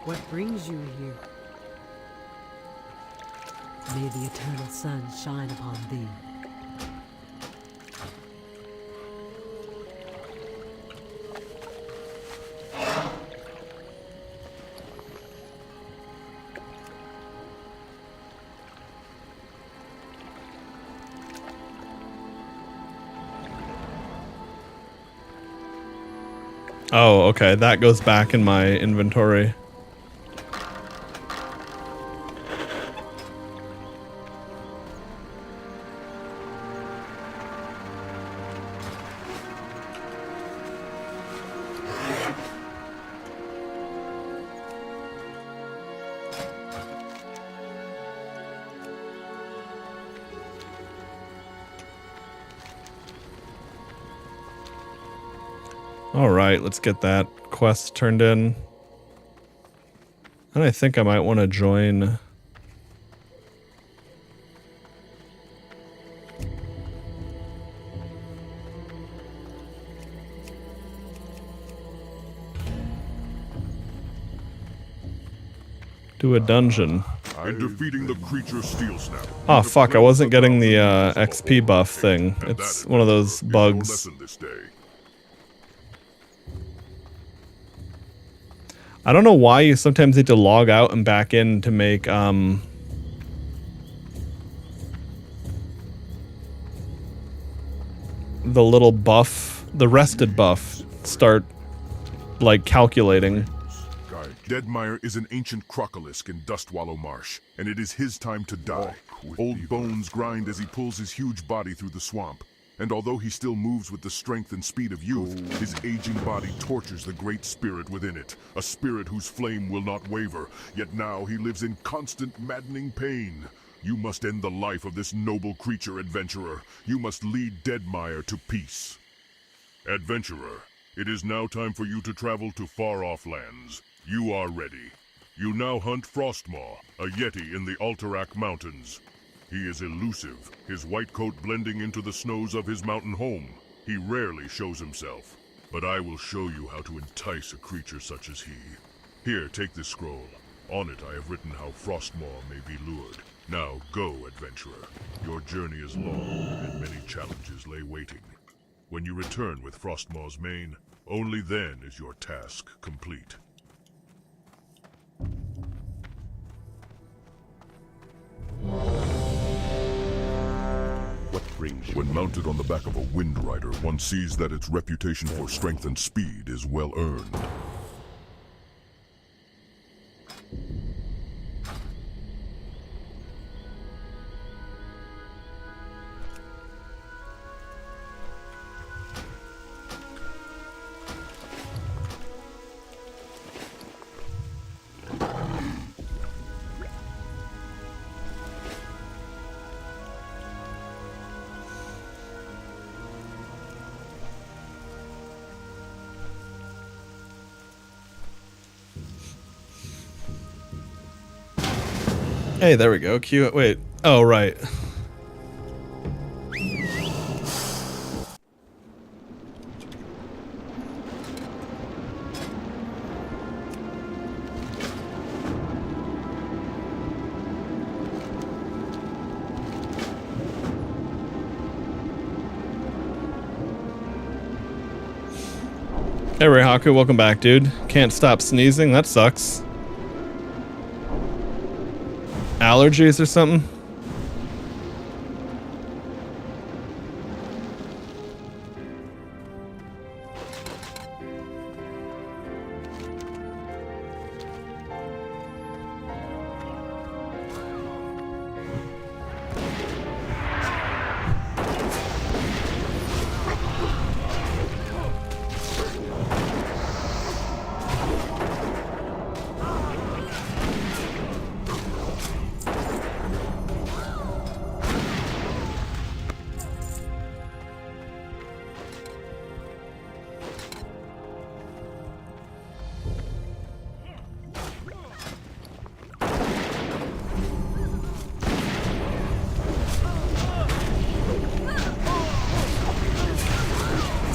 What brings you here? May the eternal sun shine upon thee. Oh, okay. That goes back in my inventory. Alright, let's get that quest turned in. And I think I might want to join... Do a dungeon. And defeating the creature Steel Snap. Oh fuck, I wasn't getting the XP buff thing. And It's that one of those is your bugs. lesson this day. I don't know why you sometimes need to log out and back in to make the little buff, the rested buff, start like calculating. Deadmire is an ancient crocolisk in Dustwallow Marsh, and it is his time to die. Old bones grind as he pulls his huge body through the swamp, and although he still moves with the strength and speed of youth, his aging body tortures the great spirit within it, a spirit whose flame will not waver, yet now he lives in constant maddening pain. You must end the life of this noble creature, adventurer. You must lead Deadmire to peace. Adventurer, it is now time for you to travel to far-off lands. You are ready. You now hunt Frostmaw, a yeti in the Alterac Mountains. He is elusive, his white coat blending into the snows of his mountain home. He rarely shows himself, but I will show you how to entice a creature such as he. Here, take this scroll. On it I have written how Frostmaw may be lured. Now go, adventurer. Your journey is long, and many challenges lay waiting. When you return with Frostmaw's mane, only then is your task complete. What brings you? When mounted on the back of a Wind Rider, one sees that its reputation for strength and speed is well earned. Hey, there we go. Q. Wait. Oh, right. Hey, Reihaku, welcome back, dude. Can't stop sneezing. That sucks. Allergies or something?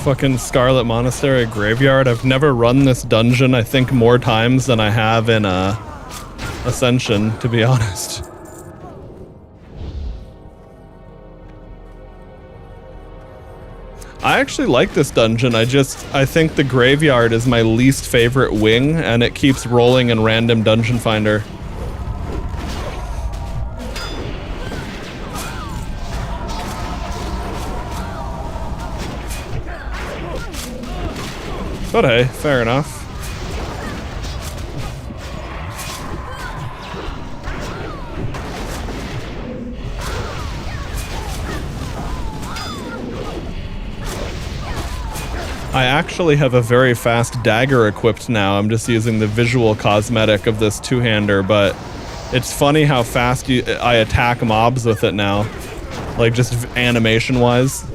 Fucking Scarlet Monastery Graveyard. I've never run this dungeon, I think, more times than I have in Ascension, to be honest. I actually like this dungeon. I think the Graveyard is my least favorite wing, and it keeps rolling in random Dungeon Finder. But hey, fair enough. I actually have a very fast dagger equipped now. I'm just using the visual cosmetic of this two-hander, but it's funny how fast I attack mobs with it now. Like, just animation-wise.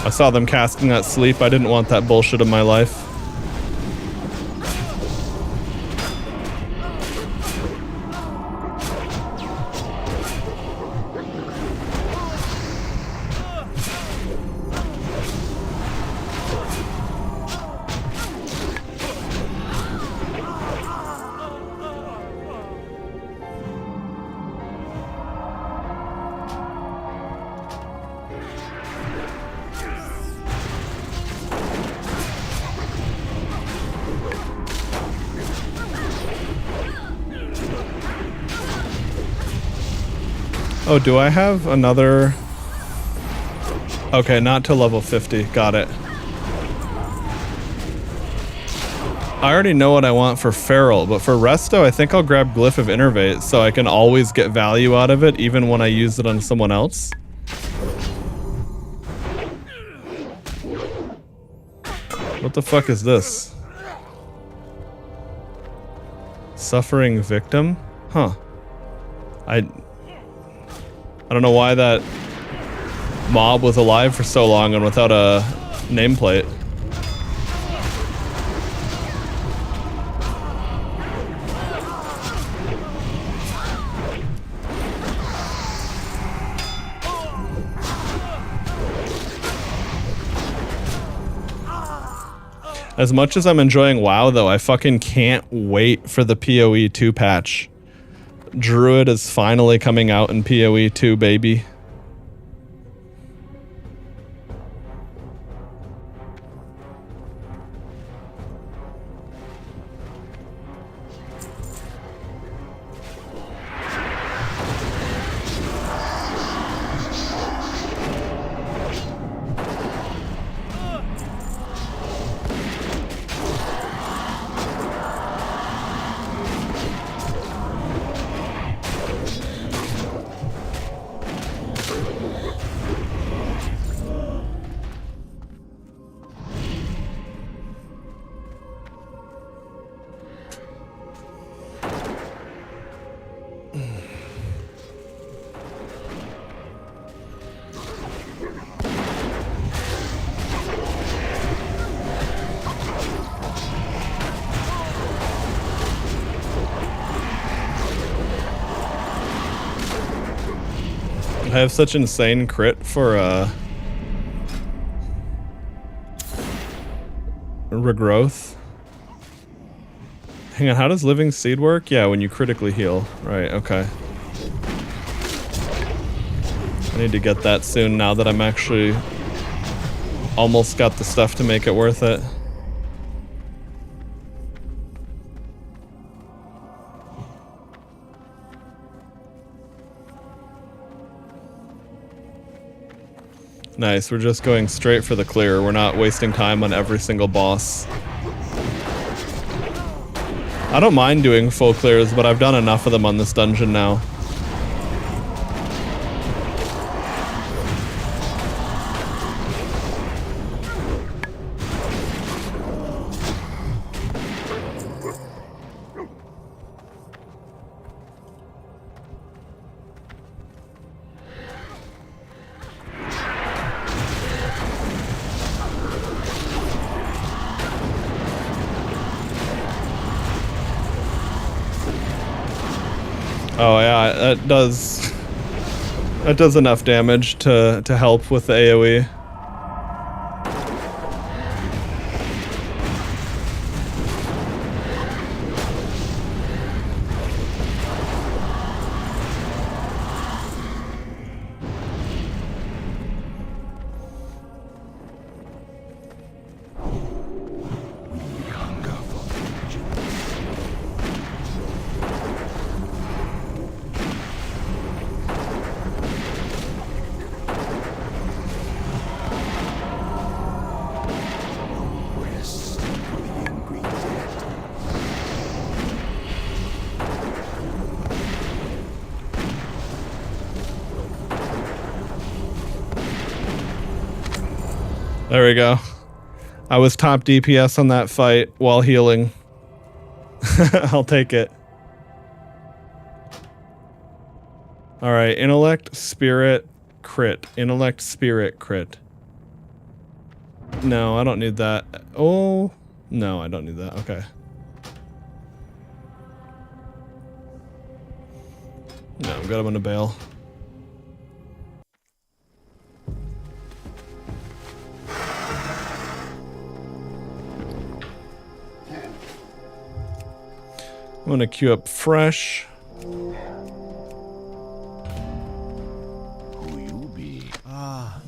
I saw them casting that sleep. I didn't want that bullshit in my life. Oh, do I have another? Okay, not to level 50. Got it. I already know what I want for Feral, but for Resto, I think I'll grab Glyph of Innervate so I can always get value out of it, even when I use it on someone else. What the fuck is this? Suffering Victim? Huh. I don't know why that mob was alive for so long and without a nameplate. As much as I'm enjoying WoW though, I fucking can't wait for the PoE 2 patch. Druid is finally coming out in PoE 2, baby. I have such insane crit for regrowth. Hang on, how does Living Seed work? Yeah, when you critically heal. Right, okay. I need to get that soon now that I'm actually almost got the stuff to make it worth it. Nice, we're just going straight for the clear. We're not wasting time on every single boss. I don't mind doing full clears, but I've done enough of them on this dungeon now. Oh yeah, that does enough damage to help with the AoE. There we go. I was top DPS on that fight while healing. I'll take it. Alright, intellect, spirit, crit. Intellect, spirit, crit. No, I don't need that. Oh, no, I don't need that. Okay. No, I'm good. I'm gonna bail. I'm gonna queue up fresh. Who you be? Ah,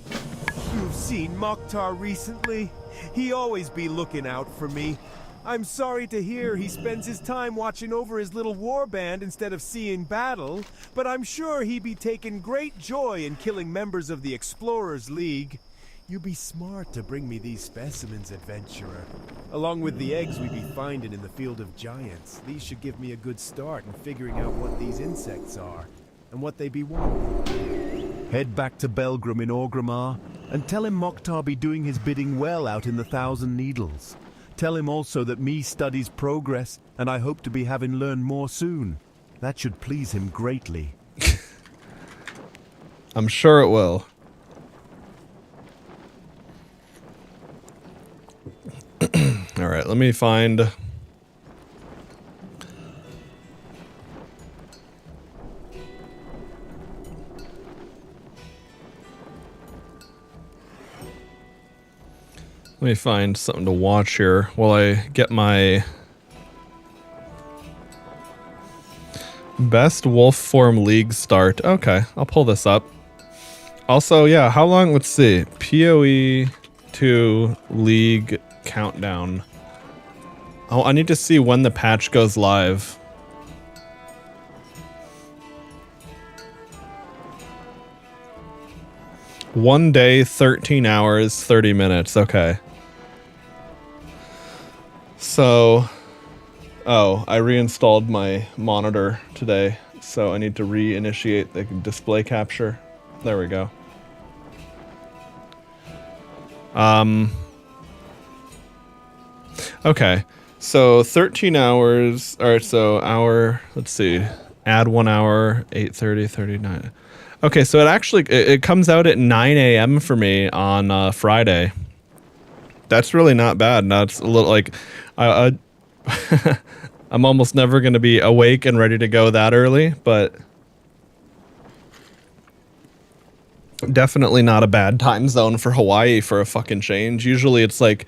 you've seen Mokhtar recently? He always be looking out for me. I'm sorry to hear he spends his time watching over his little warband instead of seeing battle, but I'm sure he be taking great joy in killing members of the Explorers League. You be smart to bring me these specimens, adventurer. Along with the eggs we be finding in the Field of Giants, these should give me a good start in figuring out what these insects are and what they be wanting. Head back to Belgrim in Orgrimmar and tell him Mokhtar be doing his bidding well out in the Thousand Needles. Tell him also that me studies progress and I hope to be having learned more soon. That should please him greatly. I'm sure it will. All right, let me find. Let me find something to watch here while I get my best wolf form league start. Okay, I'll pull this up. Also, yeah, how long? Let's see. PoE 2 league countdown. Oh, I need to see when the patch goes live. One day, 13 hours, 30 minutes. Okay. So, oh, I reinstalled my monitor today, so I need to reinitiate the display capture. There we go. Okay, so 13 hours. All right, so hour. Let's see. Add 1 hour. 8:30, 39. Okay, so it actually it comes out at 9 a.m. for me on Friday. That's really not bad. Now it's a little like I'm almost never going to be awake and ready to go that early, but definitely not a bad time zone for Hawaii for a fucking change. Usually it's like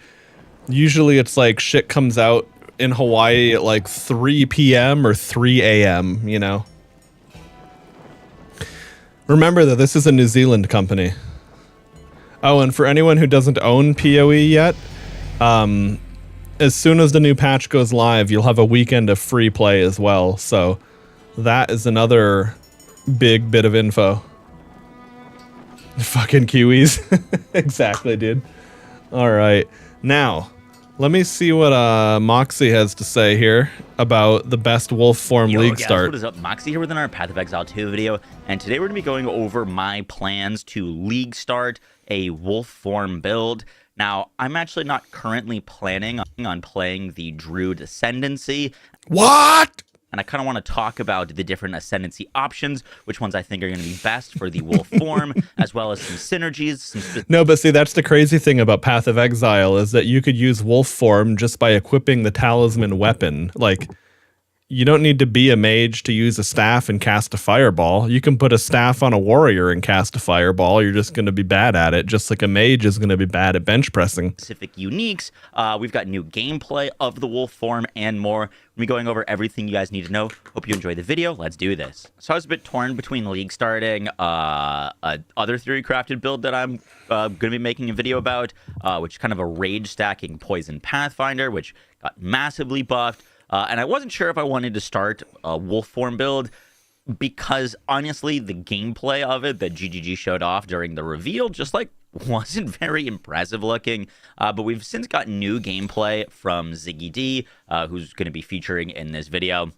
shit comes out in Hawaii at like 3 p.m. or 3 a.m., you know? Remember that this is a New Zealand company. Oh, and for anyone who doesn't own PoE yet, as soon as the new patch goes live, you'll have a weekend of free play as well. So that is another big bit of info. Fucking Kiwis. Exactly, dude. All right. Now, let me see what Moxie has to say here about the best wolf form league guys, start. What is up? Moxie here with another Path of Exile 2 video, and today we're going to be going over my plans to league start a wolf form build. Now, I'm actually not currently planning on playing the Druid Ascendancy. What? And I kind of want to talk about the different Ascendancy options, which ones I think are going to be best for the wolf form, as well as some synergies. No, but see, that's the crazy thing about Path of Exile is that you could use wolf form just by equipping the talisman weapon. Like, you don't need to be a mage to use a staff and cast a fireball. You can put a staff on a warrior and cast a fireball. You're just going to be bad at it, just like a mage is going to be bad at bench pressing. Specific uniques. We've got new gameplay of the wolf form and more. We'll be going over everything you guys need to know. Hope you enjoy the video. Let's do this. So I was a bit torn between league starting other theory crafted build that I'm going to be making a video about, which is kind of a rage stacking poison pathfinder, which got massively buffed. And I wasn't sure if I wanted to start a wolf form build because honestly, the gameplay of it that GGG showed off during the reveal just like wasn't very impressive looking. But we've since got new gameplay from Ziggy D, who's going to be featuring in this video.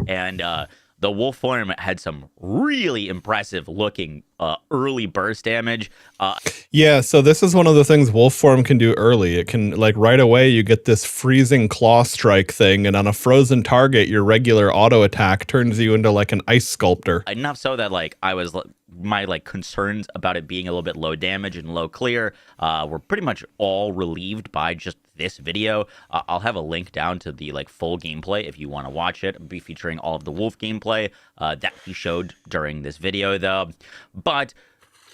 And the wolf form had some really impressive looking early burst damage. Yeah, so this is one of the things wolf form can do early. It can, like, right away you get this freezing claw strike thing, and on a frozen target, your regular auto attack turns you into like an ice sculptor. Enough so that like I was my like concerns about it being a little bit low damage and low clear were pretty much all relieved by just this video. I'll have a link down to the like full gameplay if you want to watch it. I'll be featuring all of the wolf gameplay that he showed during this video though. But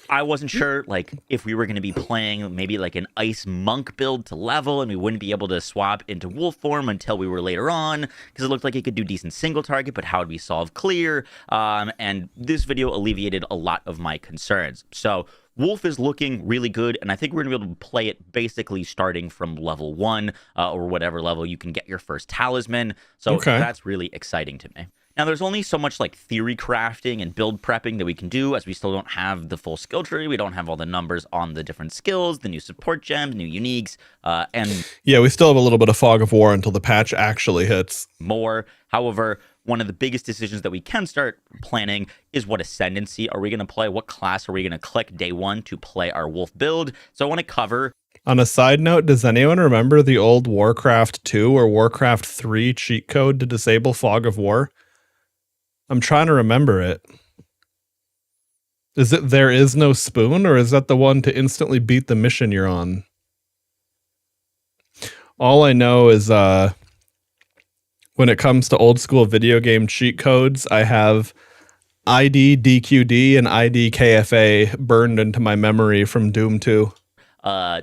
I wasn't sure like if we were going to be playing maybe like an ice monk build to level and we wouldn't be able to swap into wolf form until we were later on, because it looked like it could do decent single target, but how would we solve clear? And this video alleviated a lot of my concerns. So wolf is looking really good, and I think we're going to be able to play it basically starting from level 1 or whatever level you can get your first talisman. So that's really exciting to me. Now, there's only so much like theory crafting and build prepping that we can do, as we still don't have the full skill tree. We don't have all the numbers on the different skills, the new support gems, new uniques, and yeah, we still have a little bit of fog of war until the patch actually hits. More. However, one of the biggest decisions that we can start planning is what ascendancy are we going to play? What class are we going to click day 1 to play our wolf build? So I want to cover. On a side note, does anyone remember the old Warcraft 2 or Warcraft 3 cheat code to disable fog of war? I'm trying to remember it. Is it there is no spoon, or is that the one to instantly beat the mission you're on? All I know is when it comes to old school video game cheat codes, I have ID DQD and ID KFA burned into my memory from Doom 2.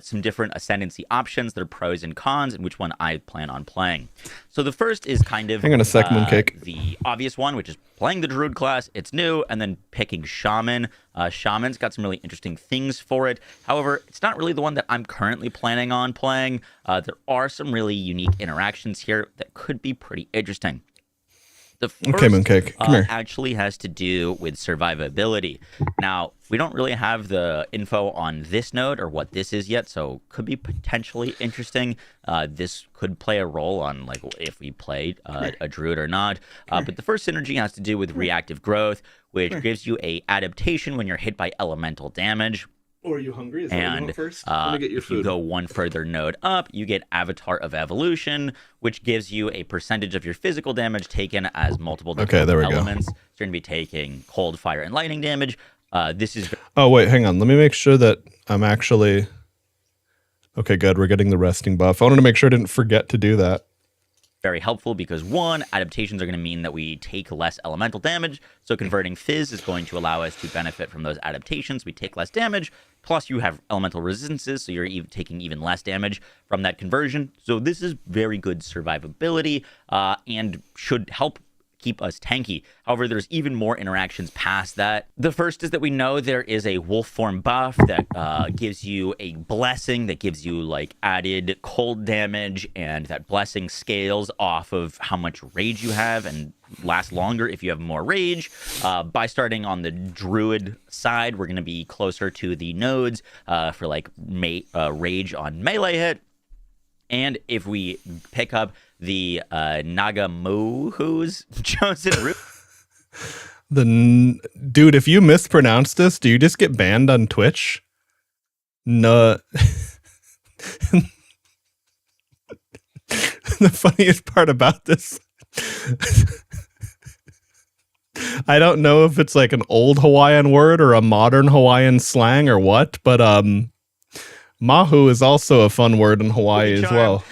Some different ascendancy options that are pros and cons, and which one I plan on playing. So the first is kind of hang on a sec, Mooncake. The obvious one, which is playing the Druid class. It's new, and then picking Shaman. Shaman's got some really interesting things for it. However, it's not really the one that I'm currently planning on playing. There are some really unique interactions here that could be pretty interesting. The first, Mooncake, come here. Actually has to do with survivability. Now, we don't really have the info on this node or what this is yet, so could be potentially interesting. This could play a role on like if we play a druid or not. But the first synergy has to do with reactive growth, which gives you a adaptation when you're hit by elemental damage. Or are you hungry? Is and that first? Let me get your if food. You go one further node up, you get Avatar of Evolution, which gives you a percentage of your physical damage taken as multiple different elements. So you're going to be taking cold, fire, and lightning damage. This is... Oh, wait, hang on. Let me make sure that I'm actually... Okay, good. We're getting the resting buff. I wanted to make sure I didn't forget to do that. Very helpful because, one, adaptations are going to mean that we take less elemental damage. So converting Fizz is going to allow us to benefit from those adaptations. We take less damage. Plus, you have elemental resistances, so you're taking even less damage from that conversion. So this is very good survivability and should help keep us tanky. However, there's even more interactions past that. The first is that we know there is a wolf form buff that gives you a blessing that gives you like added cold damage, and that blessing scales off of how much rage you have and lasts longer if you have more rage. By starting on the druid side, we're going to be closer to the nodes for like rage on melee hit. And if we pick up the Nagamuhu's chosen route. Dude, if you mispronounce this, do you just get banned on Twitch? No. The funniest part about this, I don't know if it's like an old Hawaiian word or a modern Hawaiian slang or what, but Mahu is also a fun word in Hawaii as well.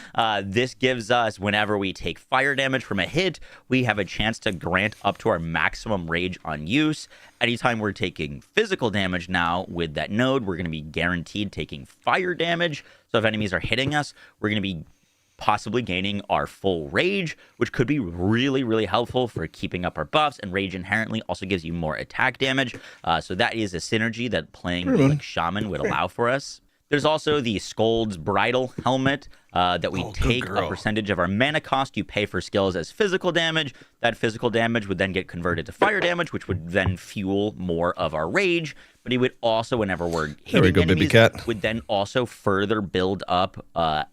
This gives us, whenever we take fire damage from a hit, we have a chance to grant up to our maximum rage on use. Anytime we're taking physical damage now with that node, we're going to be guaranteed taking fire damage. So if enemies are hitting us, we're going to be possibly gaining our full rage, which could be really, really helpful for keeping up our buffs. And rage inherently also gives you more attack damage. So that is a synergy that playing with like Shaman would allow for us. There's also the Scold's Bridle Helmet that we take a percentage of our mana cost you pay for skills as physical damage. That physical damage would then get converted to fire damage, which would then fuel more of our rage. But it would also, whenever we're hitting enemies, would then also further build up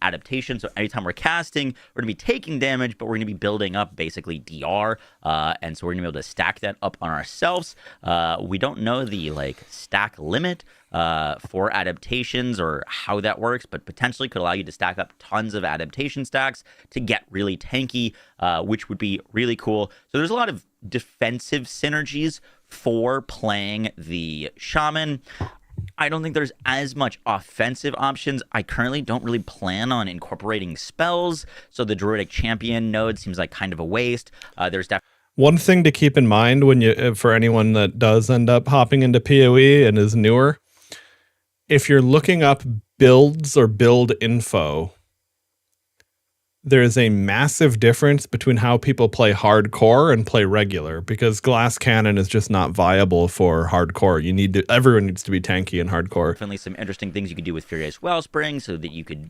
adaptation. So anytime we're casting, we're going to be taking damage, but we're going to be building up basically DR. And so we're going to be able to stack that up on ourselves. We don't know the like stack limit for adaptations or how that works, but potentially could allow you to stack up tons of adaptation stacks to get really tanky, which would be really cool. So there's a lot of defensive synergies for playing the shaman. I don't think there's as much offensive options. I currently don't really plan on incorporating spells, so the druidic champion node seems like kind of a waste. There's definitely one thing to keep in mind when you, for anyone that does end up hopping into PoE and is newer, if you're looking up builds or build info, there is a massive difference between how people play hardcore and play regular, because glass cannon is just not viable for hardcore. Everyone needs to be tanky in hardcore. Definitely some interesting things you could do with Furious Wellspring so that you could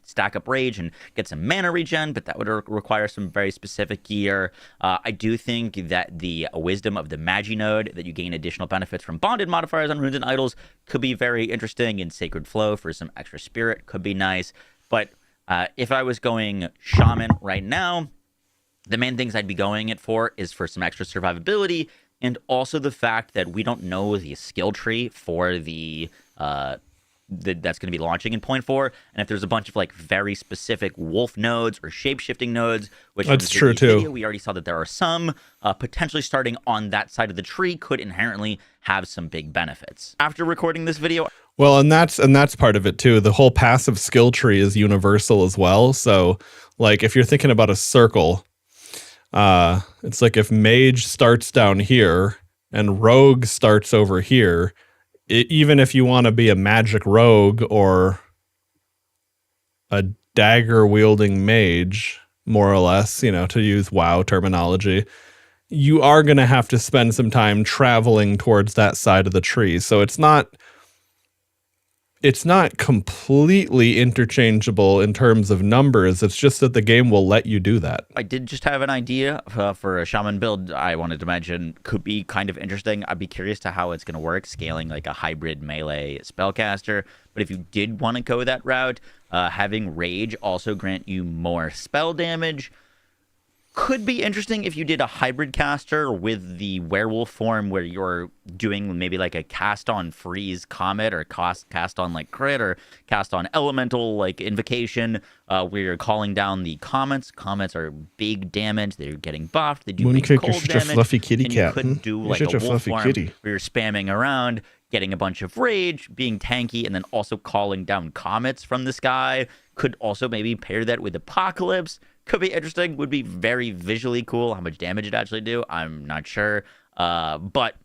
stack up rage and get some mana regen, but that would require some very specific gear. I do think that the wisdom of the Magi node, that you gain additional benefits from bonded modifiers on runes and idols, could be very interesting, and Sacred Flow for some extra spirit could be nice. But if I was going shaman right now, the main things I'd be going it for is for some extra survivability, and also the fact that we don't know the skill tree for the that's going to be launching in 0.4, and if there's a bunch of like very specific wolf nodes or shape-shifting nodes, which that's true too. Video, we already saw that there are some potentially starting on that side of the tree could inherently have some big benefits. After recording this video, well, and that's part of it too. The whole passive skill tree is universal as well. So, like, if you're thinking about a circle, it's like if mage starts down here and rogue starts over here, even if you want to be a magic rogue or a dagger wielding mage, more or less, to use WoW terminology, you are going to have to spend some time traveling towards that side of the tree. So it's not completely interchangeable in terms of numbers. It's just that the game will let you do that. I did just have an idea for a shaman build I wanted to mention. Could be kind of interesting. I'd be curious to how it's going to work, scaling like a hybrid melee spellcaster. But if you did want to go that route, having Rage also grant you more spell damage could be interesting if you did a hybrid caster with the werewolf form, where you're doing maybe like a cast on freeze comet, or cast on like crit, or cast on elemental like invocation, where you're calling down the comets. Comets are big damage. They're getting buffed. They do big cold damage. You're such a fluffy kitty cat. You could do like a wolf form where you're spamming around, getting a bunch of rage, being tanky, and then also calling down comets from the sky. Could also maybe pair that with Apocalypse. Could be interesting. Would be very visually cool. How much damage it actually do, I'm not sure. But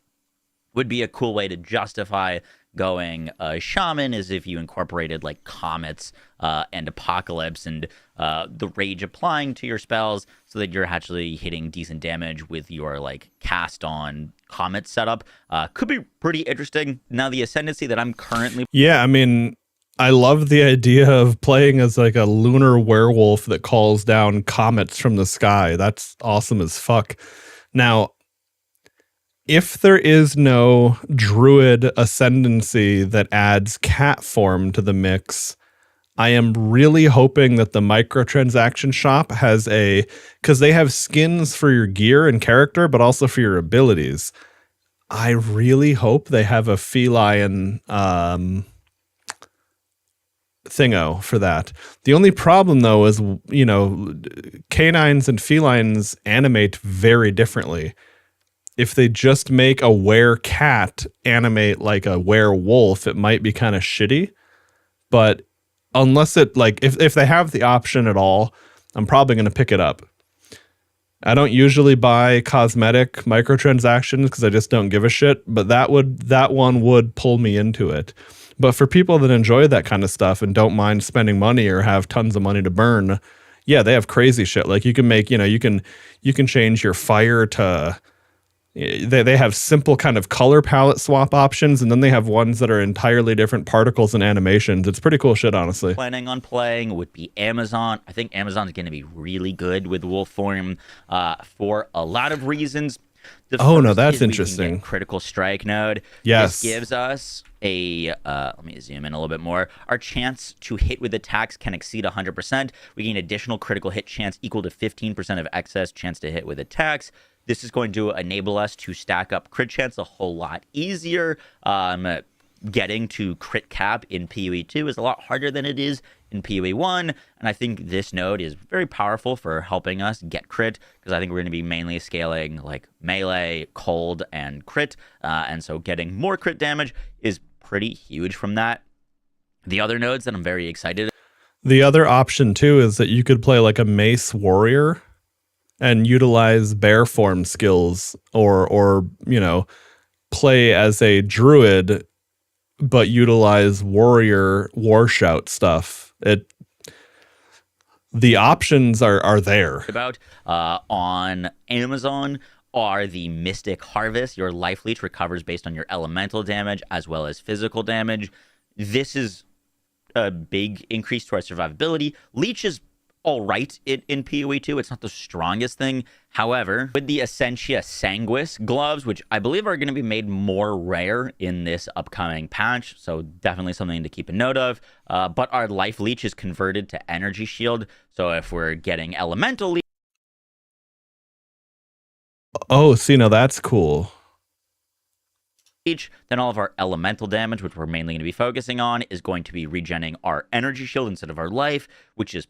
would be a cool way to justify going shaman, is if you incorporated like comets and Apocalypse and the rage applying to your spells, so that you're actually hitting decent damage with your like cast on comet setup. Could be pretty interesting. Now the ascendancy that I'm currently I love the idea of playing as like a lunar werewolf that calls down comets from the sky. That's awesome as fuck. Now, if there is no druid ascendancy that adds cat form to the mix, I am really hoping that the microtransaction shop has because they have skins for your gear and character, but also for your abilities. I really hope they have a feline thingo for that. The only problem though is, canines and felines animate very differently. If they just make a werecat animate like a werewolf, it might be kind of shitty. But unless it if they have the option at all, I'm probably going to pick it up. I don't usually buy cosmetic microtransactions because I just don't give a shit, but that one would pull me into it. But for people that enjoy that kind of stuff and don't mind spending money or have tons of money to burn, yeah, they have crazy shit. Like you can make, you can change your fire to, they have simple kind of color palette swap options, and then they have ones that are entirely different particles and animations. It's pretty cool shit, honestly. Planning on playing would be Amazon. I think Amazon's going to be really good with wolf form for a lot of reasons. That's interesting. Critical strike node. Yes. This gives us let me zoom in a little bit more. Our chance to hit with attacks can exceed 100%. We gain additional critical hit chance equal to 15% of excess chance to hit with attacks. This is going to enable us to stack up crit chance a whole lot easier. Getting to crit cap in PoE2 is a lot harder than it is in PoE 1, and I think this node is very powerful for helping us get crit, because I think we're going to be mainly scaling like melee, cold, and crit, and so getting more crit damage is pretty huge from that. The other nodes that I'm very excited. The other option too is that you could play like a mace warrior and utilize bear form skills, or you know, play as a druid but utilize warrior war shout stuff. The options are there. About on Amazon are the Mystic Harvest. Your life leech recovers based on your elemental damage as well as physical damage. This is a big increase to our survivability. Leech is all right in PoE 2. It's not the strongest thing. However, with the Ascension Sanguis gloves, which I believe are going to be made more rare in this upcoming patch, so definitely something to keep a note of. But our life leech is converted to energy shield, so if we're getting elemental leech. Oh, see, now that's cool. Then all of our elemental damage, which we're mainly going to be focusing on, is going to be regenerating our energy shield instead of our life, which is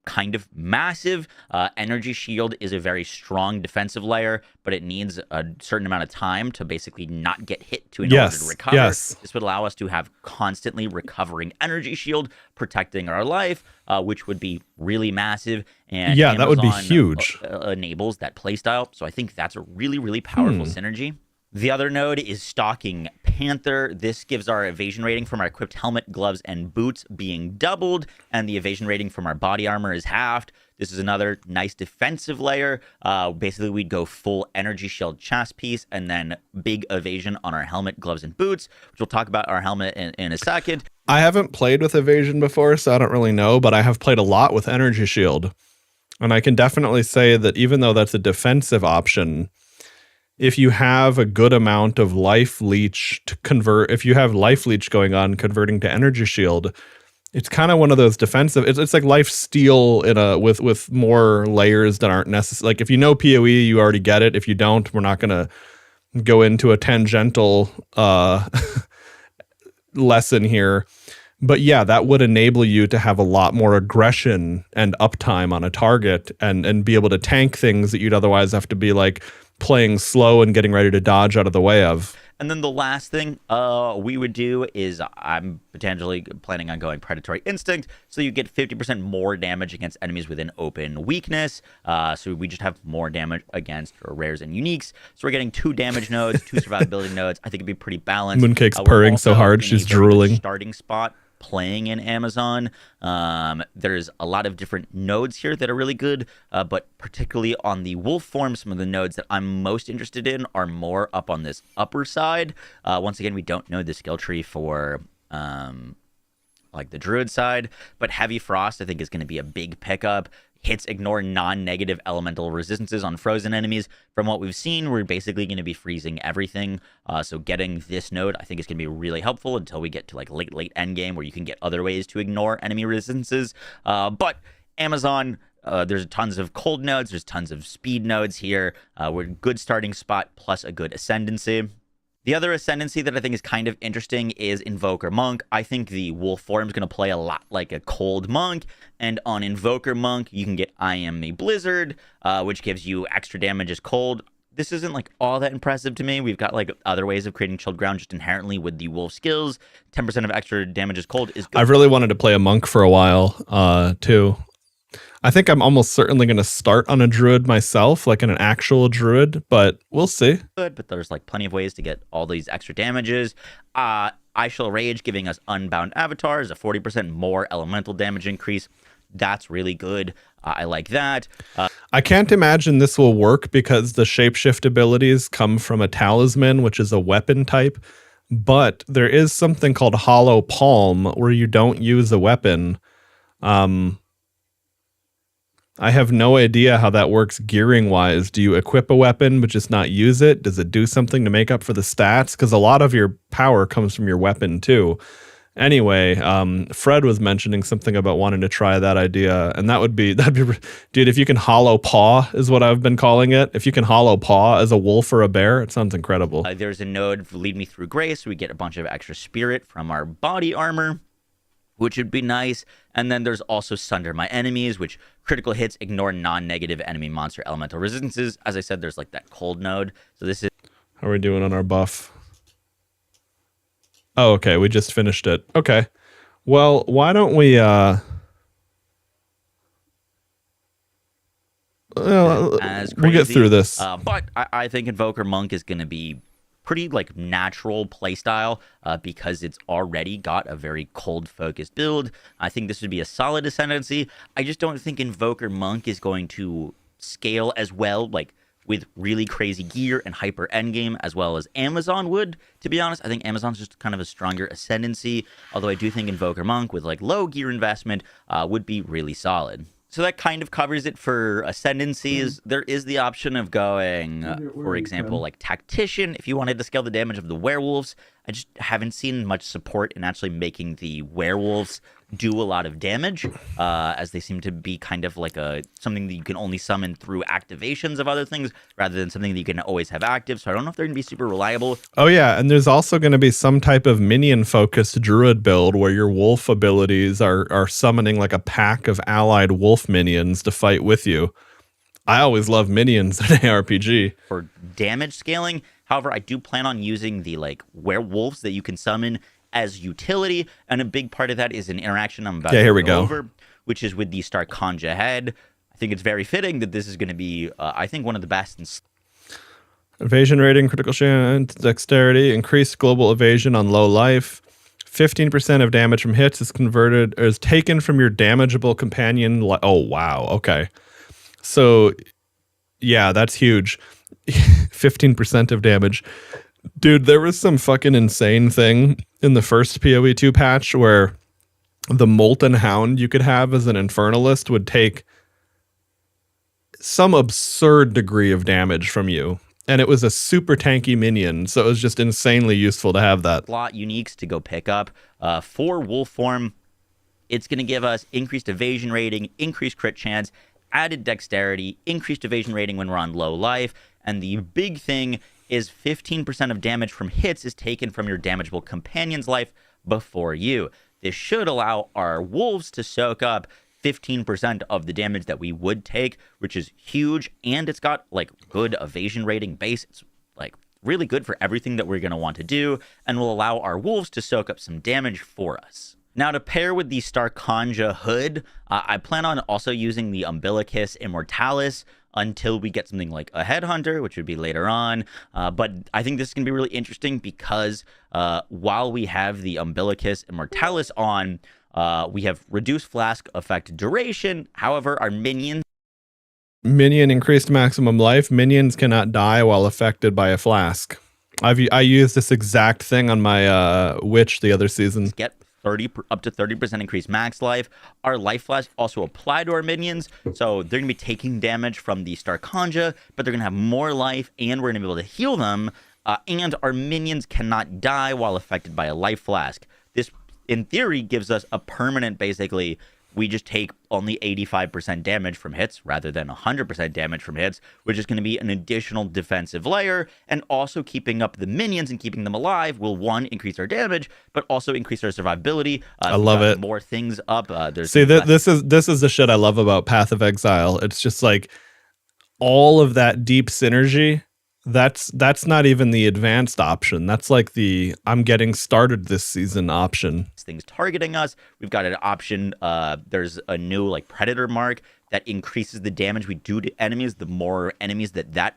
kind of massive. Energy shield is a very strong defensive layer, but it needs a certain amount of time to basically not get hit to in order to recover. Yes. This would allow us to have constantly recovering energy shield, protecting our life, which would be really massive. And yeah, that would be Amazon, huge. Enables that playstyle. So I think that's a really, really powerful synergy. The other node is Stalking Panther. This gives our evasion rating from our equipped helmet, gloves, and boots being doubled, and the evasion rating from our body armor is halved. This is another nice defensive layer. Basically, we'd go full energy shield chest piece, and then big evasion on our helmet, gloves, and boots, which we'll talk about our helmet in a second. I haven't played with evasion before, so I don't really know, but I have played a lot with energy shield. And I can definitely say that even though that's a defensive option, if you have a good amount of life leech to convert, if you have life leech going on converting to energy shield, it's kind of one of those defensive. It's like life steal with more layers that aren't necessary. Like if you know PoE, you already get it. If you don't, we're not gonna go into a tangential lesson here. But yeah, that would enable you to have a lot more aggression and uptime on a target, and be able to tank things that you'd otherwise have to be like playing slow and getting ready to dodge out of the way of. And then the last thing we would do is I'm potentially planning on going Predatory Instinct, so you get 50% more damage against enemies within open weakness. So we just have more damage against rares and uniques. So we're getting 2 damage nodes, 2 survivability nodes. I think it'd be pretty balanced. Mooncake's purring so hard, she's drooling. Starting spot playing in Amazon. There's a lot of different nodes here that are really good, but particularly on the wolf form, some of the nodes that I'm most interested in are more up on this upper side. Once again, we don't know the skill tree for like the druid side, but Heavy Frost I think is going to be a big pickup. Hits ignore non-negative elemental resistances on frozen enemies. From what we've seen, we're basically going to be freezing everything. So getting this node, I think, is going to be really helpful until we get to like late endgame where you can get other ways to ignore enemy resistances. But Amazon, there's tons of cold nodes. There's tons of speed nodes here. We're a good starting spot plus a good ascendancy. The other ascendancy that I think is kind of interesting is Invoker Monk. I think the wolf form is going to play a lot like a cold monk, and on Invoker Monk, you can get I Am the Blizzard, which gives you extra damage as cold. This isn't like all that impressive to me. We've got like other ways of creating chilled ground just inherently with the wolf skills. 10% of extra damage as cold is good. I've really wanted to play a monk for a while, too. I think I'm almost certainly going to start on a druid myself, like in an actual druid, but we'll see. But there's like plenty of ways to get all these extra damages. I Shall Rage giving us Unbound Avatars, a 40% more elemental damage increase. That's really good. I like that. I can't imagine this will work because the shapeshift abilities come from a talisman, which is a weapon type. But there is something called Hollow Palm where you don't use a weapon. I have no idea how that works gearing wise. Do you equip a weapon but just not use it? Does it do something to make up for the stats? Because a lot of your power comes from your weapon too. Anyway, Fred was mentioning something about wanting to try that idea, and that'd be dude, if you can hollow paw is what I've been calling it. If you can hollow paw as a wolf or a bear, it sounds incredible. There's a node for Lead Me Through Grace. We get a bunch of extra spirit from our body armor. which would be nice. And then there's also Sunder My Enemies, which critical hits ignore non-negative enemy monster elemental resistances. As I said, there's like that cold node. So this is... How are we doing on our buff? Oh, okay. We just finished it. Okay. Well, why don't we... we'll get through this. But I think Invoker Monk is going to be pretty like natural playstyle because it's already got a very cold focused build. I think this would be a solid ascendancy. I just don't think Invoker Monk is going to scale as well, like with really crazy gear and hyper endgame as well as Amazon would. To be honest, I think Amazon's just kind of a stronger ascendancy, although I do think Invoker Monk with like low gear investment would be really solid. So that kind of covers it for ascendancies. There is the option of going, for example, like Tactician, if you wanted to scale the damage of the werewolves. I just haven't seen much support in actually making the werewolves do a lot of damage, as they seem to be kind of like something that you can only summon through activations of other things rather than something that you can always have active. So I don't know if they're going to be super reliable. Oh yeah, and there's also going to be some type of minion-focused druid build where your wolf abilities are summoning like a pack of allied wolf minions to fight with you. I always love minions in ARPG. For damage scaling, however, I do plan on using the like werewolves that you can summon as utility, and a big part of that is an interaction I'm about to go over, which is with the Starkanja head. I think it's very fitting that this is going to be, I think, one of the best. Evasion rating, critical chance, dexterity, increased global evasion on low life. 15% of damage from hits is taken from your damageable companion. Oh wow, okay. So yeah, that's huge. 15% of damage. Dude, there was some fucking insane thing in the first PoE 2 patch where the Molten Hound you could have as an Infernalist would take some absurd degree of damage from you. And it was a super tanky minion, so it was just insanely useful to have that. Lot uniques to go pick up. For Wolf form, it's going to give us increased evasion rating, increased crit chance, added dexterity, increased evasion rating when we're on low life, and the big thing is 15% of damage from hits is taken from your damageable companion's life before you. This should allow our wolves to soak up 15% of the damage that we would take, which is huge, and it's got like good evasion rating base. It's like really good for everything that we're going to want to do, and will allow our wolves to soak up some damage for us. Now, to pair with the Starkanja hood, I plan on also using the Umbilicus Immortalis until we get something like a Headhunter, which would be later on. But I think this is going to be really interesting because while we have the Umbilicus Immortalis on, we have reduced flask effect duration. However, our minion Increased maximum life. Minions cannot die while affected by a flask. I used this exact thing on my witch the other season. Get up to 30% increased max life. Our life flask also apply to our minions, so they're gonna be taking damage from the Starkanja, but they're gonna have more life, and we're gonna be able to heal them. And our minions cannot die while affected by a life flask. This, in theory, gives us a permanent, basically, we just take only 85% damage from hits rather than 100% damage from hits, which is going to be an additional defensive layer, and also keeping up the minions and keeping them alive will, one, increase our damage, but also increase our survivability. I love it. More things up. See, this is the shit I love about Path of Exile. It's just like all of that deep synergy. That's not even the advanced option. That's like the I'm getting started this season option. Things targeting us. We've got an option. There's a new like predator mark that increases the damage we do to enemies the more enemies that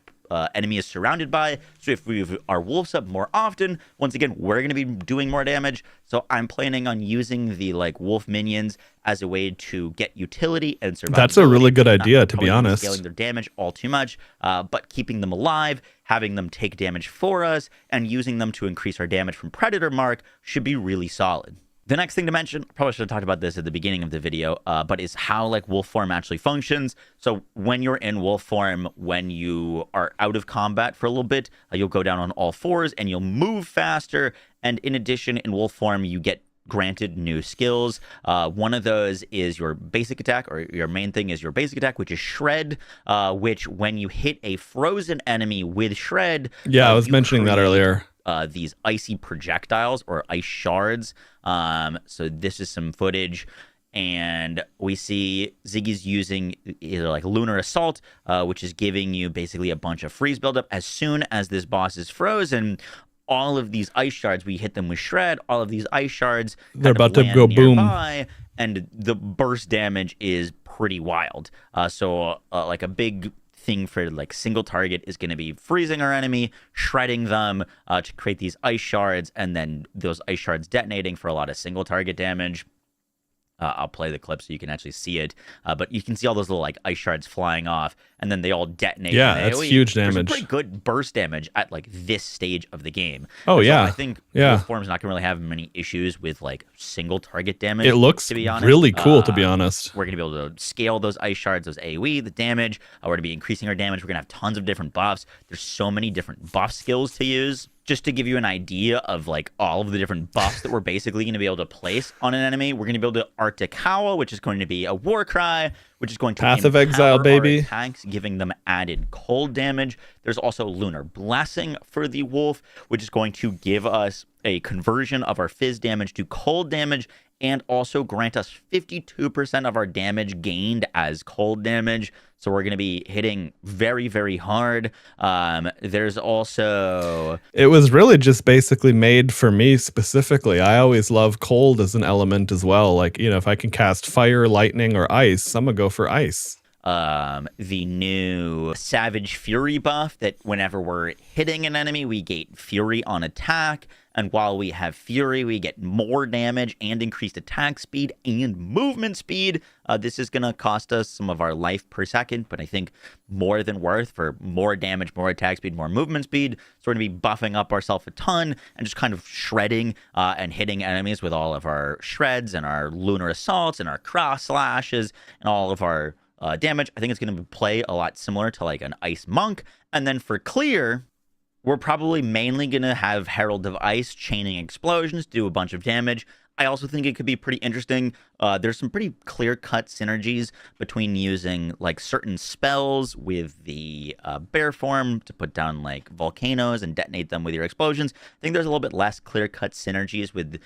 enemy is surrounded by. So if we have our wolves up more often, once again, we're going to be doing more damage. So I'm planning on using the like wolf minions as a way to get utility and survival. That's a really good idea, to be honest. Scaling their damage all too much, but keeping them alive, having them take damage for us, and using them to increase our damage from predator mark should be really solid. The next thing to mention, probably should have talked about this at the beginning of the video, but is how like wolf form actually functions. So when you're in wolf form, when you are out of combat for a little bit, you'll go down on all fours and you'll move faster. And in addition, in wolf form, you get granted new skills. One of those is your basic attack, or your main thing is your basic attack, which is Shred, which when you hit a frozen enemy with Shred... Yeah, I was mentioning that earlier. these icy projectiles or ice shards. So this is some footage. And we see Ziggy's using either like Lunar Assault, which is giving you basically a bunch of freeze buildup. As soon as this boss is frozen, all of these ice shards, we hit them with Shred. All of these ice shards, they're about to go nearby, boom. And the burst damage is pretty wild. So like a big thing for like single target is going to be freezing our enemy, shredding them to create these ice shards, and then those ice shards detonating for a lot of single target damage. I'll play the clip so you can actually see it. But you can see all those little like ice shards flying off, and then they all detonate. Yeah, that's AOE. huge There's damage. pretty good burst damage at like this stage of the game. Oh, so yeah. I think Wolfform's not gonna really have many issues with like single target damage. It looks to be honest. really cool, to be honest. We're gonna be able to scale those ice shards, those AOE, the damage. We're gonna be increasing our damage. We're gonna have tons of different buffs. There's so many different buff skills to use. Just to give you an idea of like all of the different buffs that we're basically going to be able to place on an enemy, we're going to be able to Arctic Howl, which is going to be a war cry, which is going to Path of Exile, baby. Attacks, giving them added cold damage. There's also Lunar Blessing for the wolf, which is going to give us a conversion of our fizz damage to cold damage, and also grant us 52% of our damage gained as cold damage. So we're going to be hitting very, very hard. There's also... It was really just basically made for me specifically. I always love cold as an element as well. Like, you know, if I can cast fire, lightning, or ice, I'm going to go for ice. The new Savage Fury buff that whenever we're hitting an enemy, we gain Fury on attack. And while we have Fury, we get more damage and increased attack speed and movement speed. This is going to cost us some of our life per second, but I think more than worth for more damage, more attack speed, more movement speed. So we're going to be buffing up ourselves a ton and just kind of shredding and hitting enemies with all of our shreds and our lunar assaults and our cross slashes and all of our damage. I think it's going to play a lot similar to like an Ice Monk. And then for clear, we're probably mainly going to have Herald of Ice chaining explosions, do a bunch of damage. I also think it could be pretty interesting. There's some pretty clear-cut synergies between using like certain spells with the bear form to put down like volcanoes and detonate them with your explosions. I think there's a little bit less clear-cut synergies with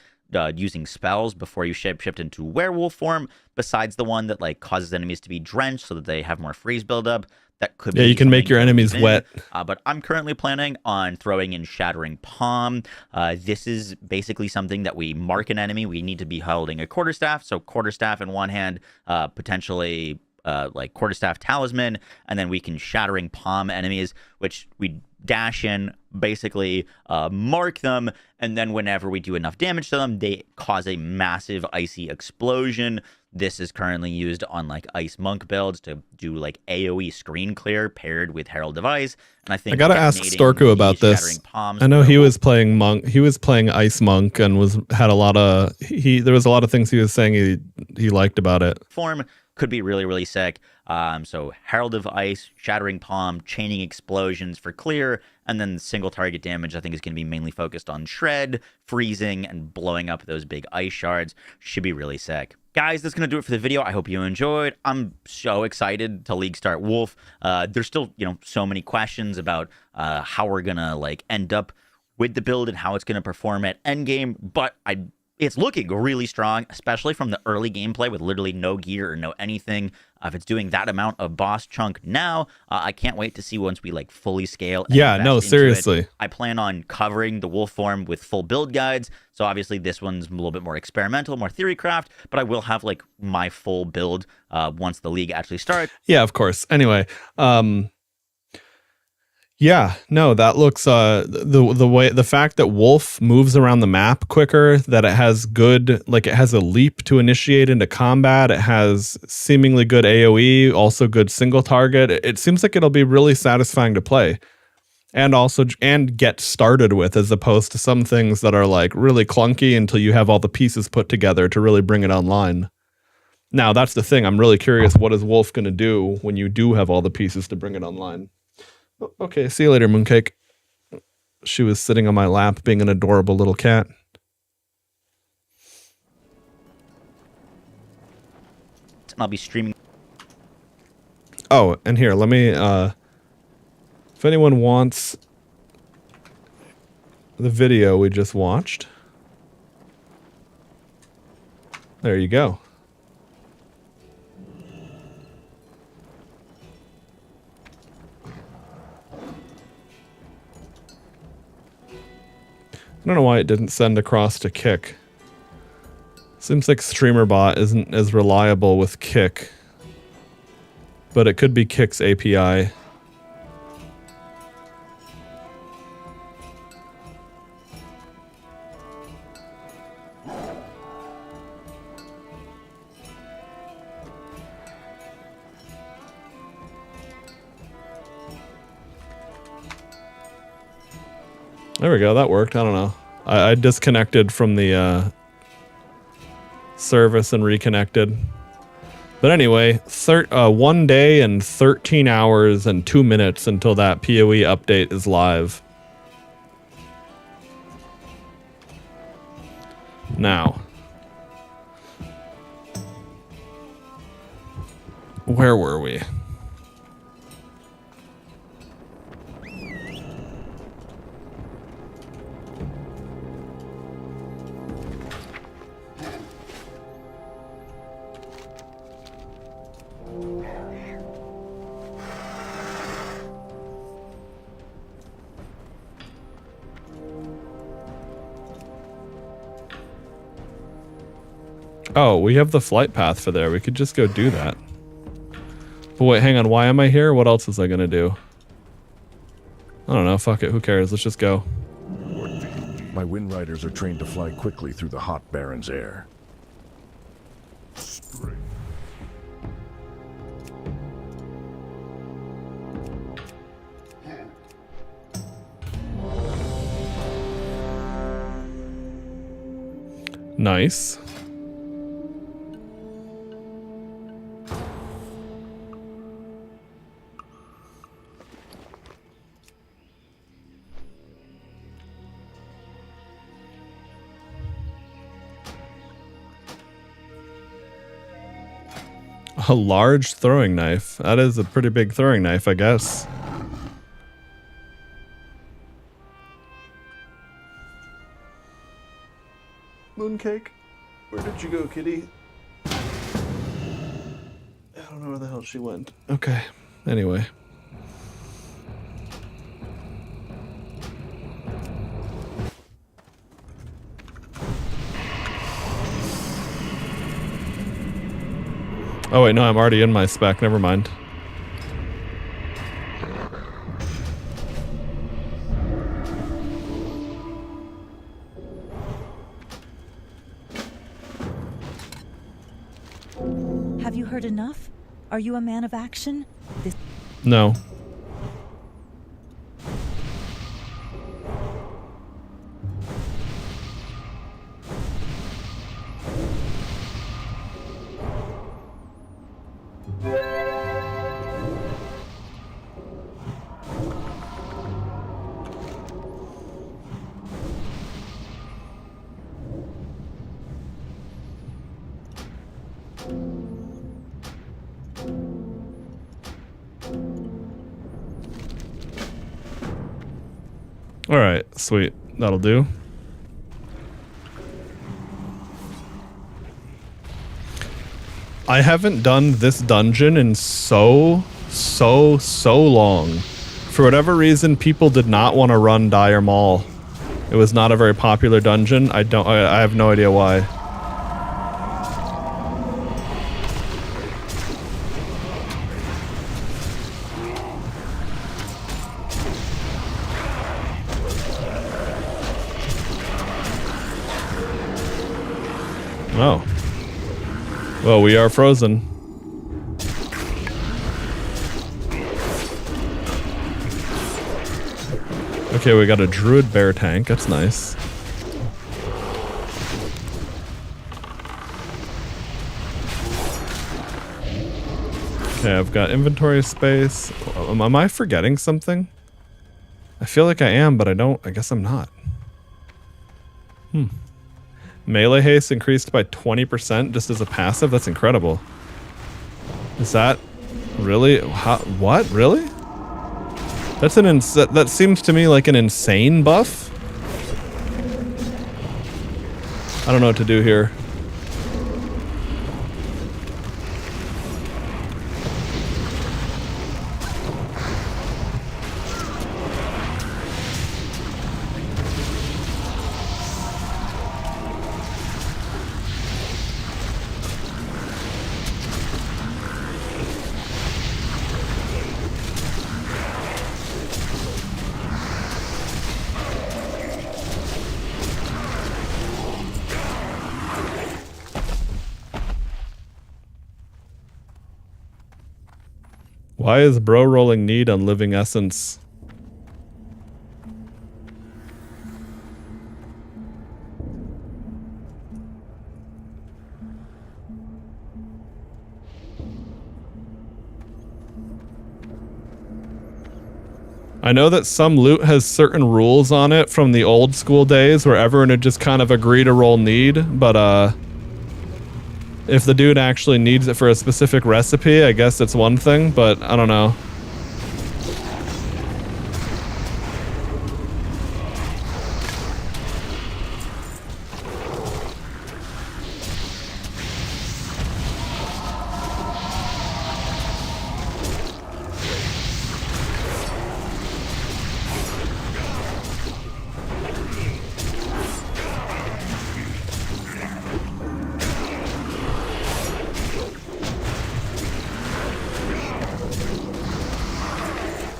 using spells before you shift into werewolf form, besides the one that like causes enemies to be drenched so that they have more freeze buildup. That could be you can make your enemies wet. But I'm currently planning on throwing in Shattering Palm. This is basically something that we mark an enemy. We need to be holding a quarterstaff. So quarterstaff in one hand, potentially like quarterstaff talisman, and then we can Shattering Palm enemies, which we dash in, basically mark them, and then whenever we do enough damage to them, they cause a massive icy explosion. This is currently used on like Ice Monk builds to do like AoE screen clear paired with Herald of Ice. And I think I gotta ask Storku about this. I know he was playing Monk. He was playing Ice Monk and had a lot of there was a lot of things he was saying he liked about it. Form could be really, really sick. So Herald of Ice, Shattering Palm, chaining explosions for clear, and then single target damage I think is going to be mainly focused on shred, freezing, and blowing up those big ice shards. Should be really sick. Guys, that's going to do it for the video. I hope you enjoyed. I'm so excited to League Start Wolf. There's still, so many questions about how we're going to like end up with the build and how it's going to perform at endgame, but it's looking really strong, especially from the early gameplay with literally no gear or no anything. If it's doing that amount of boss chunk now, I can't wait to see once we like fully scale. Yeah, no, seriously. I plan on covering the wolf form with full build guides. So obviously this one's a little bit more experimental, more theory craft, but I will have like my full build once the league actually starts. Yeah, of course. Anyway, yeah, no, that looks the fact that Wolf moves around the map quicker, that it has it has a leap to initiate into combat, it has seemingly good AoE, also good single target. It seems like it'll be really satisfying to play and get started with, as opposed to some things that are like really clunky until you have all the pieces put together to really bring it online. Now, that's the thing. I'm really curious, what is Wolf going to do when you do have all the pieces to bring it online? Okay, see you later, Mooncake. She was sitting on my lap being an adorable little cat. I'll be streaming. Oh, and here, let me, if anyone wants the video we just watched. There you go. I don't know why it didn't send across to Kick. Seems like StreamerBot isn't as reliable with Kick. But it could be Kick's API. There we go, that worked. I don't know. I disconnected from the service and reconnected. But anyway, 1 day and 13 hours and 2 minutes until that PoE update is live. Now, where were we? Oh, we have the flight path for there. We could just go do that. But wait, hang on. Why am I here? What else was I gonna do? I don't know. Fuck it. Who cares? Let's just go. My wind riders are trained to fly quickly through the hot Baron's air. Nice. A large throwing knife. That is a pretty big throwing knife, I guess. Mooncake? Where did you go, kitty? I don't know where the hell she went. Okay. Anyway. Oh wait, no, I'm already in my spec. Never mind. Have you heard enough? Are you a man of action? No. Alright, sweet. That'll do. I haven't done this dungeon in so long. For whatever reason, people did not want to run Dire Maul. It was not a very popular dungeon. I have no idea why. Oh. Well, we are frozen. Okay, we got a Druid bear tank. That's nice. Okay, I've got inventory space. Am I forgetting something? I feel like I am, but I don't. I guess I'm not. Melee haste increased by 20% just as a passive? That's incredible. Is that really? What? Really? That's that seems to me like an insane buff. I don't know what to do here. Why is bro rolling need on living essence? I know that some loot has certain rules on it from the old school days where everyone would just kind of agree to roll need, but if the dude actually needs it for a specific recipe, I guess it's one thing, but I don't know.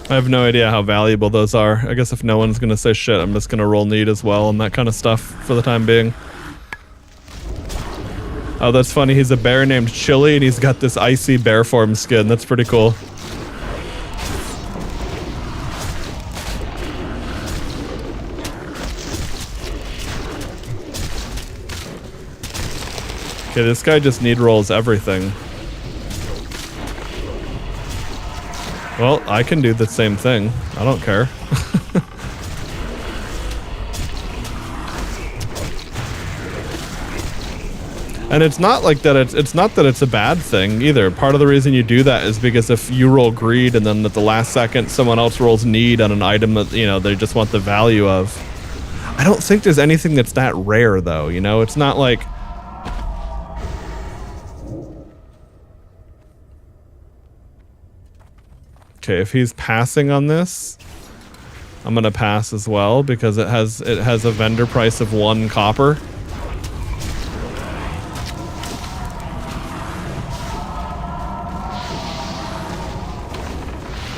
I have no idea how valuable those are. I guess if no one's gonna say shit, I'm just gonna roll need as well and that kind of stuff for the time being. Oh, that's funny. He's a bear named Chili and he's got this icy bear form skin. That's pretty cool. Okay, this guy just need rolls everything. Well, I can do the same thing. I don't care. And it's not like that it's not that it's a bad thing either. Part of the reason you do that is because if you roll greed and then at the last second someone else rolls need on an item that, you know, they just want the value of. I don't think there's anything that's that rare though, you know? It's not like okay, if he's passing on this, I'm gonna pass as well because it has a vendor price of 1 copper.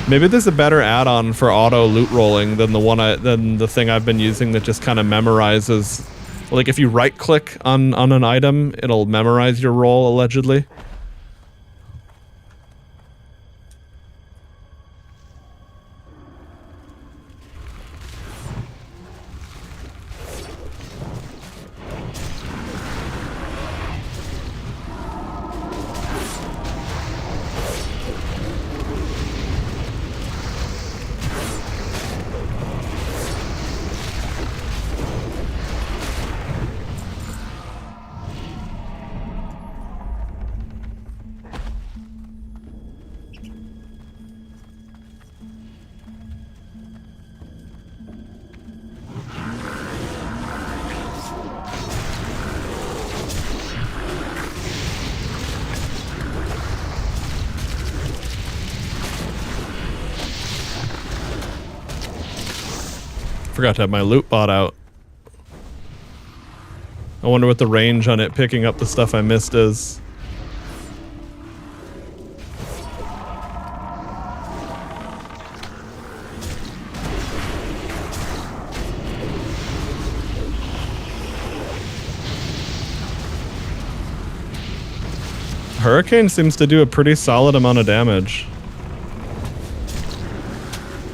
Maybe there's a better add-on for auto loot rolling than the thing I've been using that just kind of memorizes. Like if you right-click on an item, it'll memorize your roll allegedly. Forgot to have my loot bot out. I wonder what the range on it picking up the stuff I missed is. Hurricane seems to do a pretty solid amount of damage.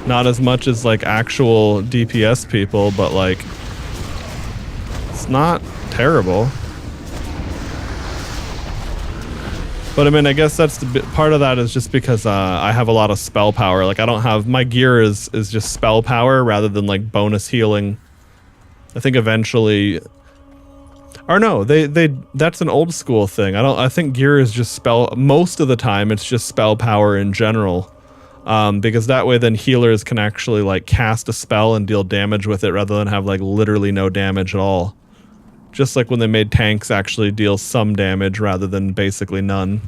Not as much as like actual DPS people, but like it's not terrible. But I mean, I guess that's part of that is just because I have a lot of spell power. Like I don't have, my gear is just spell power rather than like bonus healing. I think eventually, or no, that's an old school thing. I think gear is just spell, most of the time it's just spell power in general. Because that way then healers can actually like cast a spell and deal damage with it rather than have like literally no damage at all. Just like when they made tanks actually deal some damage rather than basically none.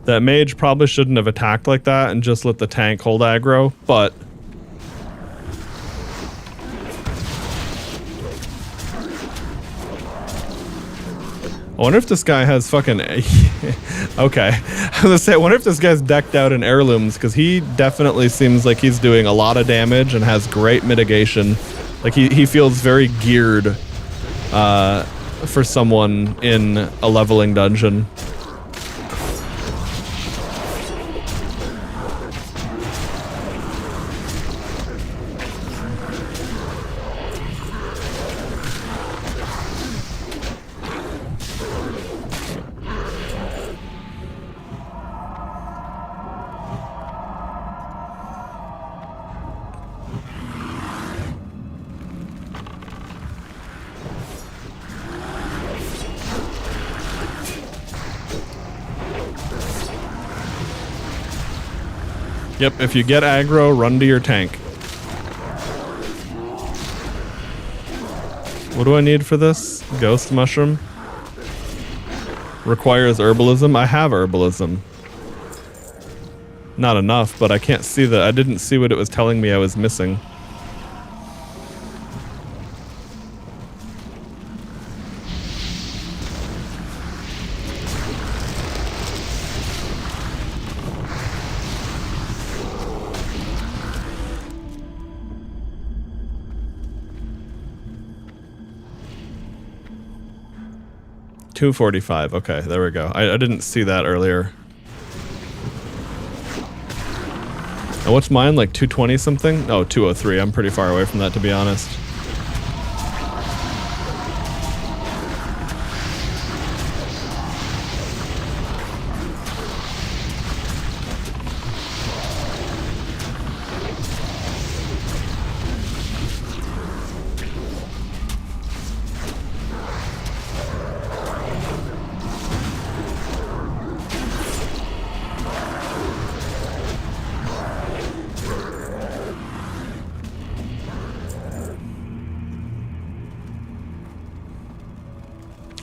That mage probably shouldn't have attacked like that and just let the tank hold aggro, but... I wonder if this guy has fucking... Okay. I was gonna say, I wonder if this guy's decked out in heirlooms, because he definitely seems like he's doing a lot of damage and has great mitigation. Like, he feels very geared for someone in a leveling dungeon. Yep, if you get aggro, run to your tank. What do I need for this? Ghost mushroom? Requires herbalism? I have herbalism. Not enough, but I can't see that. I didn't see what it was telling me I was missing. $245. Okay, there we go. I didn't see that earlier. And what's mine? Like 220 something? Oh, 203. I'm pretty far away from that, to be honest.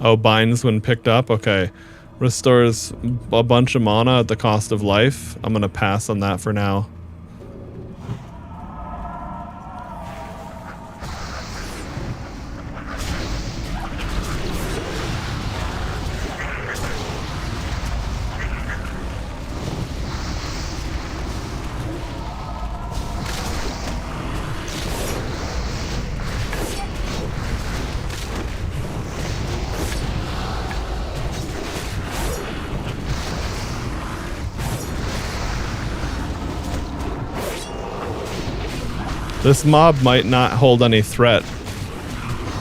Oh, binds when picked up? Okay. Restores a bunch of mana at the cost of life. I'm gonna pass on that for now. This mob might not hold any threat.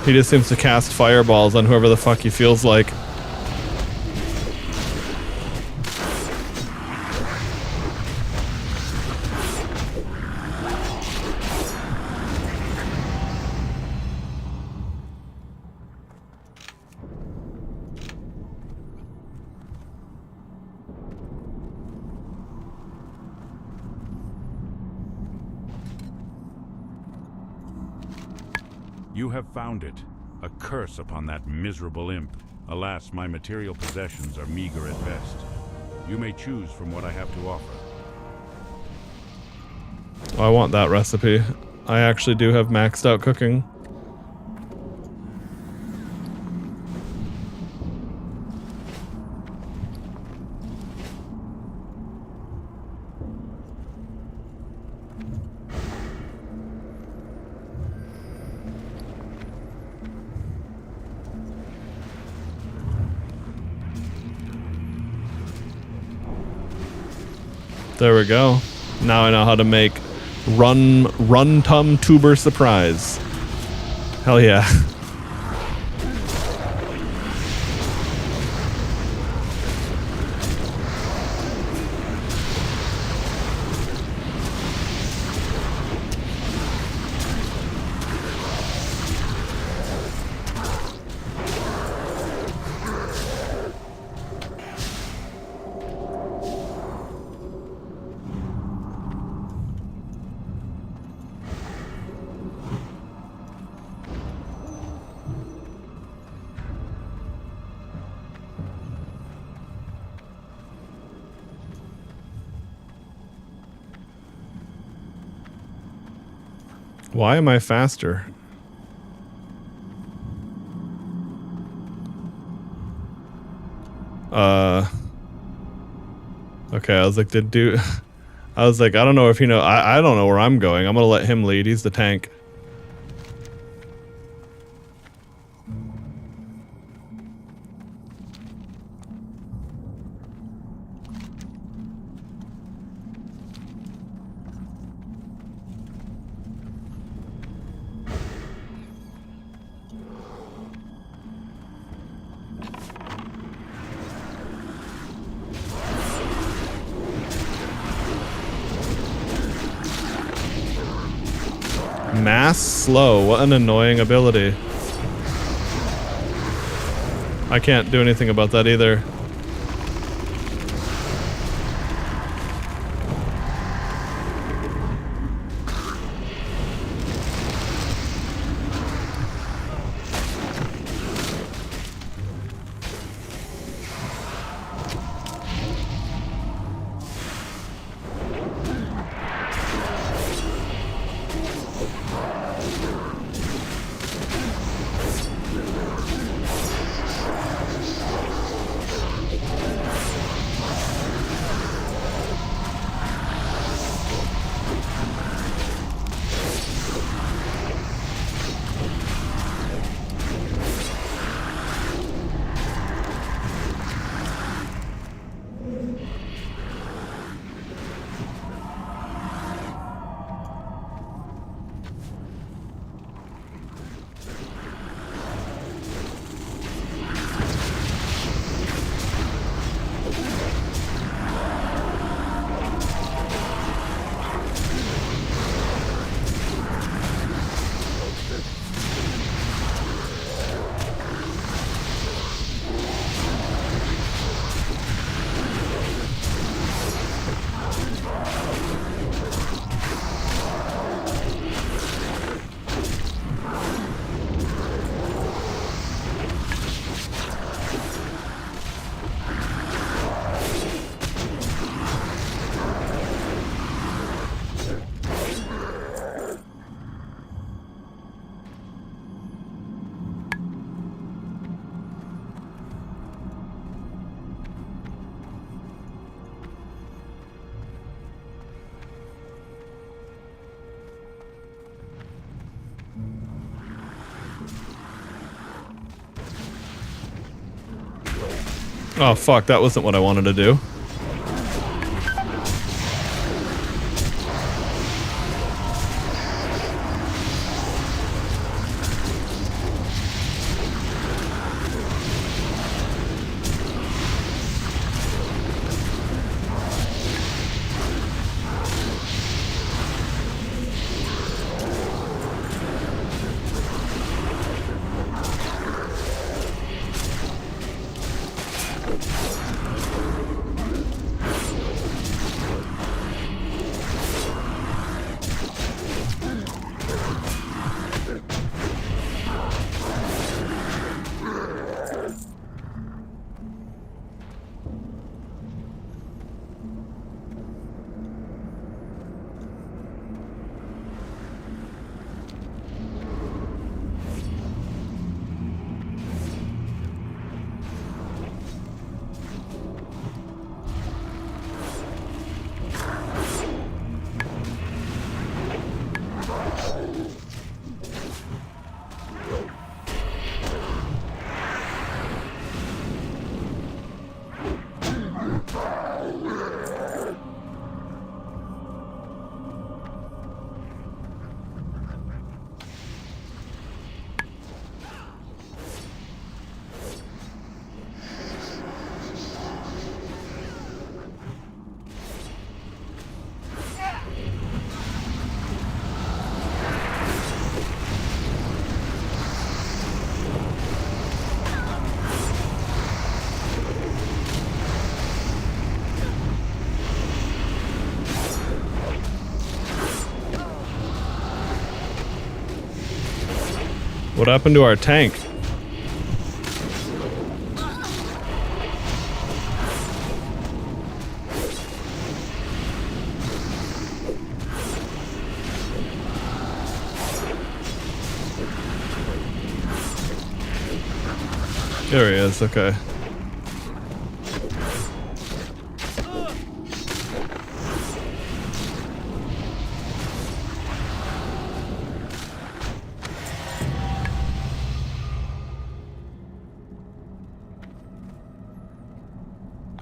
He just seems to cast fireballs on whoever the fuck he feels like. You have found it. A curse upon that miserable imp. Alas, my material possessions are meager at best. You may choose from what I have to offer. Oh, I want that recipe. I actually do have maxed out cooking. There we go. Now I know how to make run tum tuber surprise. Hell yeah. Why am I faster? Okay, I was like, I was like, I don't know if you know, I don't know where I'm going. I'm gonna let him lead. He's the tank. Mass slow, what an annoying ability. I can't do anything about that either. Oh fuck, that wasn't what I wanted to do. What happened to our tank? There he is, okay.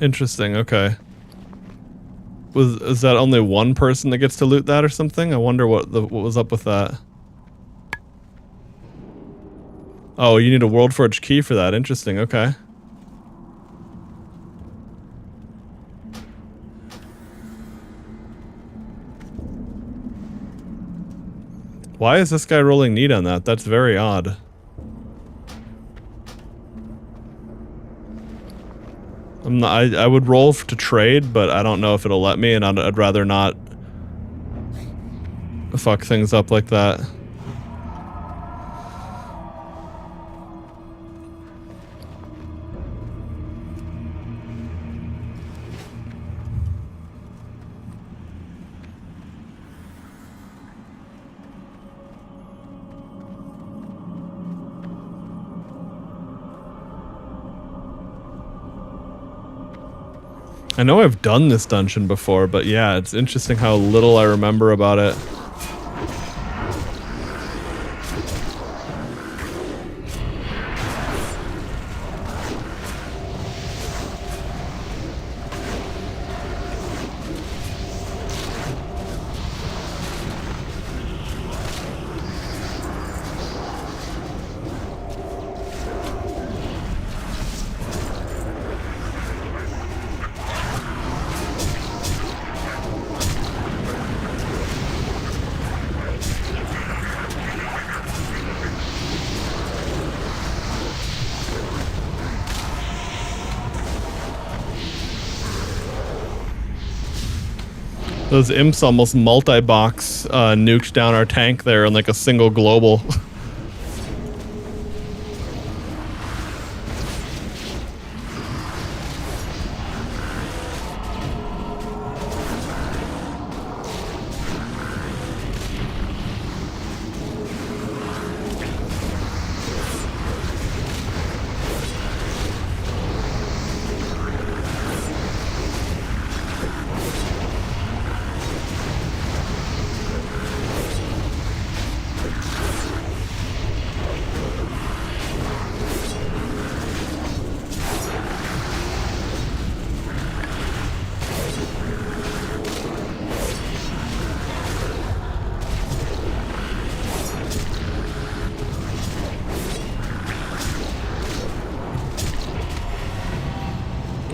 Interesting, okay. Is that only one person that gets to loot that or something? I wonder what was up with that. Oh, you need a Worldforged key for that. Interesting, okay. Why is this guy rolling need on that? That's very odd. I would roll to trade, but I don't know if it'll let me, and I'd rather not fuck things up like that. I know I've done this dungeon before, but yeah, it's interesting how little I remember about it. Those imps almost multi-box nuked down our tank there in like a single global.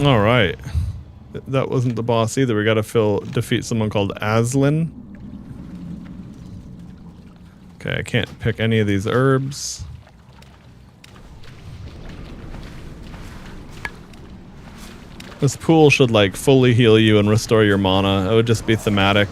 All right, that wasn't the boss either. We got to defeat someone called Aslan. Okay, I can't pick any of these herbs. This pool should like fully heal you and restore your mana. It would just be thematic.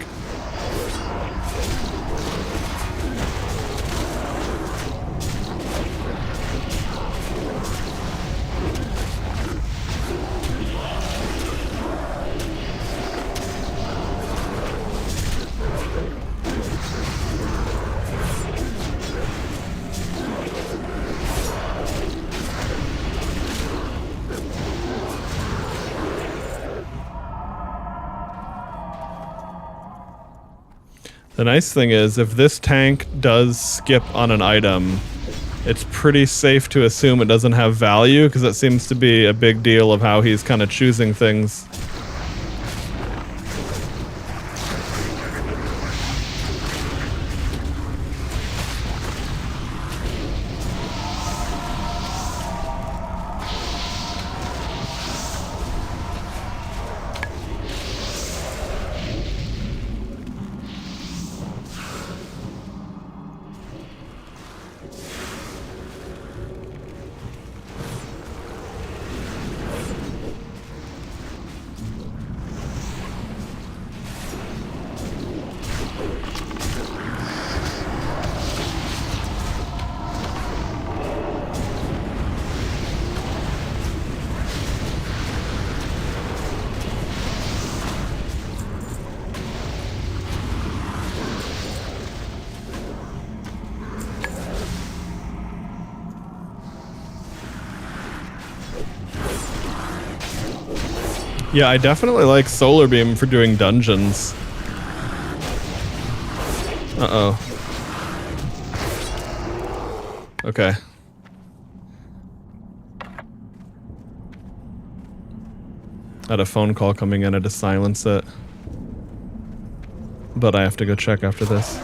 The nice thing is, if this tank does skip on an item, it's pretty safe to assume it doesn't have value, because that seems to be a big deal of how he's kind of choosing things. Yeah, I definitely like Solar Beam for doing dungeons. Uh-oh. Okay. I had a phone call coming in, I had to silence it. But I have to go check after this.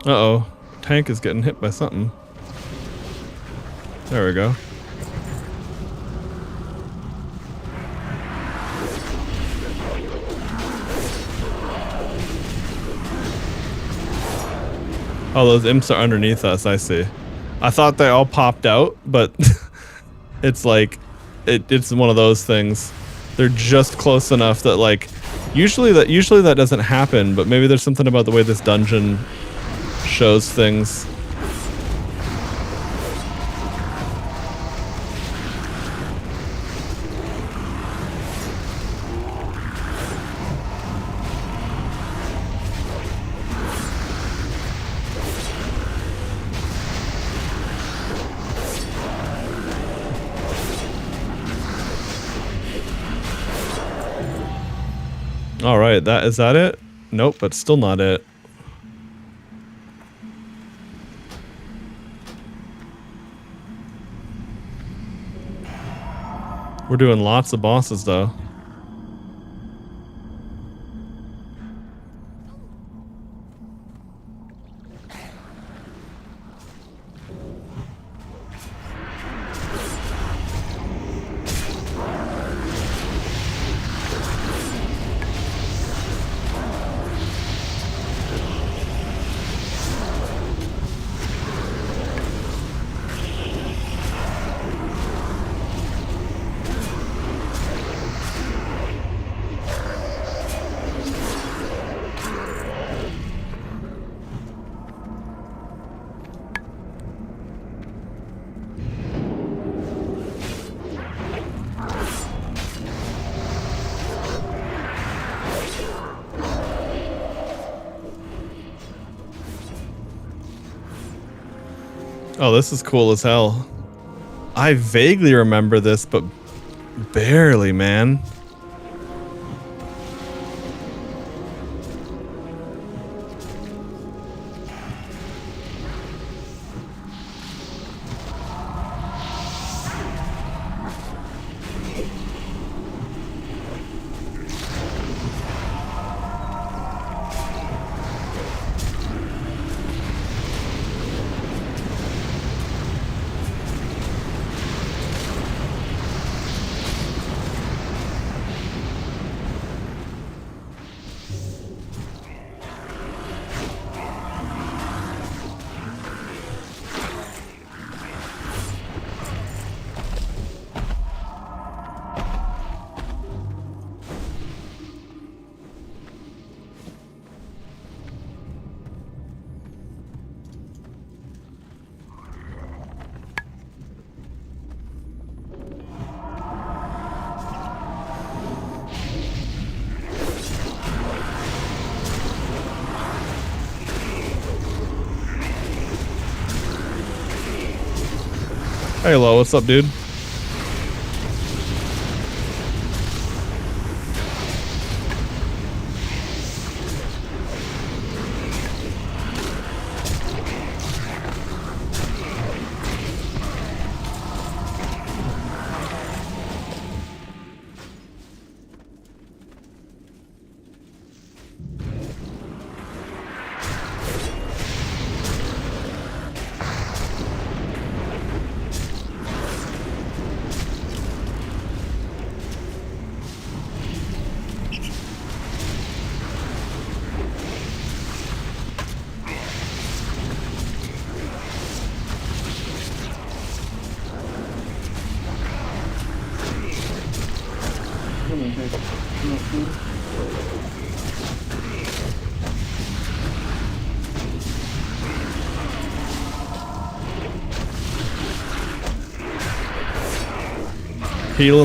Uh-oh. Tank is getting hit by something. There we go. Oh, those imps are underneath us, I see. I thought they all popped out, but it's like, it's one of those things. They're just close enough that like, usually that doesn't happen, but maybe there's something about the way this dungeon shows things. All right, is that it? Nope, but still not it. We're doing lots of bosses though. Oh, this is cool as hell. I vaguely remember this, but barely, man. Hey, Lo, what's up, dude? Healing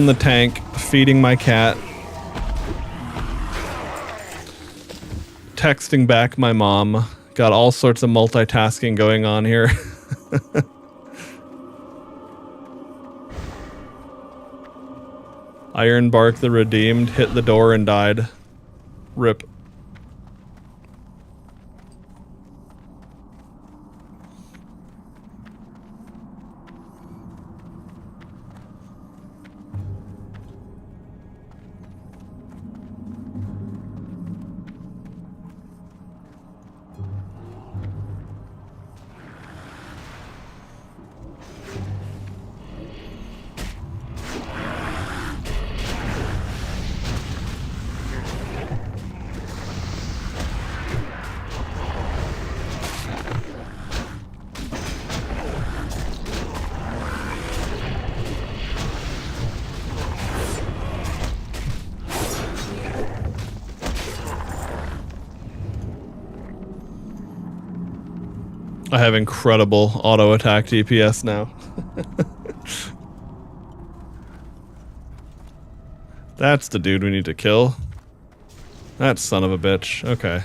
the tank, feeding my cat. Texting back my mom. Got all sorts of multitasking going on here. Ironbark the Redeemed hit the door and died. Rip. I have incredible auto attack DPS now. That's the dude we need to kill. That son of a bitch. Okay.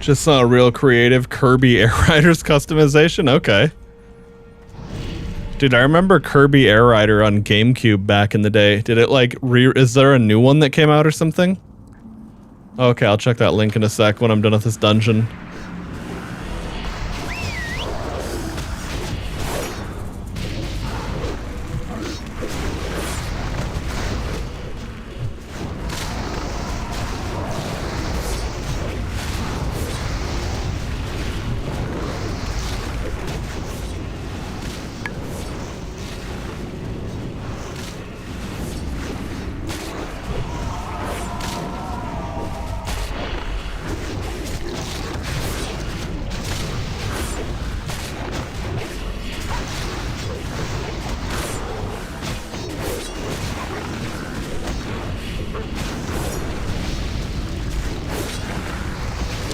Just saw a real creative Kirby Air Riders customization. Okay. Dude, I remember Kirby Air Rider on GameCube back in the day. Did it like is there a new one that came out or something? Okay, I'll check that link in a sec when I'm done with this dungeon.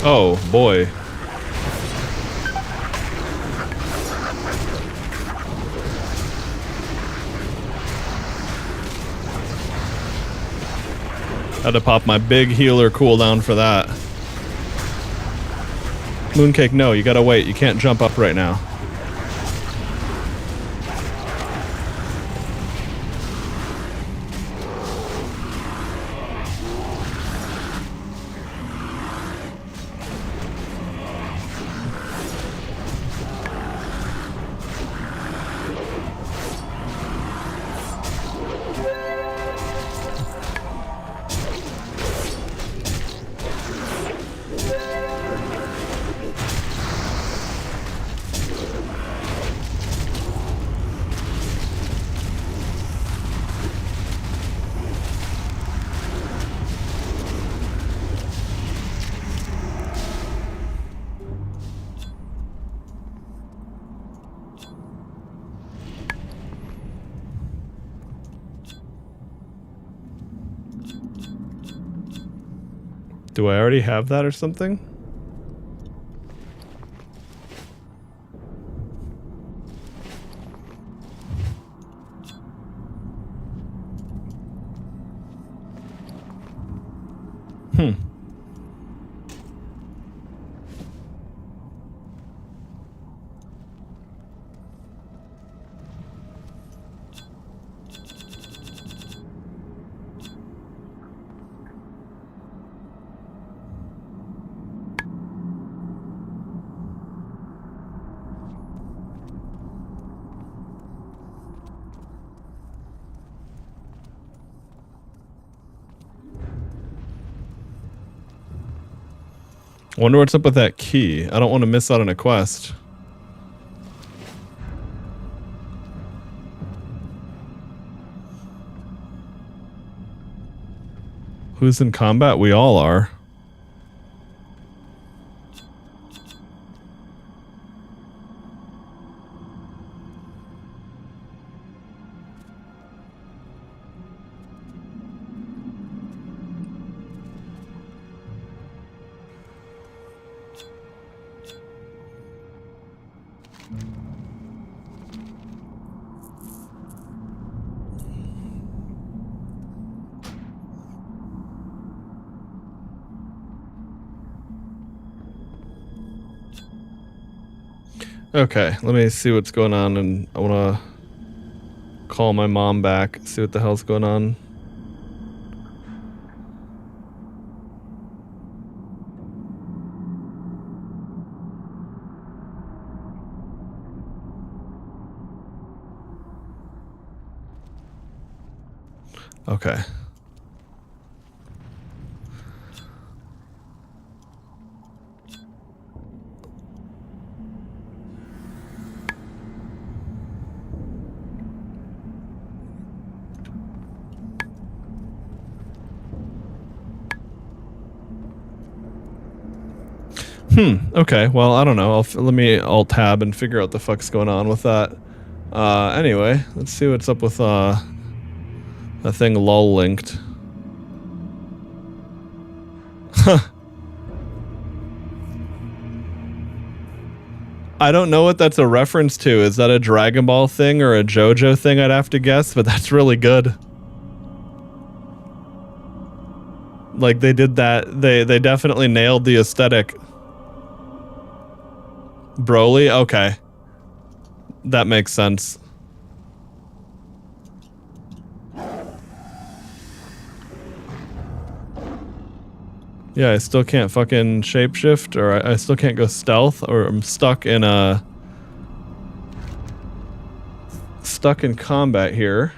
Oh, boy. Had to pop my big healer cooldown for that. Mooncake, no, you gotta wait. You can't jump up right now. Do I already have that or something? Wonder what's up with that key. I don't want to miss out on a quest. Who's in combat? We all are. Okay, let me see what's going on, and I want to call my mom back, see what the hell's going on. Okay. Okay, well, I don't know. Let me alt-tab and figure out the fuck's going on with that. Anyway, let's see what's up with, that thing lol linked. Huh. I don't know what that's a reference to. Is that a Dragon Ball thing or a JoJo thing? I'd have to guess, but that's really good. Like, they did that. They definitely nailed the aesthetic. Broly? Okay. That makes sense. Yeah, I still can't fucking shapeshift, or I still can't go stealth, or I'm stuck in combat here.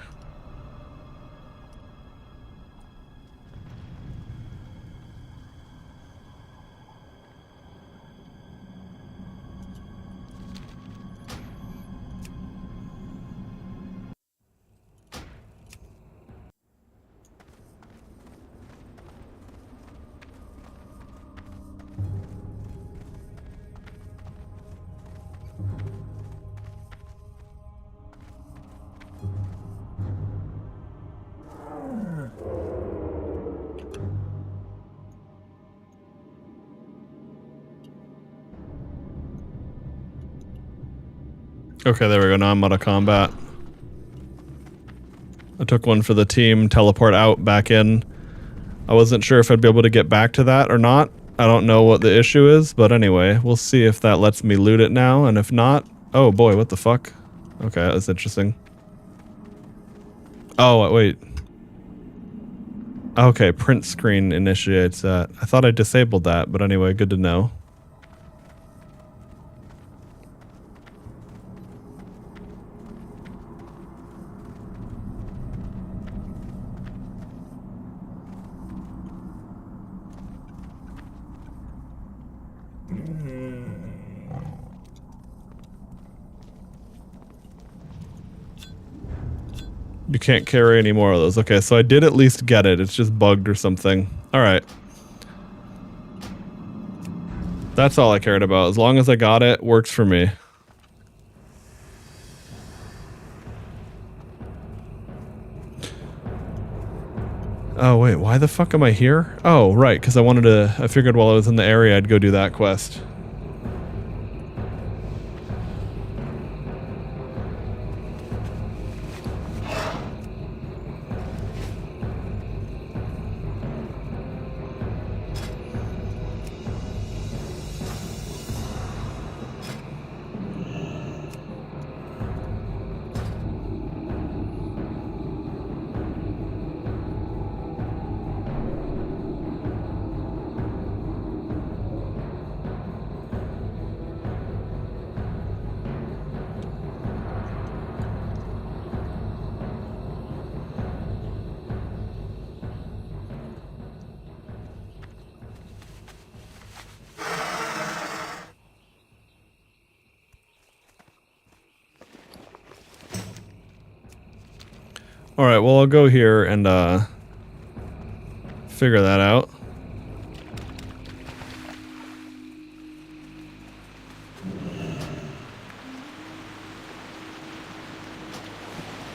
Okay, there we go. Now I'm out of combat. I took one for the team, teleport out, back in. I wasn't sure if I'd be able to get back to that or not. I don't know what the issue is, but anyway, we'll see if that lets me loot it now, and if not... Oh boy, what the fuck? Okay, that's interesting. Oh, wait. Okay, print screen initiates that. I thought I disabled that, but anyway, good to know. You can't carry any more of those. Okay, so I did at least get it. It's just bugged or something. Alright. That's all I cared about. As long as I got it, works for me. Oh, wait. Why the fuck am I here? Oh, right. Because I figured while I was in the area, I'd go do that quest. All right, well, I'll go here and figure that out.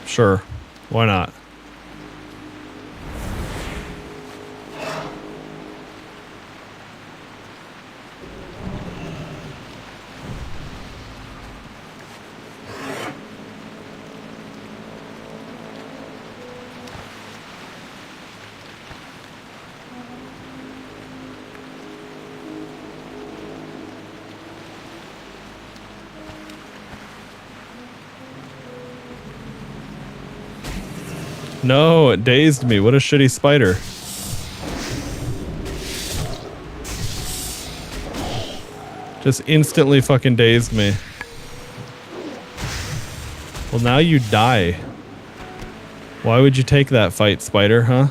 Sure, why not? No, it dazed me. What a shitty spider. Just instantly fucking dazed me. Well, now you die. Why would you take that fight, spider, huh?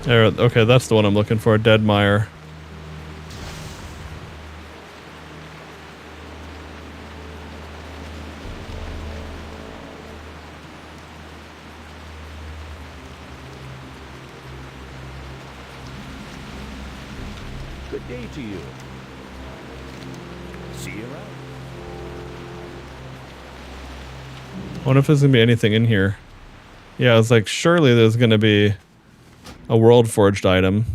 There, okay, that's the one I'm looking for, Dead Mire. Good day to you. See you around. I wonder if there's gonna be anything in here. Yeah, I was like, surely there's gonna be a world forged item.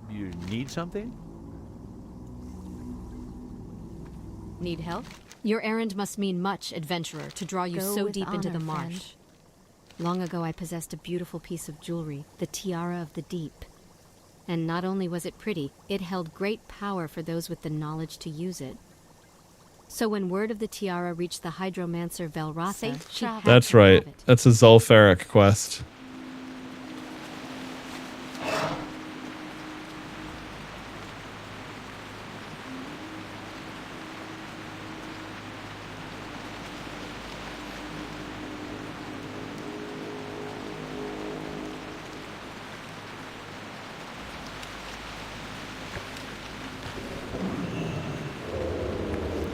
You need something? Need help? Your errand must mean much, adventurer, to draw you Go so with deep into the honor, marsh. friend. Long ago I possessed a beautiful piece of jewelry, the Tiara of the Deep. And not only was it pretty, it held great power for those with the knowledge to use it. So when word of the tiara reached the hydromancer Velratha, she had That's to right. have it. That's a Zulfaric quest.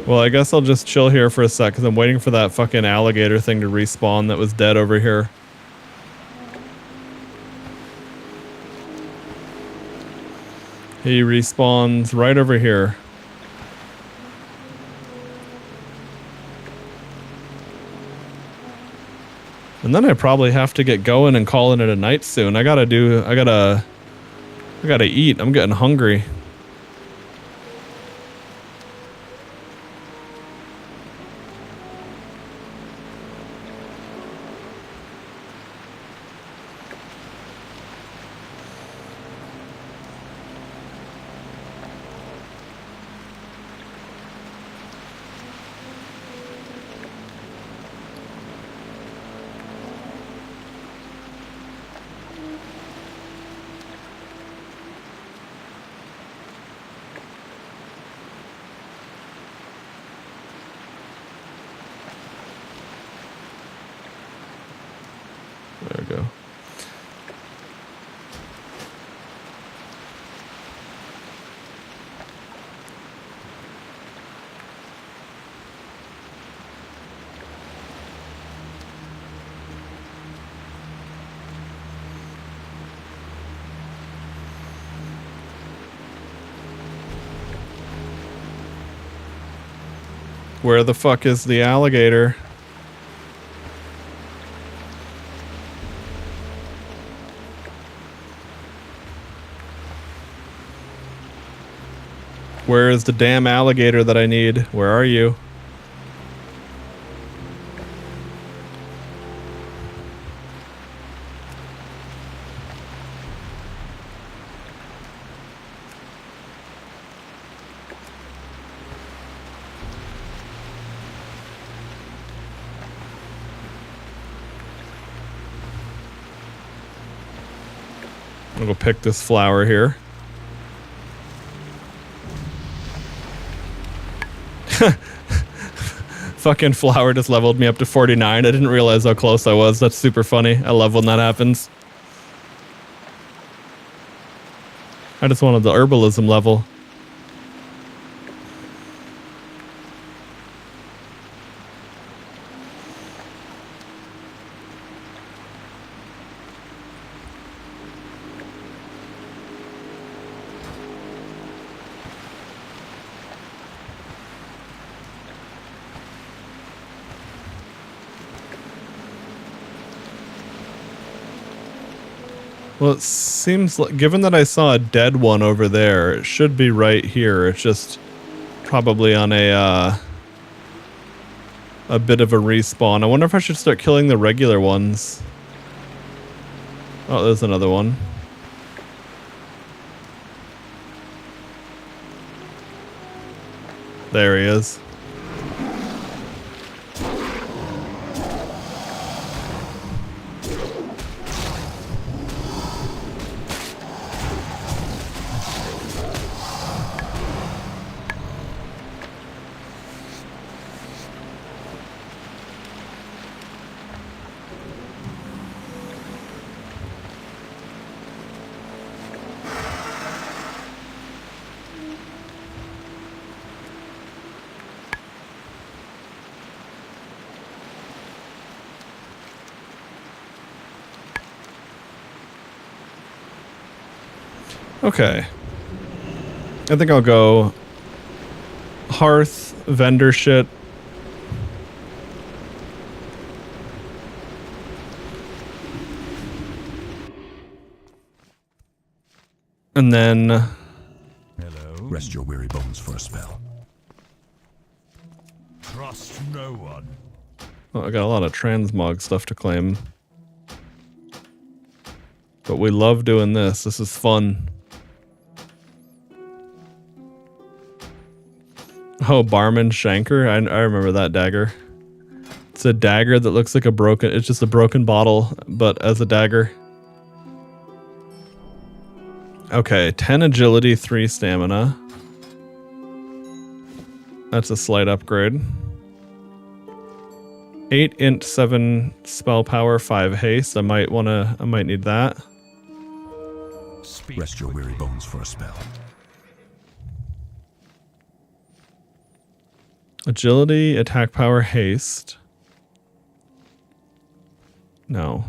Well, I guess I'll just chill here for a sec because I'm waiting for that fucking alligator thing to respawn that was dead over here. He respawns right over here. And then I probably have to get going and calling it a night soon. I gotta eat. I'm getting hungry. There we go. Where the fuck is the alligator? Where is the damn alligator that I need? Where are you? I'll go pick this flower here. Fucking flower just leveled me up to 49. I didn't realize how close I was. That's super funny. I love when that happens. I just wanted the herbalism level. Well, it seems like, given that I saw a dead one over there, it should be right here. It's just probably on a bit of a respawn. I wonder if I should start killing the regular ones. Oh, there's another one. There he is. Okay. I think I'll go hearth, vendor shit. And then... Hello. Rest your weary bones for a spell. Trust no one. Oh, I got a lot of transmog stuff to claim. But we love doing this. This is fun. Oh, Barman Shanker. I remember that dagger. It's a dagger that looks like a broken... It's just a broken bottle, but as a dagger. Okay, 10 agility, 3 stamina. That's a slight upgrade. 8 int, 7 spell power, 5 haste. I might need that. Rest your weary bones for a spell. Agility, attack power, haste. No.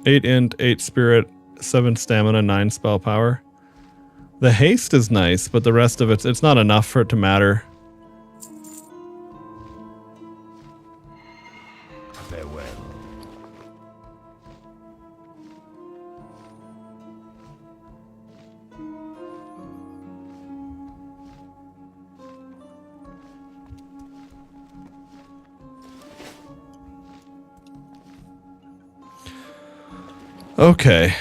Eight int, 8 spirit, 7 stamina, 9 spell power. The haste is nice, but the rest of it's not enough for it to matter. Farewell. Okay.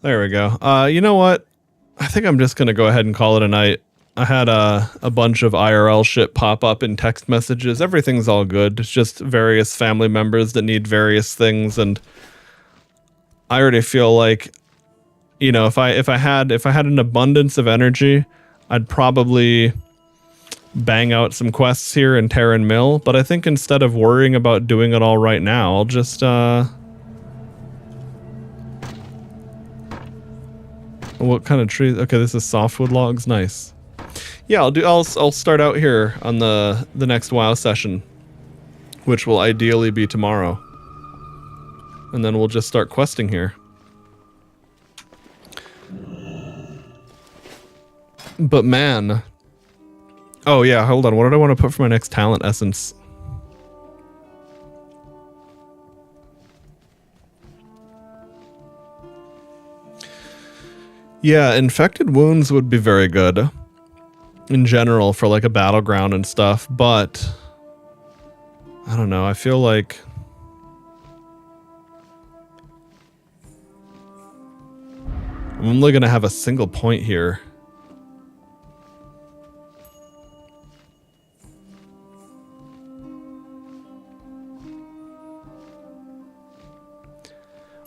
There we go. You know what? I think I'm just going to go ahead and call it a night. I had a bunch of IRL shit pop up in text messages. Everything's all good. It's just various family members that need various things, and I already feel like, you know, if I had an abundance of energy, I'd probably bang out some quests here in Terran Mill, but I think instead of worrying about doing it all right now, I'll just what kind of trees? Okay, this is softwood logs. Nice. Yeah, I'll start out here on the next WoW session, which will ideally be tomorrow. And then we'll just start questing here. But man. Oh yeah, hold on. What did I want to put for my next talent essence? Yeah, infected wounds would be very good in general for like a battleground and stuff, but I don't know. I feel like I'm only going to have a single point here.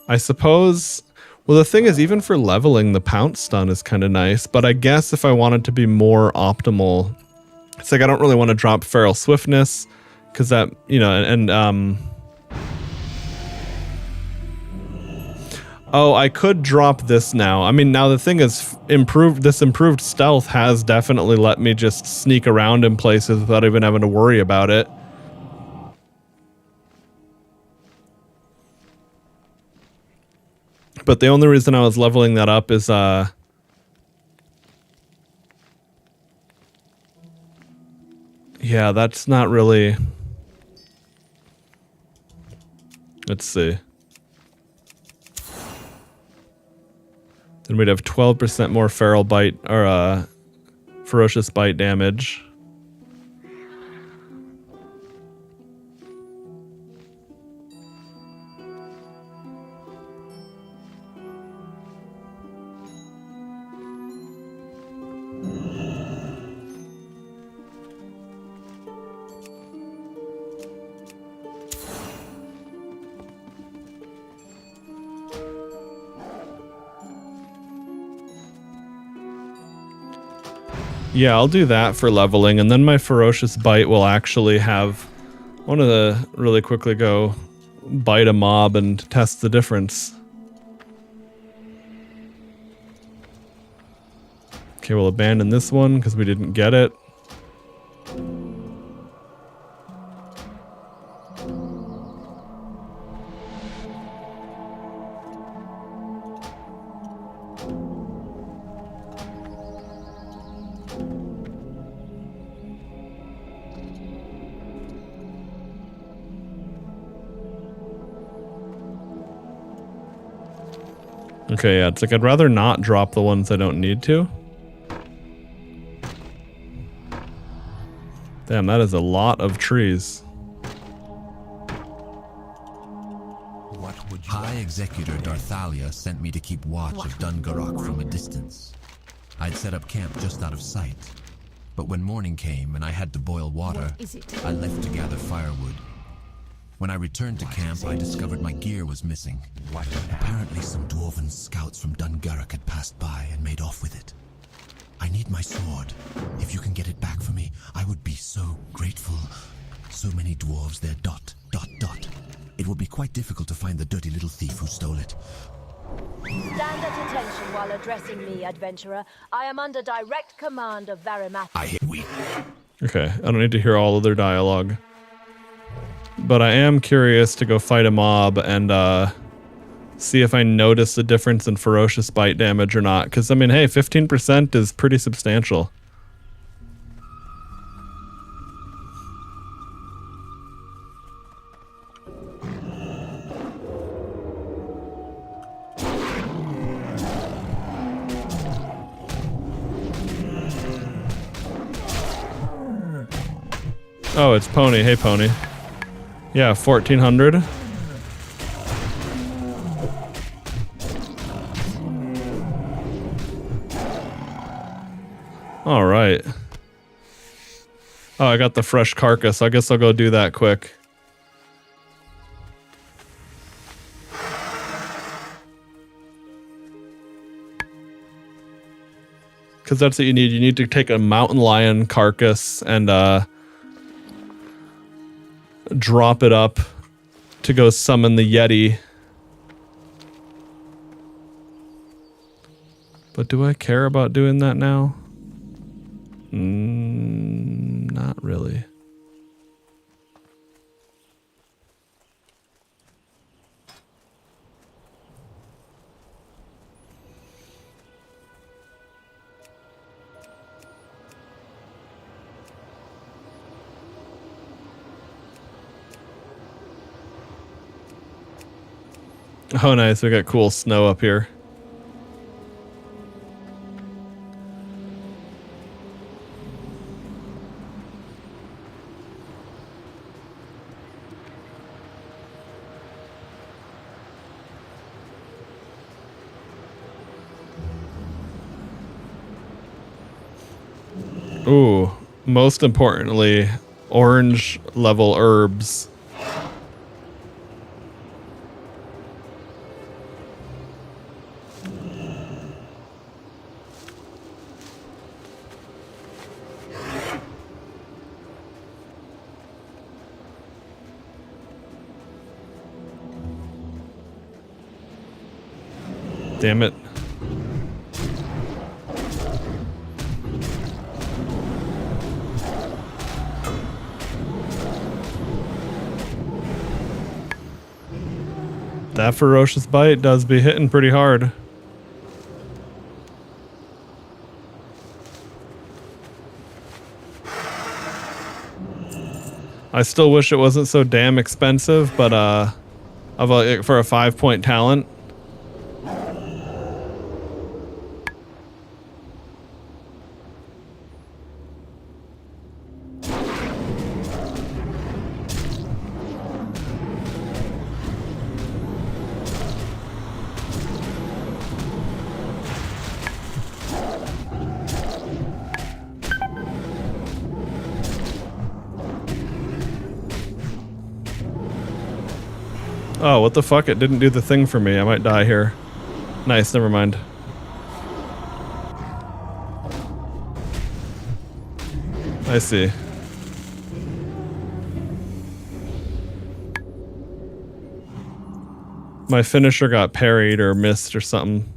I suppose. Well, the thing is, even for leveling, the pounce stun is kind of nice, but I guess if I wanted to be more optimal, it's like I don't really want to drop feral swiftness, because that, you know, and oh, I could drop this now. I mean, now the thing is, this improved stealth has definitely let me just sneak around in places without even having to worry about it. But the only reason I was leveling that up is, yeah, that's not really, let's see. Then we'd have 12% more feral bite, or, ferocious bite damage. Yeah, I'll do that for leveling, and then my ferocious bite will actually have... I want to really quickly go bite a mob and test the difference. Okay, we'll abandon this one because we didn't get it. Okay, yeah, it's like I'd rather not drop the ones I don't need to. Damn, that is a lot of trees. High Executor Darthalia sent me to keep watch of Dungarok from a distance. I'd set up camp just out of sight. But when morning came and I had to boil water, I left to gather firewood. When I returned to camp, I discovered my gear was missing. Apparently some dwarven scouts from Dungarok had passed by and made off with it. I need my sword. If you can get it back for me, I would be so grateful. So many dwarves there, ... It will be quite difficult to find the dirty little thief who stole it. Stand at attention while addressing me, adventurer. I am under direct command of Varimathras. Okay, I don't need to hear all of their dialogue. But I am curious to go fight a mob and see if I notice a difference in ferocious bite damage or not. Because, I mean, hey, 15% is pretty substantial. Oh, it's Pony. Hey, Pony. Yeah, 1400. All right. Oh, I got the fresh carcass. I guess I'll go do that quick. Because that's what you need. You need to take a mountain lion carcass and drop it up to go summon the Yeti. But do I care about doing that now? Not really. Oh, nice. We got cool snow up here. Ooh, most importantly, orange level herbs. Damn it. That ferocious bite does be hitting pretty hard. I still wish it wasn't so damn expensive, but for a 5-point talent. Oh, what the fuck? It didn't do the thing for me. I might die here. Nice, never mind. I see. My finisher got parried or missed or something.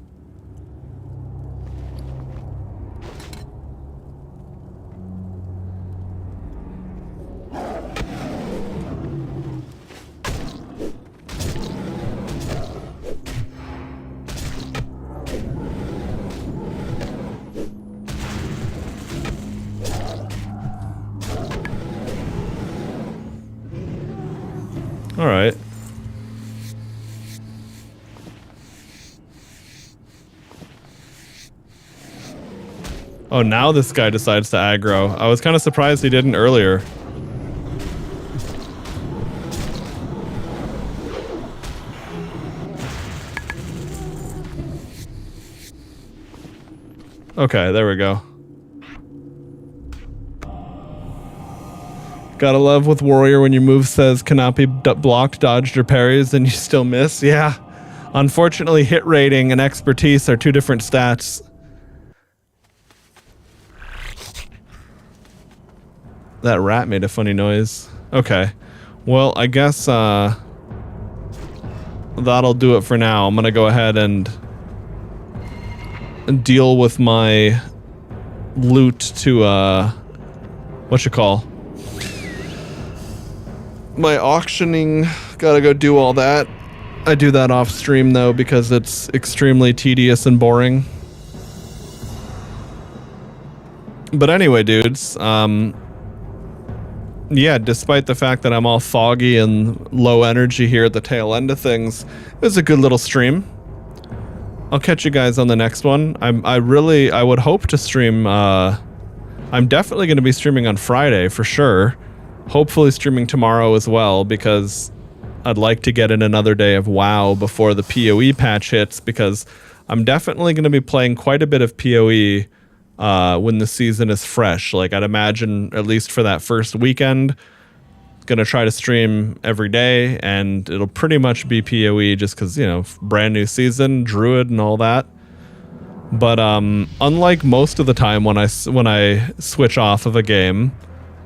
All right. Oh, now this guy decides to aggro. I was kind of surprised he didn't earlier. Okay, there we go. Gotta love with Warrior when your move says cannot be blocked, dodged, or parries, and you still miss. Yeah. Unfortunately, hit rating and expertise are two different stats. That rat made a funny noise. Okay. Well, I guess that'll do it for now. I'm gonna go ahead and deal with my loot to my auctioning. Gotta go do all that. I do that off stream though because it's extremely tedious and boring. But anyway, dudes, yeah, despite the fact that I'm all foggy and low energy here at the tail end of things, it was a good little stream. I'll catch you guys on the next one. I would hope to stream, I'm definitely going to be streaming on Friday for sure. Hopefully streaming tomorrow as well, because I'd like to get in another day of WoW before the PoE patch hits, because I'm definitely going to be playing quite a bit of PoE when the season is fresh. Like, I'd imagine, at least for that first weekend, gonna try to stream every day, and it'll pretty much be PoE just because, you know, brand new season, Druid and all that. But unlike most of the time when I switch off of a game,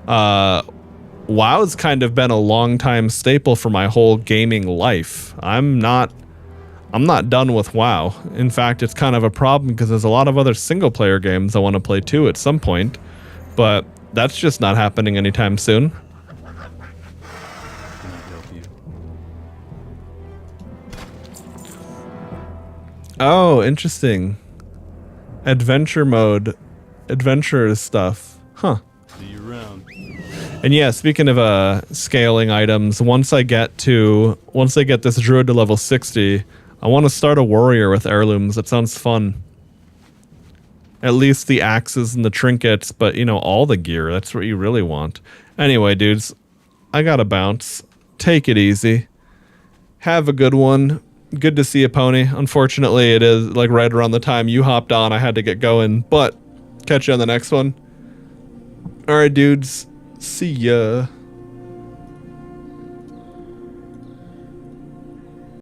WoW's kind of been a long time staple for my whole gaming life. I'm not done with WoW. In fact, it's kind of a problem because there's a lot of other single player games I want to play too at some point, but that's just not happening anytime soon. Oh, interesting. Adventure mode. Adventure stuff. Huh. See you around. And yeah, speaking of scaling items, once I get this druid to level 60, I want to start a warrior with heirlooms. That sounds fun. At least the axes and the trinkets, but you know, all the gear. That's what you really want. Anyway, dudes, I gotta bounce. Take it easy. Have a good one. Good to see you, Pony. Unfortunately, it is like right around the time you hopped on. I had to get going, but catch you on the next one. All right, dudes. See ya.